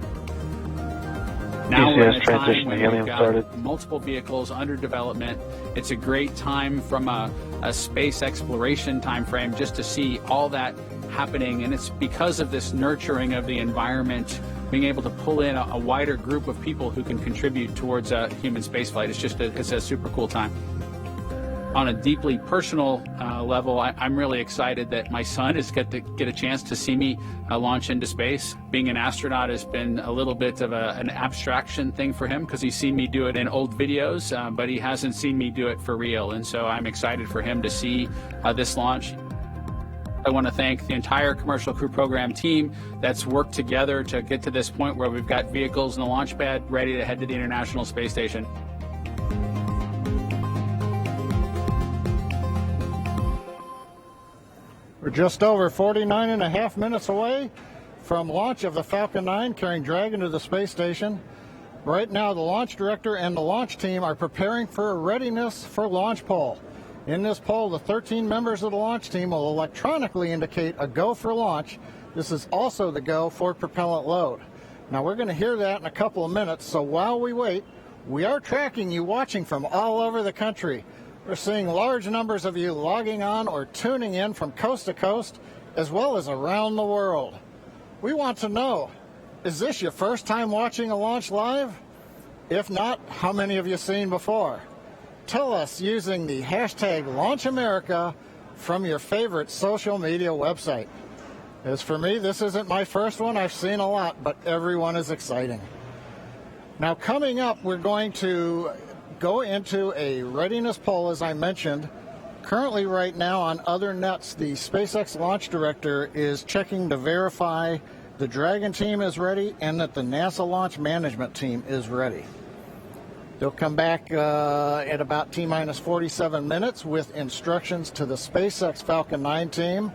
[SPEAKER 5] Now we're in a time when we've got multiple vehicles under development. It's a great time from a space exploration time frame just to see all that happening, and it's because of this nurturing of the environment, being able to pull in a wider group of people who can contribute towards human spaceflight. It's a super cool time. On a deeply personal level, I'm really excited that my son is get a chance to see me launch into space. Being an astronaut has been a little bit of an abstraction thing for him because he's seen me do it in old videos, but he hasn't seen me do it for real. And so I'm excited for him to see this launch. I want to thank the entire Commercial Crew Program team that's worked together to get to this point where we've got vehicles in the launch pad ready to head to the International Space Station.
[SPEAKER 6] We're just over 49 and a half minutes away from launch of the Falcon 9 carrying Dragon to the space station. Right now, the launch director and the launch team are preparing for a readiness for launch poll. In this poll, the 13 members of the launch team will electronically indicate a go for launch. This is also the go for propellant load. Now, we're going to hear that in a couple of minutes, so while we wait, we are tracking you watching from all over the country. We're seeing large numbers of you logging on or tuning in from coast to coast, as well as around the world. We want to know, is this your first time watching a launch live? If not, how many have you seen before? Tell us using the hashtag LaunchAmerica from your favorite social media website. As for me, this isn't my first one. I've seen a lot, but everyone is exciting. Now, coming up, we're going to go into a readiness poll, as I mentioned. Currently, right now, on other nets, the SpaceX launch director is checking to verify the Dragon team is ready and that the NASA launch management team is ready. They'll come back at about T-minus 47 minutes with instructions to the SpaceX Falcon 9 team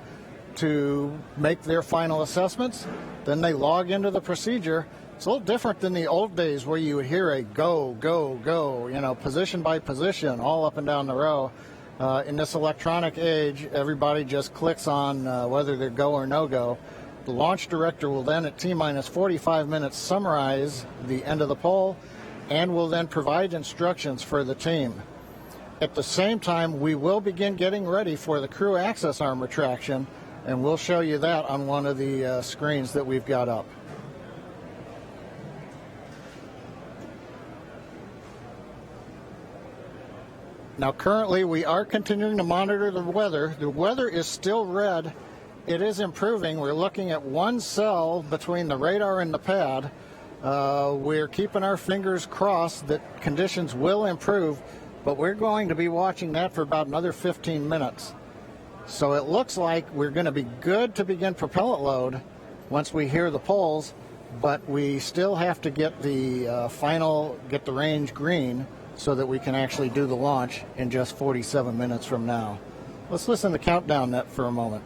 [SPEAKER 6] to make their final assessments. Then they log into the procedure. It's a little different than the old days where you would hear a go, go, go, you know, position by position, all up and down the row. In this electronic age, everybody just clicks on whether they're go or no go. The launch director will then, at T-minus 45 minutes, summarize the end of the poll and will then provide instructions for the team. At the same time, we will begin getting ready for the crew access arm retraction, and we'll show you that on one of the screens that we've got up. Now, currently, we are continuing to monitor the weather. The weather is still red. It is improving. We're looking at one cell between the radar and the pad. We're keeping our fingers crossed that conditions will improve, but we're going to be watching that for about another 15 minutes. So it looks like we're going to be good to begin propellant load once we hear the polls, but we still have to get the get the range green so that we can actually do the launch in just 47 minutes from now. Let's listen to the countdown net for a moment.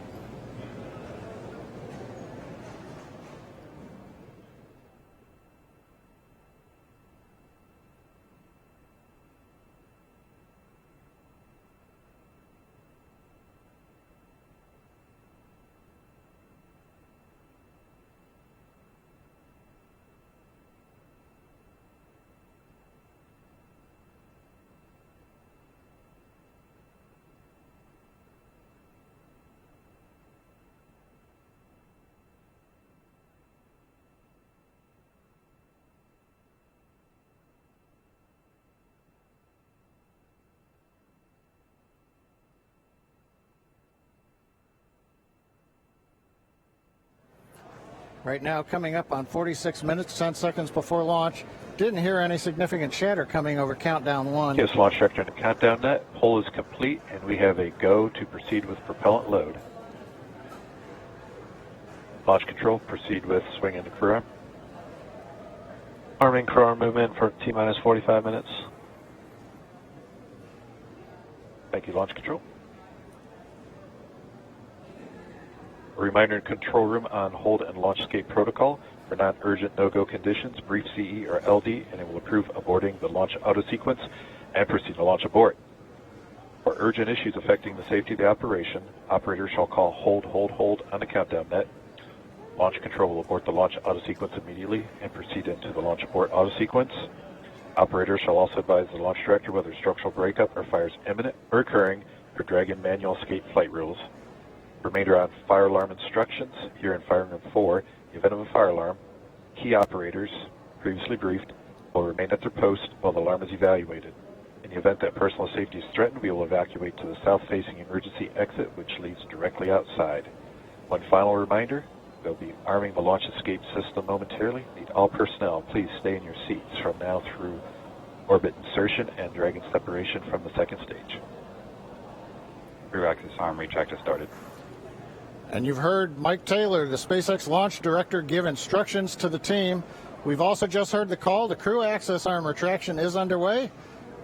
[SPEAKER 6] Right now, coming up on 46 minutes, 10 seconds before launch. Didn't hear any significant chatter coming over countdown one.
[SPEAKER 11] Yes, launch director in the countdown net. Poll is complete, and we have a go to proceed with propellant load. Launch control, proceed with swing into crew arm. Arming crew arm movement for T-minus 45 minutes. Thank you, launch control. A reminder in control room on hold and launch escape protocol. For non-urgent no-go conditions, brief CE or LD, and it will approve aborting the launch auto sequence and proceed to launch abort. For urgent issues affecting the safety of the operation, operators shall call hold, hold, hold on the countdown net. Launch control will abort the launch auto sequence immediately and proceed into the launch abort auto sequence. Operators shall also advise the launch director whether structural breakup or fire is imminent or occurring per Dragon manual escape flight rules. Remainder on fire alarm instructions. Here in Fire Room 4, in the event of a fire alarm, key operators, previously briefed, will remain at their post while the alarm is evaluated. In the event that personal safety is threatened, we will evacuate to the south-facing emergency exit, which leads directly outside. One final reminder, they'll be arming the launch escape system momentarily. Need all personnel, please stay in your seats from now through orbit insertion and Dragon separation from the second stage.
[SPEAKER 1] Crew access arm retract has started.
[SPEAKER 6] And you've heard Mike Taylor, the SpaceX launch director, give instructions to the team. We've also just heard the call. The crew access arm retraction is underway.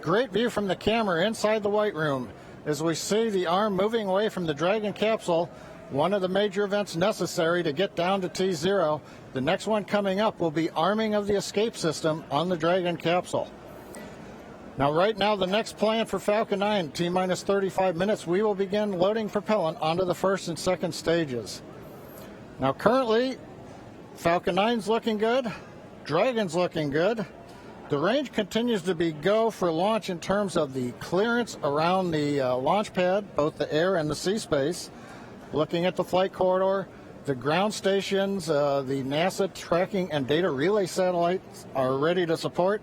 [SPEAKER 6] Great view from the camera inside the White Room as we see the arm moving away from the Dragon capsule. one of the major events necessary to get down to T0. The next one coming up will be arming of the escape system on the Dragon capsule. Now, right now, the next plan for Falcon 9, T-minus 35 minutes, we will begin loading propellant onto the first and second stages. Now, currently, Falcon 9's looking good, Dragon's looking good. The range continues to be go for launch in terms of the clearance around the launch pad, both the air and the sea space. Looking at the flight corridor, the ground stations, the NASA tracking and data relay satellites are ready to support.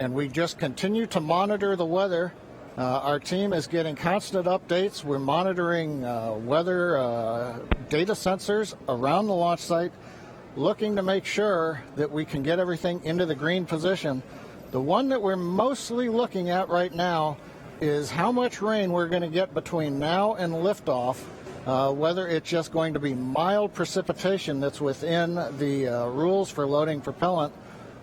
[SPEAKER 6] And we just continue to monitor the weather. Our team is getting constant updates. We're monitoring weather data sensors around the launch site, looking to make sure that we can get everything into the green position. The one that we're mostly looking at right now is how much rain we're going to get between now and liftoff, whether it's just going to be mild precipitation that's within the rules for loading propellant.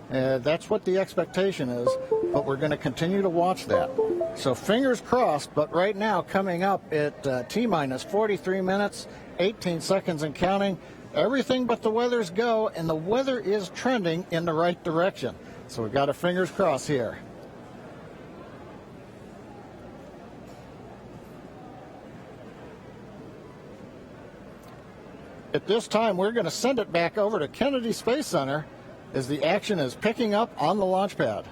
[SPEAKER 6] That's what the expectation is, but we're going to continue to watch that. So fingers crossed, but right now coming up at T-minus 43 minutes, 18 seconds and counting, everything but the weather's go, and the weather is trending in the right direction. So we've got our fingers crossed here. At this time, we're going to send it back over to Kennedy Space Center as the action is picking up on the launch pad.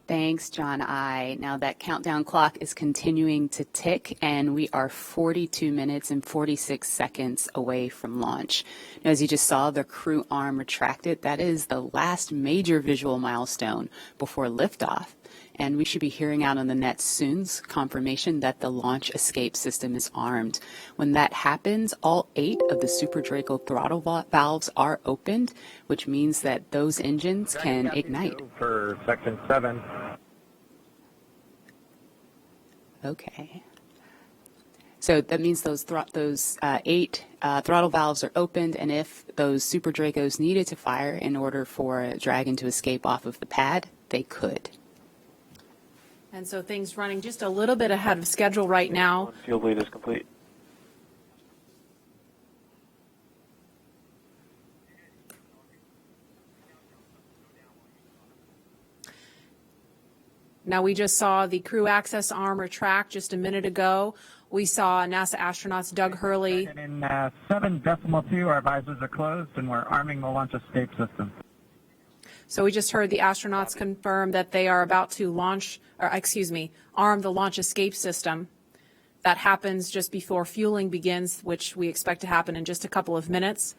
[SPEAKER 13] Thanks, John I. Now that countdown clock is continuing to tick, and we are 42 minutes and 46 seconds away from launch. Now, as you just saw, the crew arm retracted. That is the last major visual milestone before liftoff. And we should be hearing out on the net soon confirmation that the launch escape system is armed. When that happens, all 8 of the Super Draco throttle valves are opened, which means that those engines can ignite.
[SPEAKER 7] For section 7.
[SPEAKER 13] Okay. So that means those 8 throttle valves are opened, and if those Super Dracos needed to fire in order for Dragon to escape off of the pad, they could.
[SPEAKER 17] And so things running just a little bit ahead of schedule right now.
[SPEAKER 11] Field lead is complete.
[SPEAKER 17] Now, we just saw the crew access arm retract just a minute ago. We saw NASA astronauts Doug Hurley.
[SPEAKER 2] In 7.2, our visors are closed, and we're arming the launch escape system.
[SPEAKER 17] So we just heard the astronauts confirm that they are about to arm the launch escape system. That happens just before fueling begins, which we expect to happen in just a couple of minutes.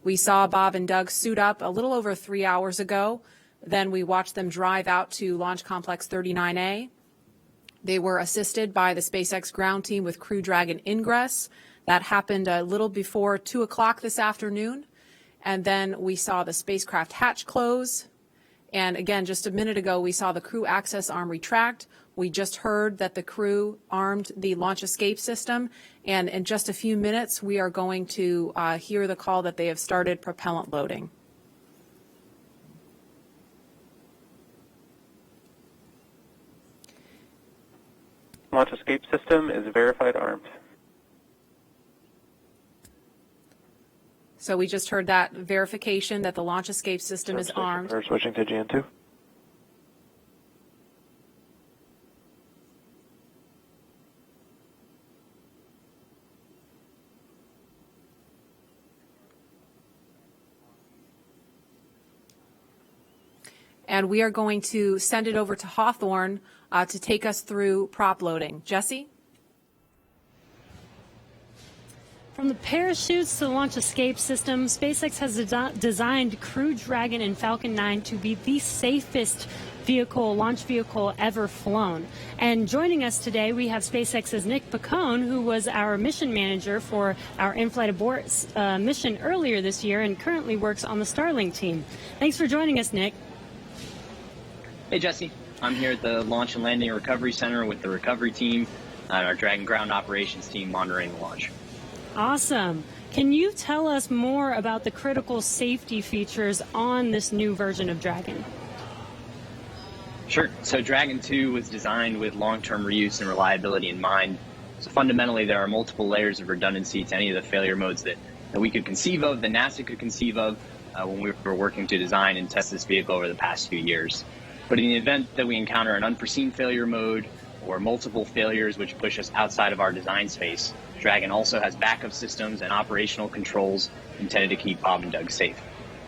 [SPEAKER 17] We saw Bob and Doug suit up a little over 3 hours ago. Then we watched them drive out to Launch Complex 39A. They were assisted by the SpaceX ground team with Crew Dragon ingress. That happened a little before 2 o'clock this afternoon. And then we saw the spacecraft hatch close. And again, just a minute ago, we saw the crew access arm retract. We just heard that the crew armed the launch escape system. And in just a few minutes, we are going to hear the call that they have started propellant loading.
[SPEAKER 11] Launch escape system is verified armed.
[SPEAKER 17] So we just heard that verification that the launch escape system is armed.
[SPEAKER 11] We're switching to GN2.
[SPEAKER 17] And we are going to send it over to Hawthorne to take us through prop loading. Jesse?
[SPEAKER 21] From the parachutes to the launch escape system, SpaceX has designed Crew Dragon and Falcon 9 to be the safest launch vehicle ever flown. And joining us today, we have SpaceX's Nick Picone, who was our mission manager for our in-flight abort mission earlier this year and currently works on the Starlink team. Thanks for joining us, Nick.
[SPEAKER 4] Hey, Jesse. I'm here at the Launch and Landing Recovery Center with the recovery team and our Dragon ground operations team monitoring the launch.
[SPEAKER 21] Awesome. Can you tell us more about the critical safety features on this new version of Dragon?
[SPEAKER 4] Sure. So Dragon 2 was designed with long-term reuse and reliability in mind. So fundamentally, there are multiple layers of redundancy to any of the failure modes that we could conceive of, that NASA could conceive of when we were working to design and test this vehicle over the past few years. But in the event that we encounter an unforeseen failure mode or multiple failures which push us outside of our design space, Dragon also has backup systems and operational controls intended to keep Bob and Doug safe.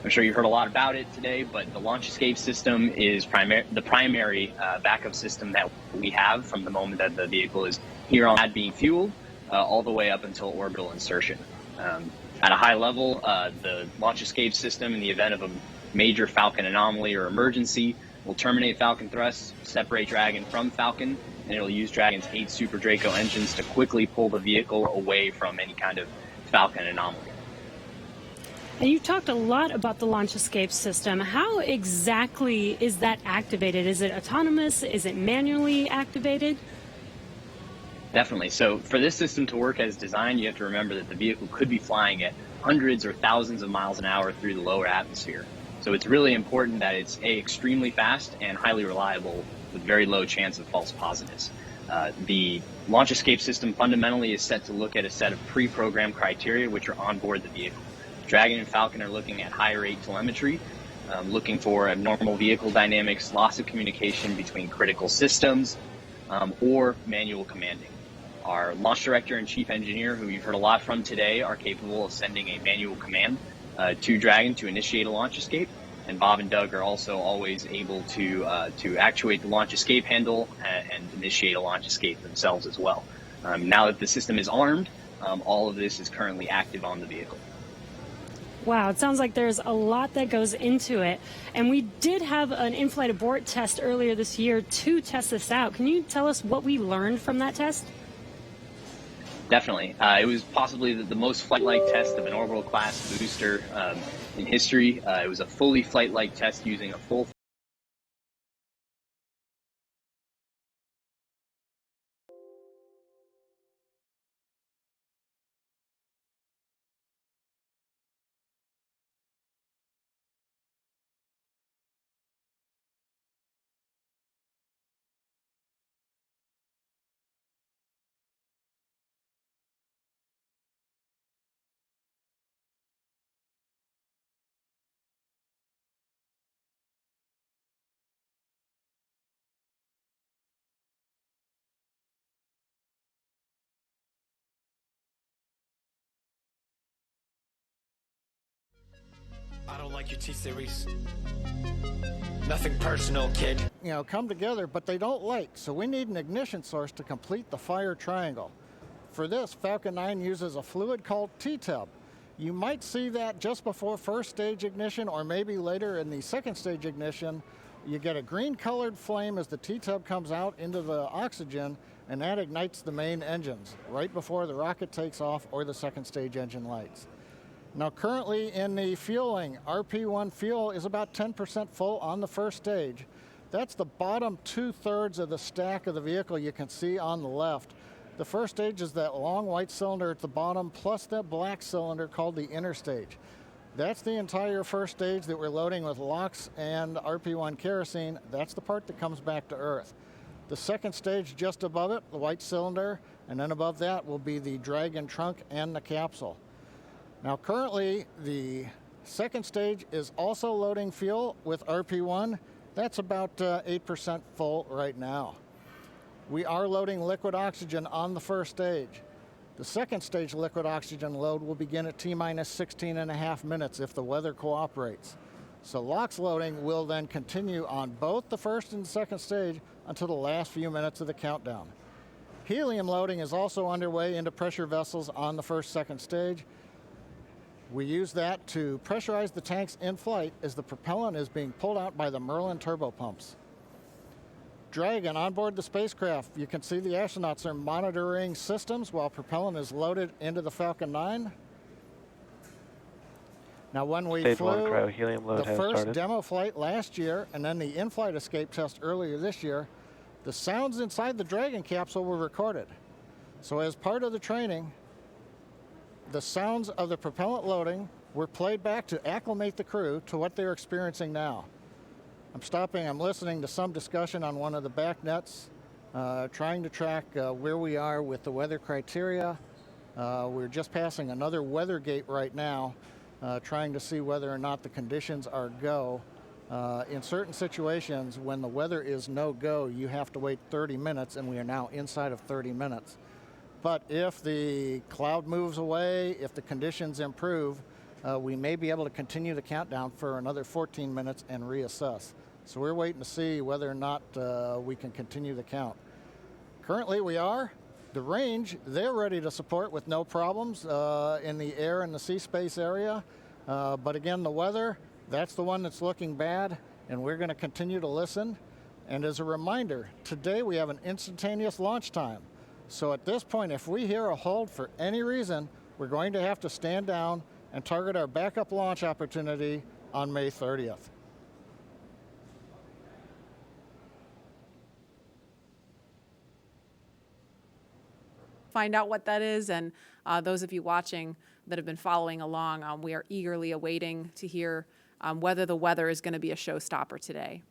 [SPEAKER 4] I'm sure you heard a lot about it today, but the launch escape system is the primary backup system that we have from the moment that the vehicle is here on pad being fueled all the way up until orbital insertion. At a high level, the launch escape system, in the event of a major Falcon anomaly or emergency, will terminate Falcon thrust, separate Dragon from Falcon, and it'll use Dragon's 8 Super Draco engines to quickly pull the vehicle away from any kind of Falcon anomaly.
[SPEAKER 21] And you talked a lot about the launch escape system. How exactly is that activated? Is it autonomous? Is it manually activated?
[SPEAKER 4] Definitely. So for this system to work as designed, you have to remember that the vehicle could be flying at hundreds or thousands of miles an hour through the lower atmosphere. So it's really important that it's extremely fast and highly reliable with very low chance of false positives. The launch escape system fundamentally is set to look at a set of pre-programmed criteria which are on board the vehicle. Dragon and Falcon are looking at high rate telemetry, looking for abnormal vehicle dynamics, loss of communication between critical systems, or manual commanding. Our launch director and chief engineer, who you've heard a lot from today, are capable of sending a manual command to Dragon to initiate a launch escape. And Bob and Doug are also always able to actuate the launch escape handle and initiate a launch escape themselves as well. Now that the system is armed, all of this is currently active on the vehicle.
[SPEAKER 21] Wow, it sounds like there's a lot that goes into it. And we did have an in-flight abort test earlier this year to test this out. Can you tell us what we learned from that test?
[SPEAKER 4] Definitely. It was possibly the most flight-like test of an orbital class booster in history. It was a fully flight-like test using a full
[SPEAKER 9] I don't like your T-Series. Nothing personal, kid.
[SPEAKER 6] Come together, but they don't like, so we need an ignition source to complete the fire triangle. For this, Falcon 9 uses a fluid called T-Tub. You might see that just before first stage ignition or maybe later in the second stage ignition. You get a green-colored flame as the T-Tub comes out into the oxygen, and that ignites the main engines right before the rocket takes off or the second stage engine lights. Now currently in the fueling, RP1 fuel is about 10% full on the first stage. That's the bottom 2/3 of the stack of the vehicle you can see on the left. The first stage is that long white cylinder at the bottom plus that black cylinder called the inner stage. That's the entire first stage that we're loading with LOX and RP1 kerosene. That's the part that comes back to Earth. The second stage just above it, the white cylinder, and then above that will be the Dragon trunk and the capsule. Now currently the second stage is also loading fuel with RP1. That's about 8% full right now. We are loading liquid oxygen on the first stage. The second stage liquid oxygen load will begin at T-minus 16.5 minutes if the weather cooperates. So LOX loading will then continue on both the first and second stage until the last few minutes of the countdown. Helium loading is also underway into pressure vessels on the second stage. We use that to pressurize the tanks in flight as the propellant is being pulled out by the Merlin turbopumps. Dragon on board the spacecraft. You can see the astronauts are monitoring systems while propellant is loaded into the Falcon 9. Now when we flew the first demo flight last year and then the in-flight escape test earlier this year, the sounds inside the Dragon capsule were recorded. So as part of the training, the sounds of the propellant loading were played back to acclimate the crew to what they're experiencing now. I'm listening to some discussion on one of the back nets trying to track where we are with the weather criteria. We're just passing another weather gate right now, trying to see whether or not the conditions are go. In certain situations, when the weather is no-go, you have to wait 30 minutes, and we are now inside of 30 minutes. But if the cloud moves away, if the conditions improve, we may be able to continue the countdown for another 14 minutes and reassess. So we're waiting to see whether or not we can continue the count. Currently we are. The range, they're ready to support with no problems in the air and the sea space area. But again, the weather, that's the one that's looking bad, and we're going to continue to listen. And as a reminder, today we have an instantaneous launch time. So at this point, if we hear a hold for any reason, we're going to have to stand down and target our backup launch opportunity on May 30th.
[SPEAKER 17] Find out what that is, and those of you watching that have been following along, we are eagerly awaiting to hear whether the weather is going to be a showstopper today.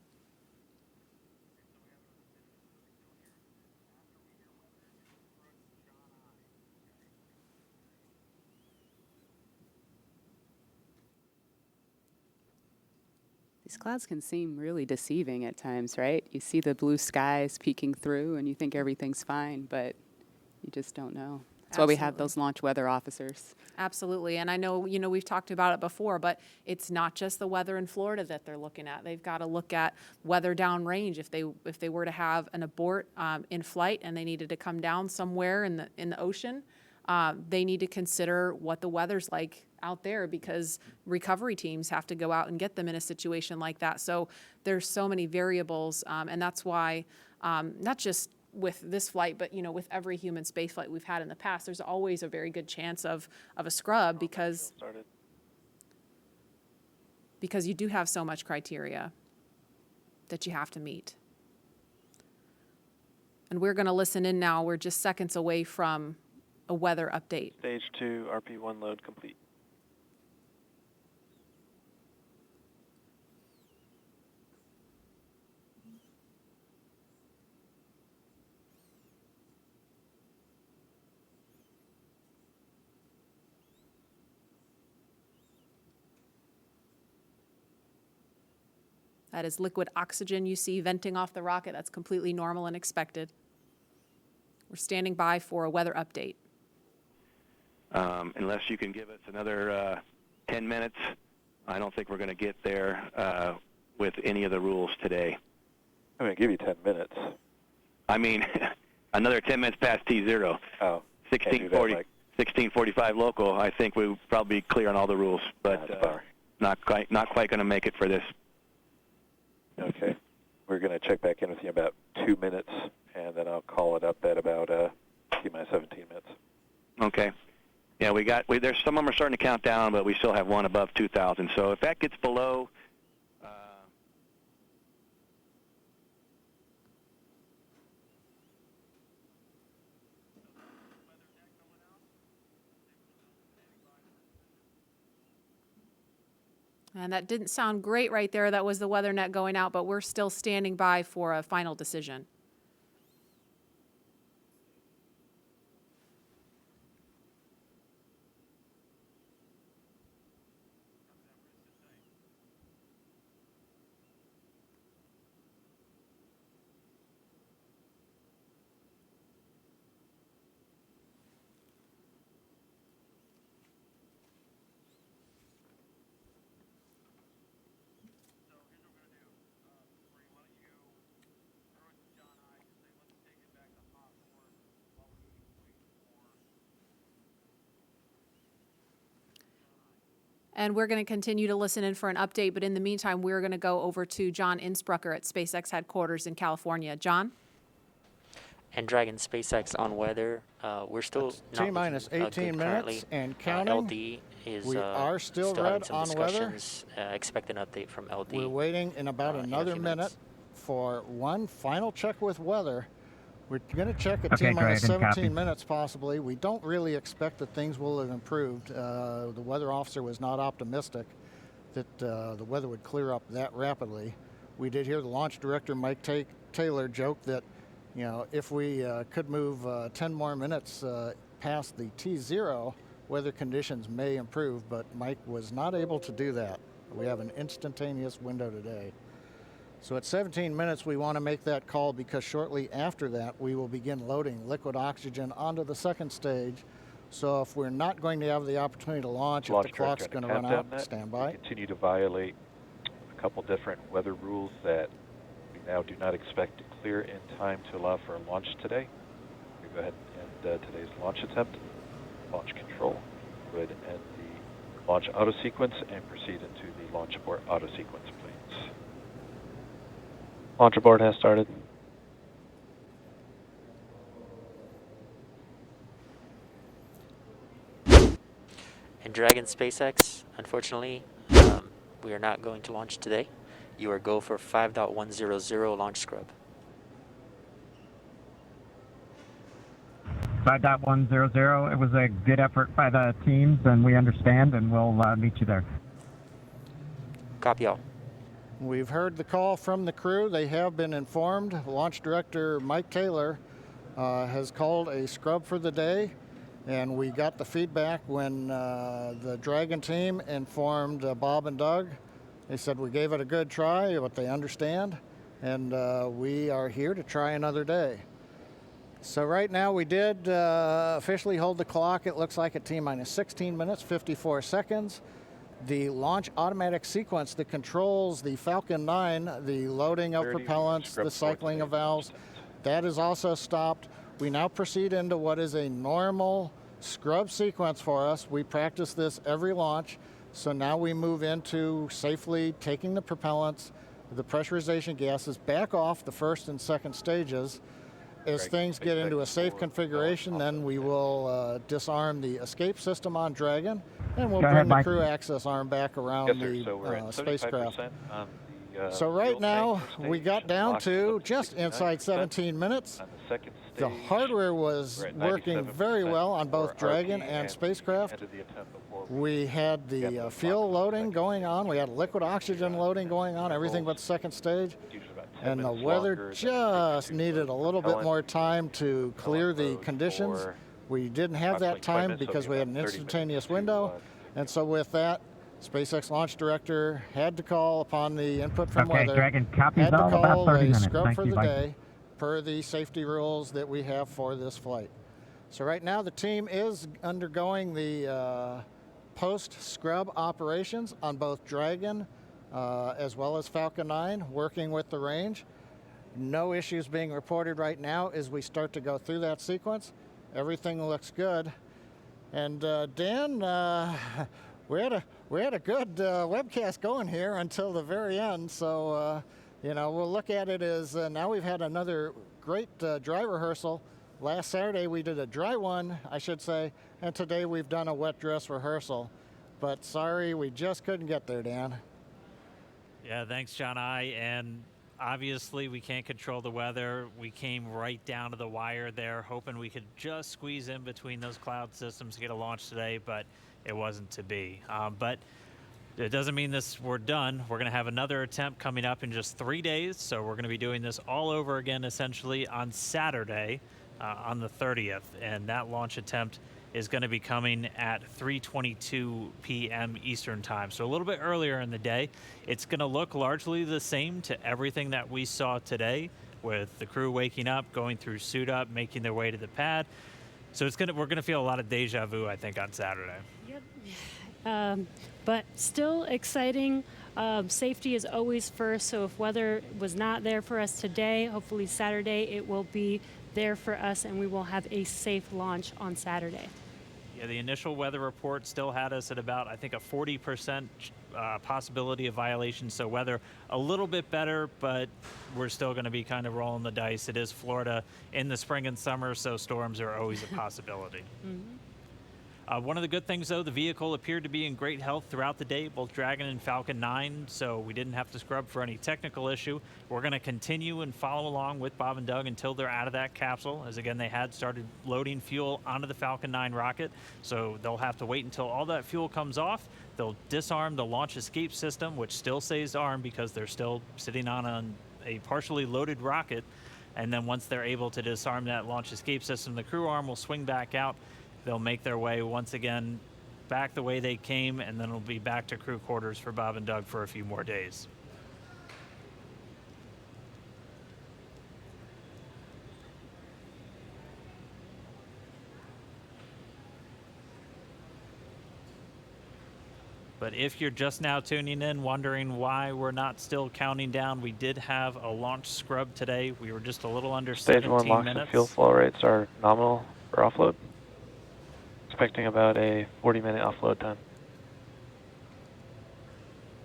[SPEAKER 13] These clouds can seem really deceiving at times, right? You see the blue skies peeking through and you think everything's fine, but you just don't know. That's why we have those launch weather officers.
[SPEAKER 17] Absolutely. And I know, we've talked about it before, but it's not just the weather in Florida that they're looking at. They've got to look at weather downrange. If they were to have an abort in flight and they needed to come down somewhere in the ocean, they need to consider what the weather's like out there, because recovery teams have to go out and get them in a situation like that. So there's so many variables, and that's why not just with this flight, but with every human space flight we've had in the past, there's always a very good chance of a scrub because you do have so much criteria that you have to meet. And we're going to listen in now. We're just seconds away from a weather update.
[SPEAKER 11] Stage 2, RP1 load complete.
[SPEAKER 17] That is liquid oxygen you see venting off the rocket. That's completely normal and expected. We're standing by for a weather update.
[SPEAKER 12] Unless you can give us another 10 minutes, I don't think we're going to get there with any of the rules today.
[SPEAKER 11] I'm going to give you 10 minutes.
[SPEAKER 12] I mean, another 10 minutes past T0.
[SPEAKER 11] Oh,
[SPEAKER 12] 16:45 local. I think we'll probably be clear on all the rules, but not quite going to make it for this.
[SPEAKER 11] Okay. We're going to check back in with you in about 2 minutes, and then I'll call it up at about T-minus 17 minutes.
[SPEAKER 12] Okay. Yeah, there's some of them are starting to count down, but we still have one above 2,000. So if that gets below,
[SPEAKER 17] And that didn't sound great right there. That was the weather net going out, but we're still standing by for a final decision. And we're going to continue to listen in for an update. But in the meantime, we're going to go over to John Innsbrucker at SpaceX headquarters in California. John?
[SPEAKER 3] And Dragon SpaceX on weather. We're still
[SPEAKER 6] T-minus 18 minutes and counting.
[SPEAKER 3] LD is
[SPEAKER 6] we are still red
[SPEAKER 3] some
[SPEAKER 6] on weather.
[SPEAKER 3] Expect an update from LD.
[SPEAKER 6] We're waiting in about another minute for one final check with weather. We're going to check at T-minus 17 minutes possibly. We don't really expect that things will have improved. The weather officer was not optimistic that the weather would clear up that rapidly. We did hear the launch director, Mike Taylor, joke that if we could move 10 more minutes past the T0, weather conditions may improve, but Mike was not able to do that. We have an instantaneous window today. So at 17 minutes, we want to make that call because shortly after that, we will begin loading liquid oxygen onto the second stage. So if we're not going to have the opportunity to launch, if the clock's going to run out, stand by.
[SPEAKER 11] We continue to violate a couple different weather rules that we now do not expect to clear in time to allow for a launch today. We go ahead and end today's launch attempt. Launch control. Go ahead and end the launch auto sequence and proceed into the launch abort auto sequence, please.
[SPEAKER 14] Launch abort has started.
[SPEAKER 3] And Dragon SpaceX, unfortunately, we are not going to launch today. You are go for 5.100 launch scrub.
[SPEAKER 2] 5.100. It was a good effort by the teams, and we understand, and we'll meet you there.
[SPEAKER 3] Copy all.
[SPEAKER 6] We've heard the call from the crew. They have been informed. Launch Director Mike Taylor has called a scrub for the day, and we got the feedback when the Dragon team informed Bob and Doug. They said we gave it a good try, but they understand, and we are here to try another day. So right now we did officially hold the clock. It looks like at T-minus 16 minutes, 54 seconds. The launch automatic sequence that controls the Falcon 9, the loading of propellants, the cycling of valves, that is also stopped. We now proceed into what is a normal scrub sequence for us. We practice this every launch. So now we move into safely taking the propellants, the pressurization gases back off the first and second stages. As things get into a safe configuration, then we will disarm the escape system on Dragon, and we'll bring the crew access arm back around the spacecraft. So right now, we got down to just inside 17 minutes. The hardware was working very well on both Dragon and spacecraft. We had the fuel loading going on. We had liquid oxygen loading going on, everything but the second stage. And the weather just needed a little bit more time to clear the conditions. We didn't have that time because we had an instantaneous window. And so with that, SpaceX launch director had to call upon the input from weather.
[SPEAKER 2] Dragon, copies
[SPEAKER 6] had to
[SPEAKER 2] all
[SPEAKER 6] call
[SPEAKER 2] about 30
[SPEAKER 6] a
[SPEAKER 2] minutes.
[SPEAKER 6] scrub
[SPEAKER 2] Thank
[SPEAKER 6] for
[SPEAKER 2] you,
[SPEAKER 6] the
[SPEAKER 2] bye.
[SPEAKER 6] day per the safety rules that we have for this flight. So right now the team is undergoing the post-scrub operations on both Dragon as well as Falcon 9, working with the range. No issues being reported right now as we start to go through that sequence. Everything looks good. And Dan, we had a good webcast going here until the very end. So, we'll look at it as now we've had another great dry rehearsal. Last Saturday we did a dry one, I should say, and today we've done a wet dress rehearsal. But sorry, we just couldn't get there, Dan.
[SPEAKER 23] Yeah, thanks, John I. And obviously, we can't control the weather. We came right down to the wire there, hoping we could just squeeze in between those cloud systems to get a launch today, but it wasn't to be. But it doesn't mean we're done. We're going to have another attempt coming up in just 3 days, so we're going to be doing this all over again, essentially, on Saturday, on the 30th, and that launch attempt is going to be coming at 3:22 p.m. Eastern Time, so a little bit earlier in the day. It's going to look largely the same to everything that we saw today, with the crew waking up, going through suit up, making their way to the pad. So we're going to feel a lot of deja vu, I think, on Saturday.
[SPEAKER 21] Yep. But still exciting. Safety is always first, so if weather was not there for us today, hopefully Saturday it will be there for us and we will have a safe launch on Saturday.
[SPEAKER 23] Yeah, the initial weather report still had us at about, I think, a 40% possibility of violation. So weather a little bit better, but we're still going to be kind of rolling the dice. It is Florida in the spring and summer, so storms are always a possibility.
[SPEAKER 21] Mm-hmm.
[SPEAKER 23] One of the good things, though, the vehicle appeared to be in great health throughout the day, both Dragon and Falcon 9, so we didn't have to scrub for any technical issue. We're going to continue and follow along with Bob and Doug until they're out of that capsule, as again, they had started loading fuel onto the Falcon 9 rocket, so they'll have to wait until all that fuel comes off. They'll disarm the launch escape system, which still stays armed because they're still sitting on a partially loaded rocket. And then once they're able to disarm that launch escape system, the crew arm will swing back out. They'll make their way once again back the way they came, and then it'll be back to crew quarters for Bob and Doug for a few more days. But if you're just now tuning in, wondering why we're not still counting down, we did have a launch scrub today. We were just a little under 17 minutes.
[SPEAKER 14] Stage 1 LOX and fuel flow rates are nominal for offload. Expecting about a 40-minute offload time.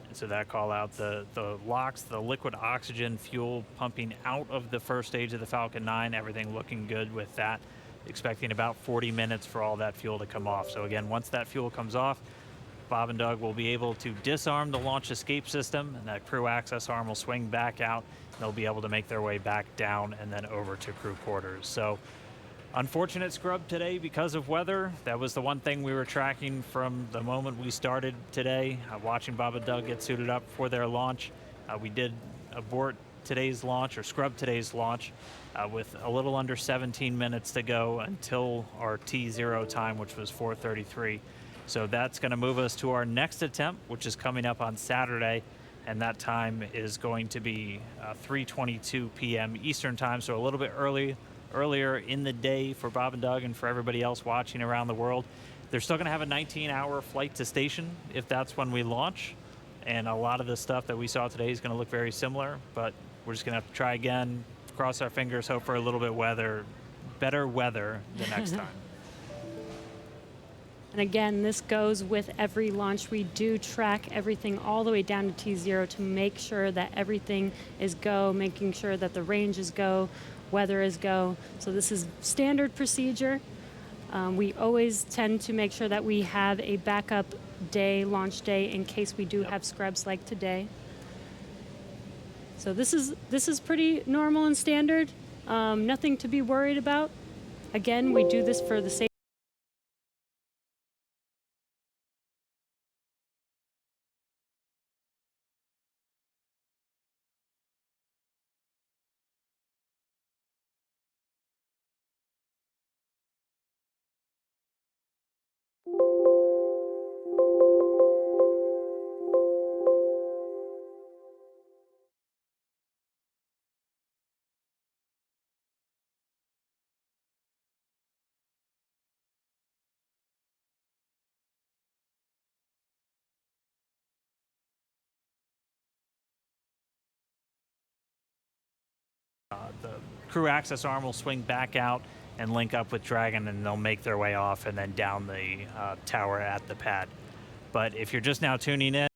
[SPEAKER 23] And so that call out, the LOX, the liquid oxygen fuel pumping out of the first stage of the Falcon 9, everything looking good with that. Expecting about 40 minutes for all that fuel to come off. So again, once that fuel comes off, Bob and Doug will be able to disarm the launch escape system, and that crew access arm will swing back out. They'll be able to make their way back down and then over to crew quarters. So unfortunate scrub today because of weather. That was the one thing we were tracking from the moment we started today, watching Bob and Doug get suited up for their launch. We did abort today's launch, or scrub today's launch, with a little under 17 minutes to go until our T0 time, which was 4:33. So that's going to move us to our next attempt, which is coming up on Saturday, and that time is going to be 3:22 p.m. Eastern time, so a little bit earlier in the day for Bob and Doug and for everybody else watching around the world. They're still going to have a 19-hour flight to station if that's when we launch, and a lot of the stuff that we saw today is going to look very similar, but we're just going to have to try again, cross our fingers, hope for a little bit better weather the next time.
[SPEAKER 21] And again, this goes with every launch. We do track everything all the way down to T0 to make sure that everything is go, making sure that the range is go, weather is go. So this is standard procedure. We always tend to make sure that we have a backup day, launch day, in case we do have scrubs like today. So this is pretty normal and standard. Nothing to be worried about. Again, we do this for the safety.
[SPEAKER 23] The crew access arm will swing back out and link up with Dragon, and they'll make their way off and then down the tower at the pad. But if you're just now tuning in,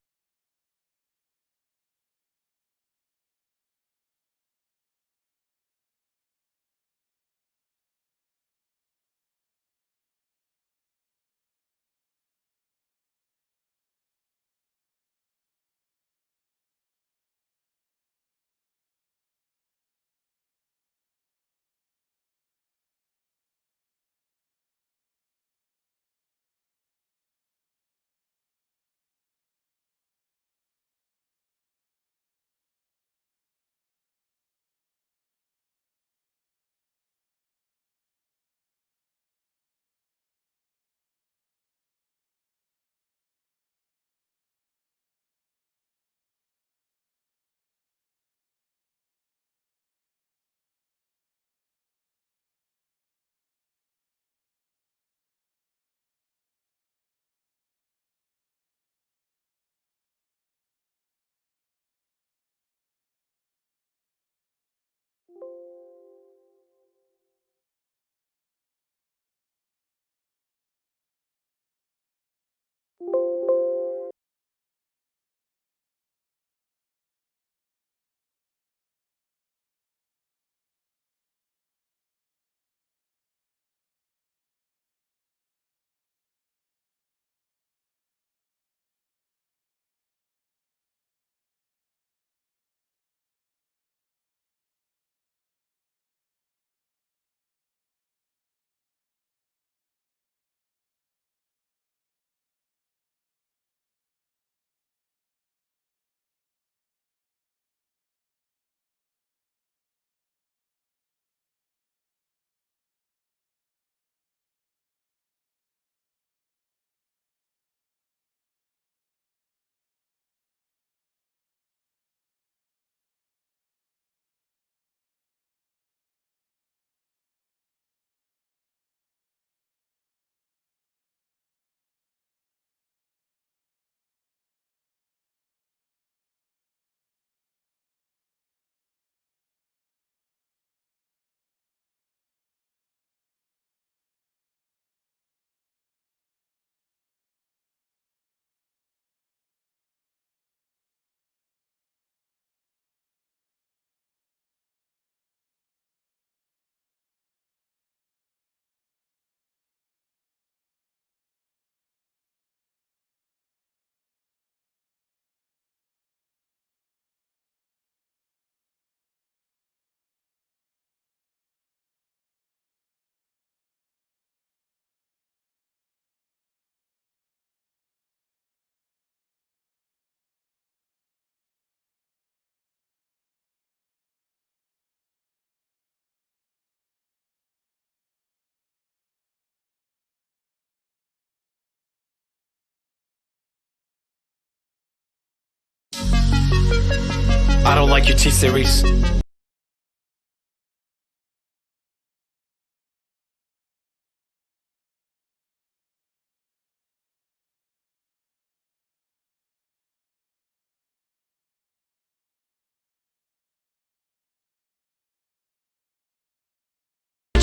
[SPEAKER 9] I don't like your T-Series.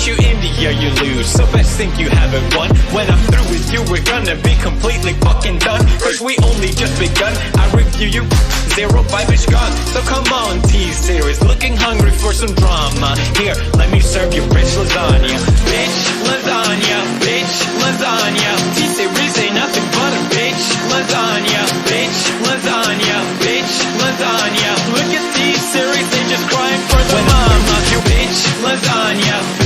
[SPEAKER 9] You India, you lose, so best think you haven't won. When I'm through with you, we're gonna be completely fucking done. Cause we only just begun. I review you, 0-5-ish gone. So come on, T-Series, looking hungry for some drama. Here, let me serve you rich lasagna. Bitch, lasagna, bitch, lasagna. T-Series ain't nothing but a bitch, lasagna. Bitch, lasagna, bitch, lasagna. Look at T-Series, they just crying for the mama. You bitch, lasagna.